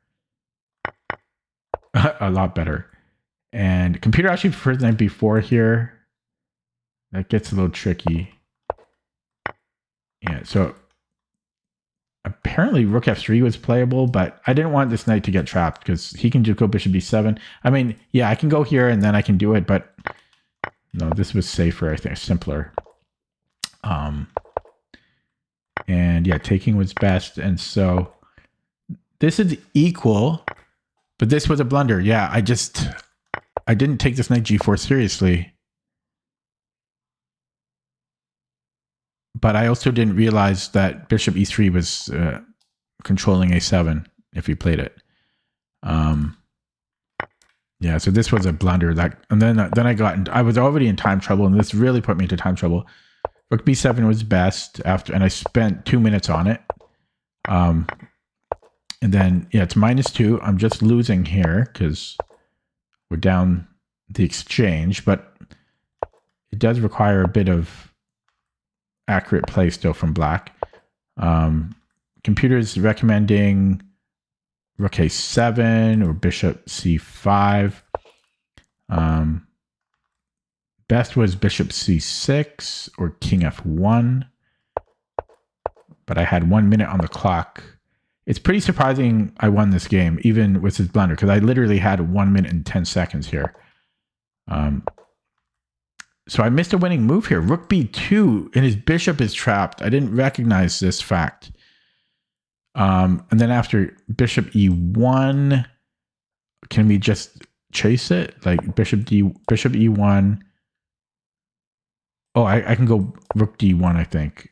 A lot better. And computer actually prefers knight b4 here. That gets a little tricky. Yeah, so apparently rook f3 was playable, but I didn't want this knight to get trapped because he can just go bishop b7. I mean, yeah, I can go here and then I can do it, but no, this was safer, I think, simpler. And yeah, taking was best. And so this is equal, but this was a blunder. Yeah, I didn't take this knight g4 seriously. But I also didn't realize that bishop e3 was controlling a7 if he played it. Yeah, so this was a blunder. And then I was already in time trouble, and this really put me into time trouble. Rook b7 was best and I spent 2 minutes on it. And then, yeah, it's -2. I'm just losing here because we're down the exchange, but it does require a bit of accurate play still from black. Computer's recommending rook a7 or bishop c5. Best was bishop c6 or king f1. But I had 1 minute on the clock. It's pretty surprising I won this game, even with his blunder, because I literally had 1 minute and 10 seconds here. So I missed a winning move here. Rook b2, and his bishop is trapped. I didn't recognize this fact. And then after bishop e1, can we just chase it? Like bishop e1. Oh, I can go rook d1, I think.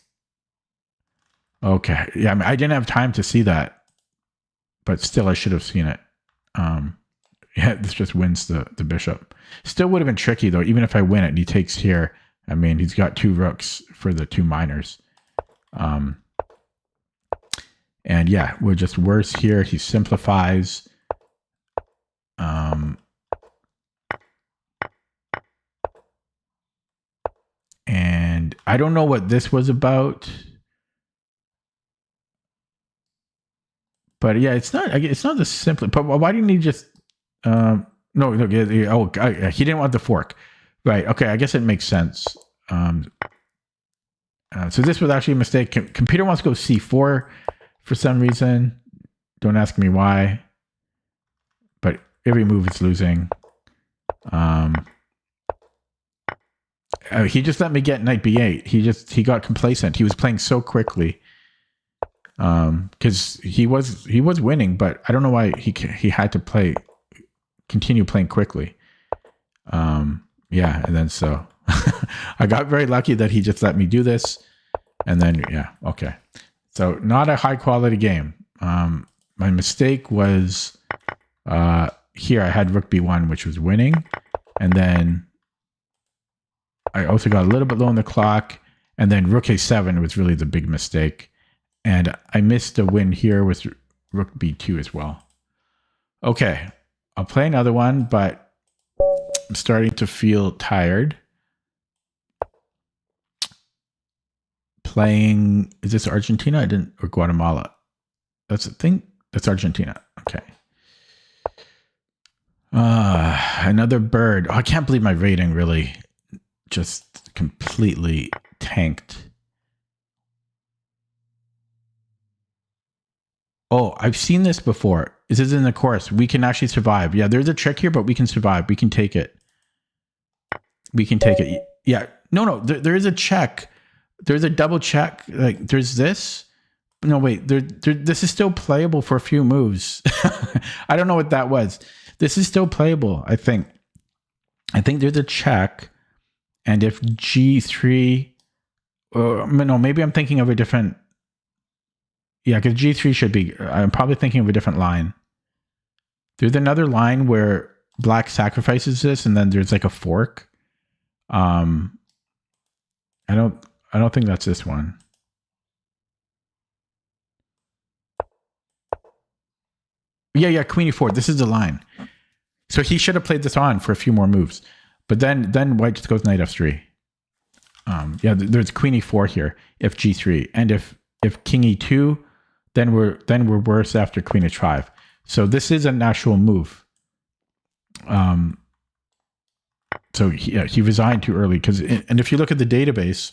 Okay. Yeah, I mean, I didn't have time to see that, but still I should have seen it. Yeah, this just wins the bishop. Still would have been tricky, though, even if I win it and he takes here. I mean, he's got 2 rooks for the 2 minors. And yeah, we're just worse here. He simplifies. And I don't know what this was about. But yeah, it's not the simple. But why didn't he just... no, he didn't want the fork. Right, okay, I guess it makes sense. So this was actually a mistake. Computer wants to go c4 for some reason. Don't ask me why. But every move is losing. He just let me get knight b8. He got complacent. He was playing so quickly. Because he was winning, but I don't know why he had to continue playing quickly. Yeah, and then so I got very lucky that he just let me do this, and then yeah, okay. So not a high quality game. My mistake was here I had rook b1, which was winning, and then I also got a little bit low on the clock, and then rook a7 was really the big mistake. And I missed a win here with rook b2 as well. Okay, I'll play another one, but I'm starting to feel tired. Playing, is this Argentina? Or Guatemala? That's the thing. That's Argentina. Okay. Another bird. Oh, I can't believe my rating really just completely tanked. Oh, I've seen this before. This is in the course. We can actually survive. Yeah, there's a trick here, but we can survive. We can take it. We can take it. Yeah. No. There is a check. There's a double check. Like, there's this. No, wait. This is still playable for a few moves. I don't know what that was. This is still playable, I think. I think there's a check. And if g3... no, maybe I'm thinking of a different... Yeah, because g3 should be... I'm probably thinking of a different line. There's another line where black sacrifices this, and then there's like a fork. I don't think that's this one. Yeah, queen e4. This is the line. So he should have played this on for a few more moves. But then white just goes knight f3. Yeah, there's queen e4 here if g3, and if king e2, then we're worse after queen h5. So this is an actual move. So he resigned too early and if you look at the database,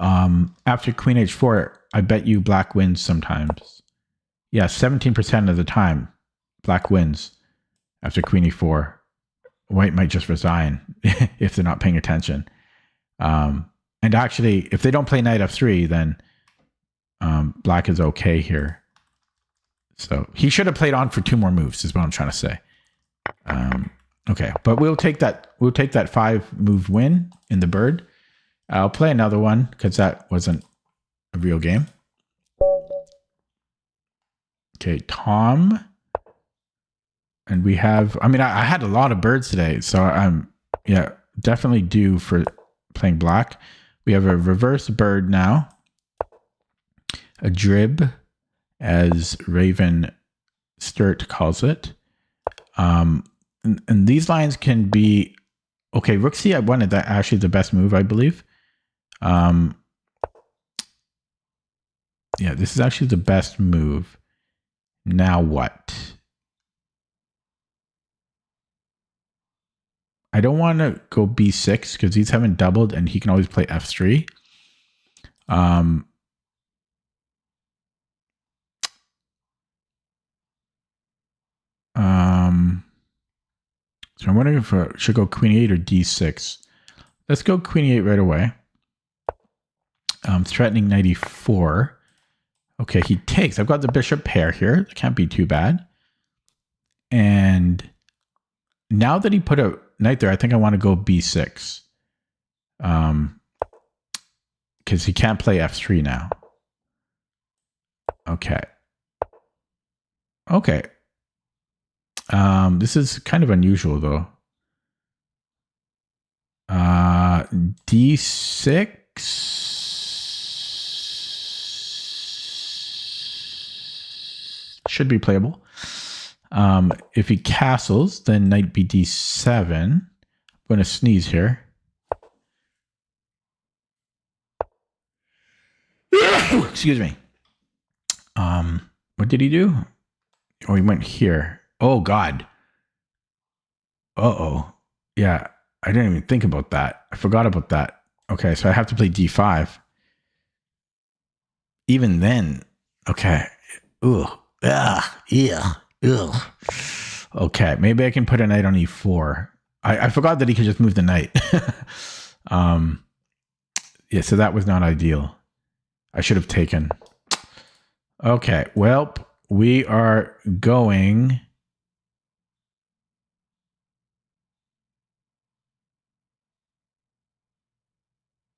after queen h4, I bet you black wins sometimes. Yeah, 17% of the time, black wins after queen e4. White might just resign if they're not paying attention. And actually, if they don't play knight f3, then black is okay here. So he should have played on for 2 more moves, is what I'm trying to say. Okay, but we'll take that 5-move win in the bird. I'll play another one because that wasn't a real game. Okay, Tom. And we have, I mean, I had a lot of birds today, so I'm, yeah, definitely due for playing black. We have a reverse bird now. A drib, as Raven Sturt calls it. And these lines can be, okay, rook c1 is actually the best move, I believe. Yeah, this is actually the best move. Now what? I don't want to go b6 because these haven't doubled and he can always play f3. So I'm wondering if I should go queen 8 or d6. Let's go queen 8 right away. Threatening knight e4. Okay, he takes. I've got the bishop pair here. It can't be too bad. And now that he put a knight there, I think I want to go b6. Because he can't play f3 now. Okay. Okay. This is kind of unusual, though. D6 should be playable. If he castles, then knight b d7. I'm going to sneeze here. Excuse me. What did he do? Oh, he went here. Oh, God. Uh-oh. Yeah, I didn't even think about that. I forgot about that. Okay, so I have to play d5. Even then, okay. Ugh. Yeah. Ugh. Okay, maybe I can put a knight on e4. I forgot that he could just move the knight. Yeah, so that was not ideal. I should have taken. Okay, well, we are going...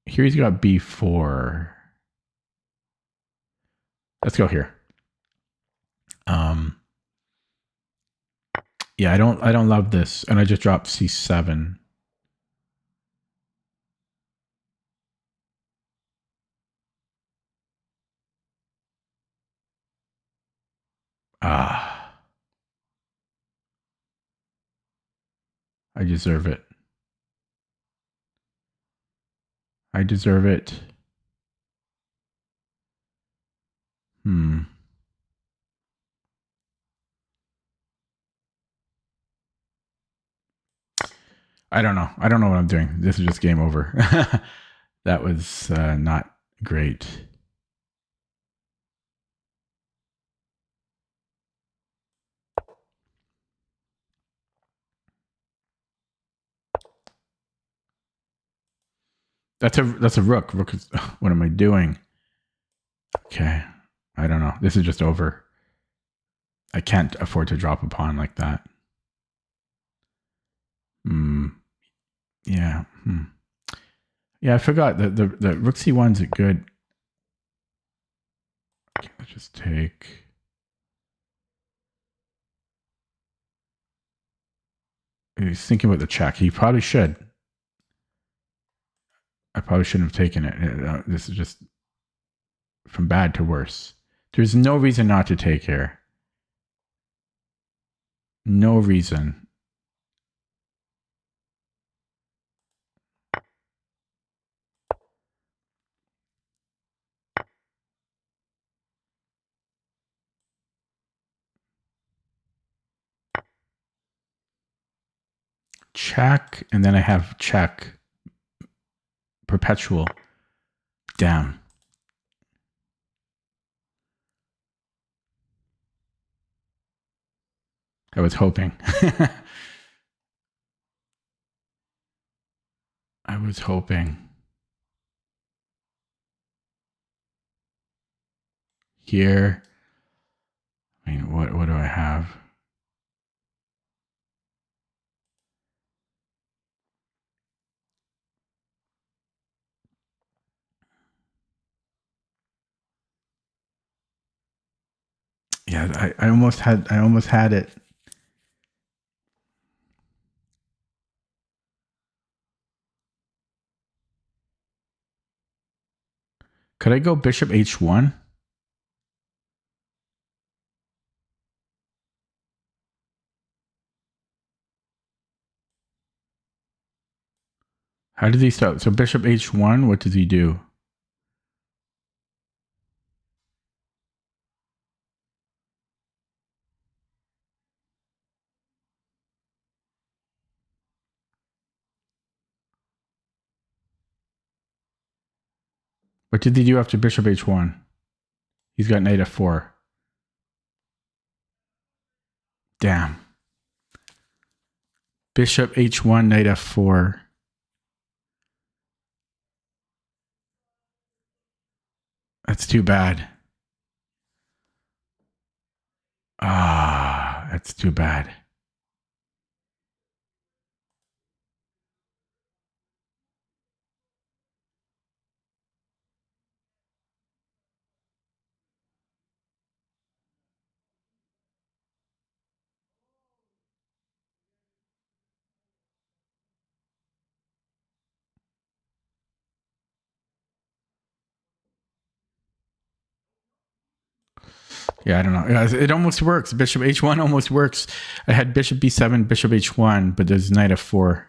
Here he's got b4. Let's go here. Yeah, I don't love this, and I just dropped c7. I deserve it. I deserve it. I don't know. I don't know what I'm doing. This is just game over. That was not great. That's a rook. Rook is, what am I doing? Okay. I don't know. This is just over. I can't afford to drop a pawn like that. Yeah. Yeah, I forgot that the rook c1's a good. Okay, let's just take. He's thinking about the check. He probably should. I probably shouldn't have taken it. This is just from bad to worse. There's no reason not to take here. No reason. Check, and then I have check. Perpetual. Damn. I was hoping. I was hoping. Here. I mean, what do I have? Yeah, I almost had it. Could I go bishop h1? How did he start? So bishop h1, what does he do? What did he do after bishop h1? He's got knight f4. Damn. Bishop h1, knight f4. That's too bad. Ah, that's too bad. Yeah, I don't know. It almost works. Bishop h1 almost works. I had bishop b7, bishop h1, but there's knight f4.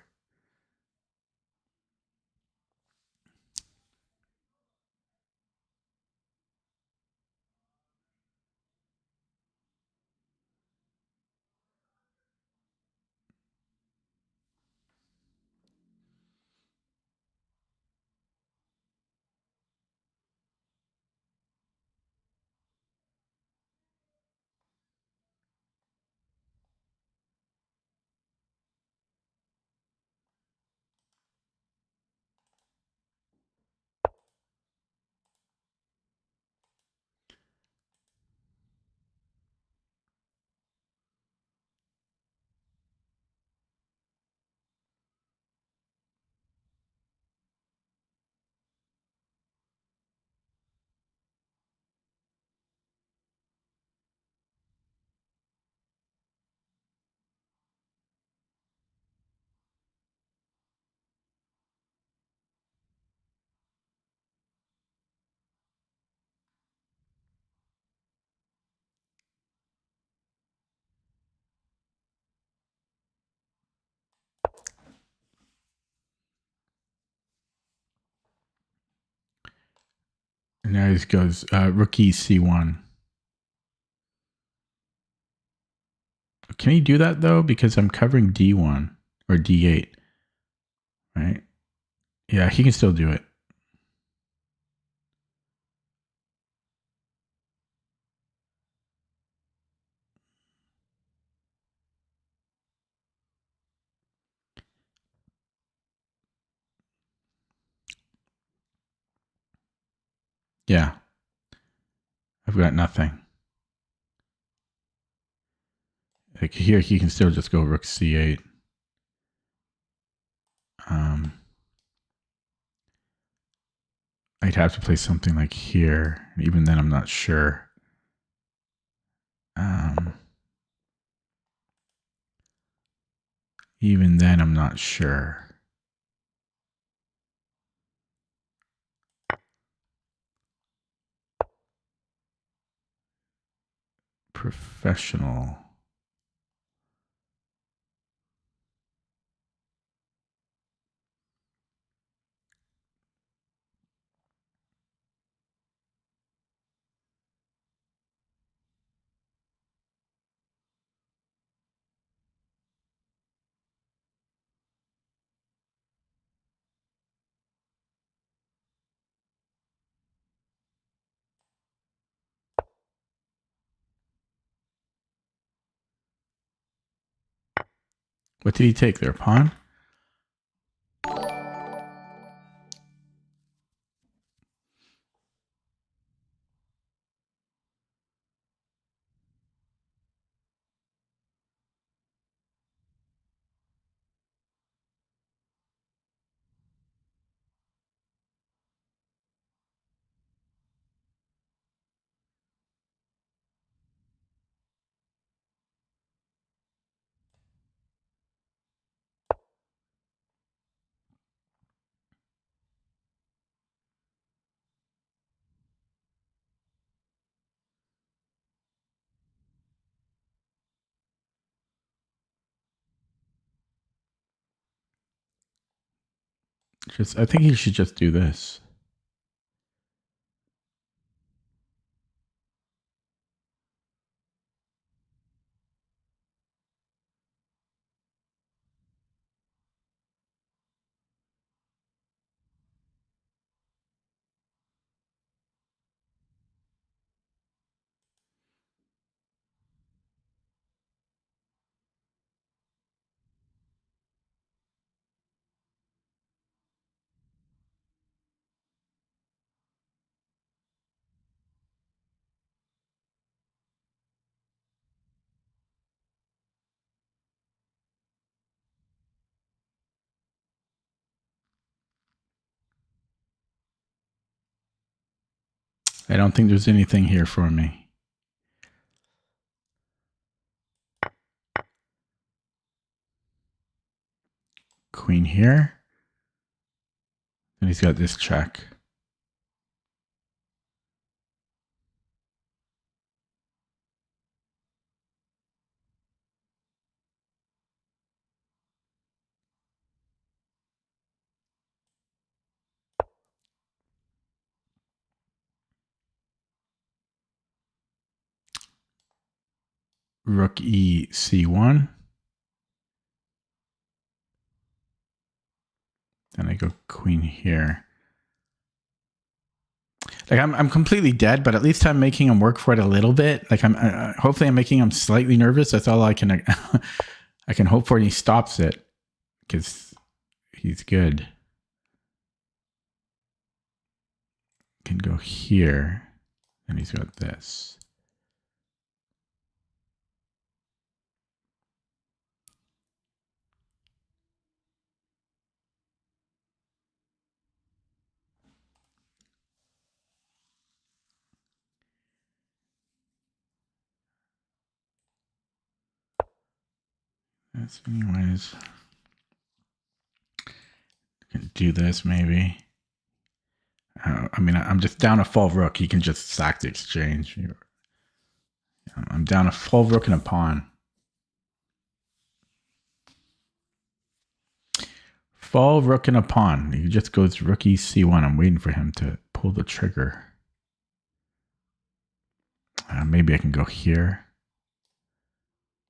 And now he goes rook e c1. Can he do that though? Because I'm covering d1 or d8, right? Yeah, he can still do it. Yeah, I've got nothing. Like here, he can still just go rook c8. I'd have to play something like here. Even then, I'm not sure. Even then, I'm not sure. Professional. What did he take there? Pawn? I think he should just do this. I don't think there's anything here for me. Queen here. And he's got this check. Rook E C1. Then I go queen here. Like I'm completely dead, but at least I'm making him work for it a little bit. Like hopefully I'm making him slightly nervous. That's all I can I can hope for. And he stops it because he's good. Can go here, and he's got this. That's anyways. Can do this maybe. I mean, I'm just down a full rook. He can just sack the exchange. I'm down a full rook and a pawn. Full rook and a pawn. He just goes rook c1. I'm waiting for him to pull the trigger. Maybe I can go here.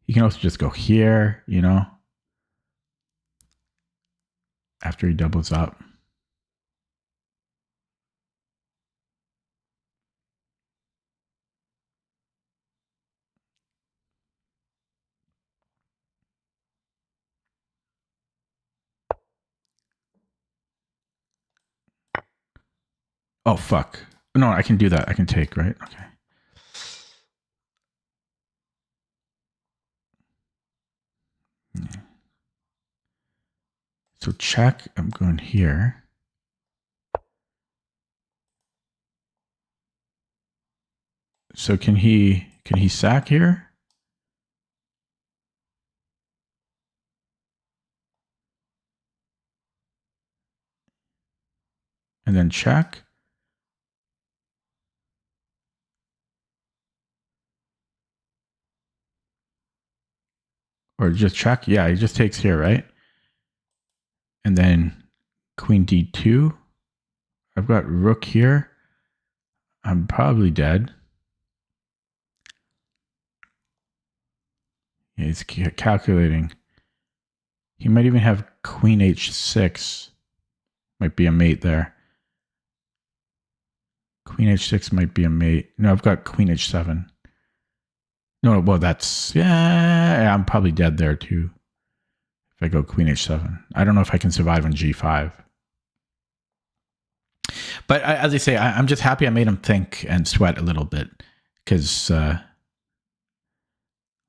He can also just go here, you know, after he doubles up. Oh, fuck. No, I can do that. I can take, right? Okay. Yeah. So check. I'm going here. So can he sack here? And then check. Or just check? Yeah, he just takes here, right? And then queen d2. I've got rook here. I'm probably dead. Yeah, he's calculating. He might even have queen h6. Might be a mate there. Queen h6 might be a mate. No, I've got queen h7. No, well, that's... Yeah, I'm probably dead there, too. If I go queen h7. I don't know if I can survive on g5. But as I say, I'm just happy I made him think and sweat a little bit. Because,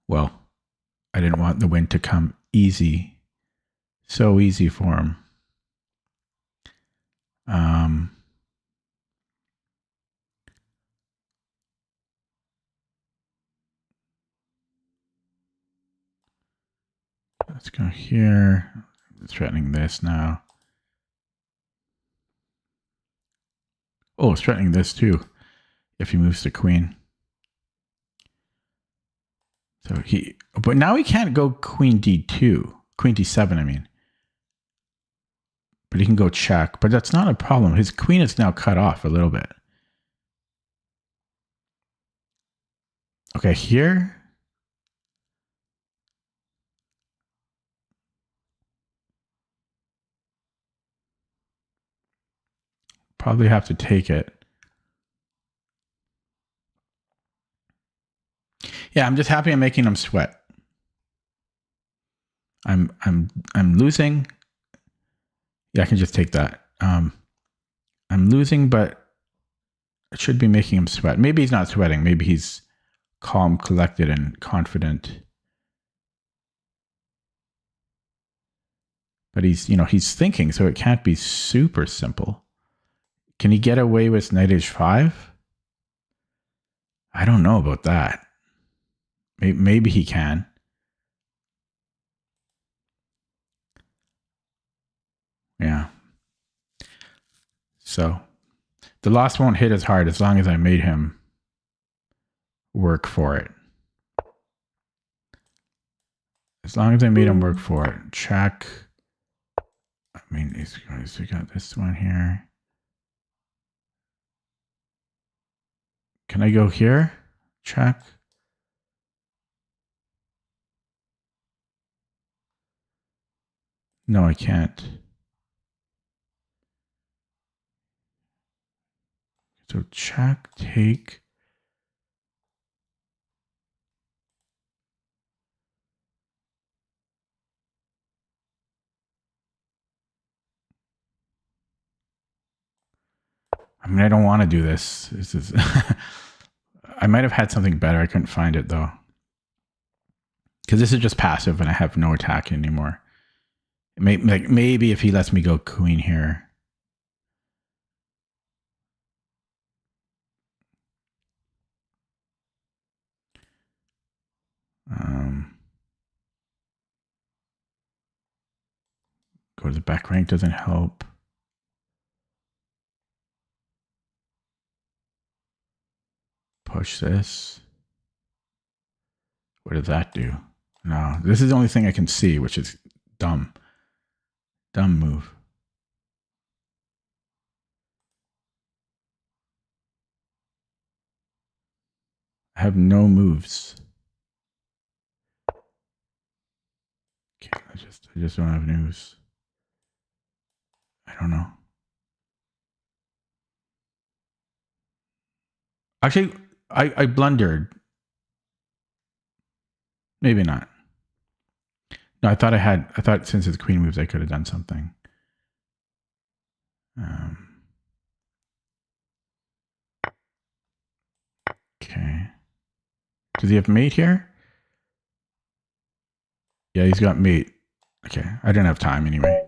well, I didn't want the win to come easy. So easy for him. Let's go here. Threatening this now. Oh, it's threatening this too. If he moves the queen. So but now he can't go queen d2. Queen d7, I mean. But he can go check. But that's not a problem. His queen is now cut off a little bit. Okay, here. Probably have to take it. Yeah, I'm just happy I'm making him sweat. I'm losing. Yeah, I can just take that. I'm losing, but it should be making him sweat. Maybe he's not sweating. Maybe he's calm, collected, and confident. But he's thinking, so it can't be super simple. Can he get away with knight h5? I don't know about that. Maybe he can. Yeah. So the loss won't hit as hard as long as I made him work for it. As long as I made him work for it. Check. I mean, we got this one here. Can I go here? Check. No, I can't. So check, take. I mean, I don't want to do this. This is I might have had something better. I couldn't find it though. Because this is just passive and I have no attack anymore. Maybe if he lets me go queen here. Go to the back rank doesn't help. Push this. What does that do? No, this is the only thing I can see, which is dumb. Dumb move. I have no moves. Okay, I just don't have news. I don't know. Actually, I blundered. Maybe not. No, I thought since it's queen moves, I could have done something. Okay. Does he have mate here? Yeah, he's got mate. Okay, I didn't have time anyway.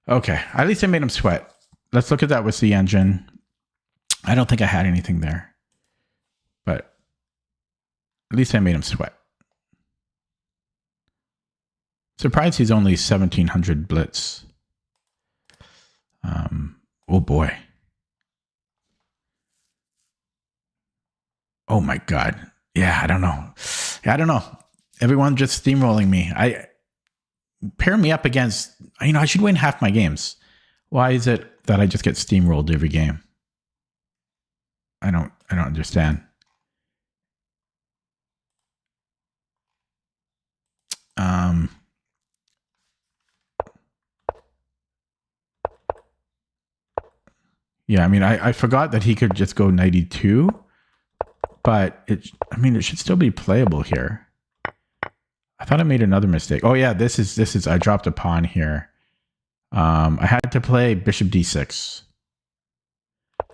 Okay, at least I made him sweat. Let's look at that with the engine. I don't think I had anything there. But at least I made him sweat. Surprised he's only 1700 blitz. Oh boy. Oh my God. Yeah, I don't know. I don't know. Everyone just steamrolling me. Pair me up against, I should win half my games. Why is it that I just get steamrolled every game? I don't understand. Yeah, I mean, I forgot that he could just go 92, but it should still be playable here. I thought I made another mistake. Oh yeah, this is I dropped a pawn here. I had to play bishop d6.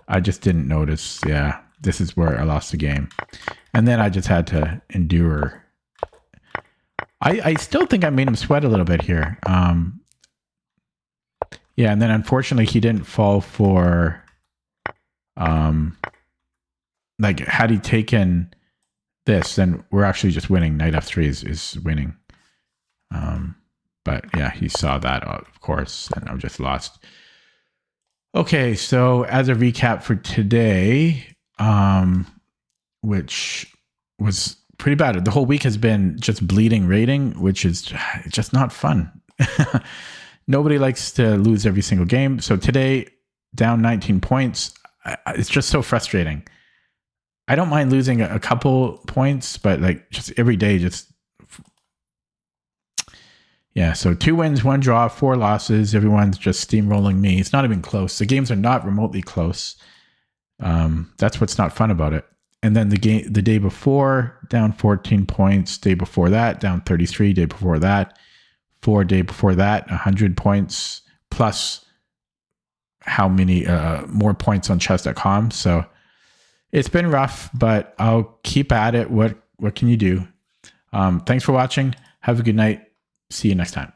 I just didn't notice. Yeah, this is where I lost the game. And then I just had to endure. I still think I made him sweat a little bit here. Yeah, and then unfortunately he didn't fall for like had he taken this, then we're actually just winning. Knight f3 is winning. But yeah, he saw that, of course, and I'm just lost. Okay, so as a recap for today, which was pretty bad. The whole week has been just bleeding rating, which is just not fun. Nobody likes to lose every single game. So today, down 19 points. It's just so frustrating. I don't mind losing a couple points, but like just every day, yeah. So 2 wins, 1 draw, 4 losses. Everyone's just steamrolling me. It's not even close. The games are not remotely close. That's what's not fun about it. And then the day before, down 14 points. Day before that, down 33. Day before that, 4. Day before that, 100 points plus how many more points on chess.com. So it's been rough, but I'll keep at it. What can you do? Thanks for watching. Have a good night. See you next time.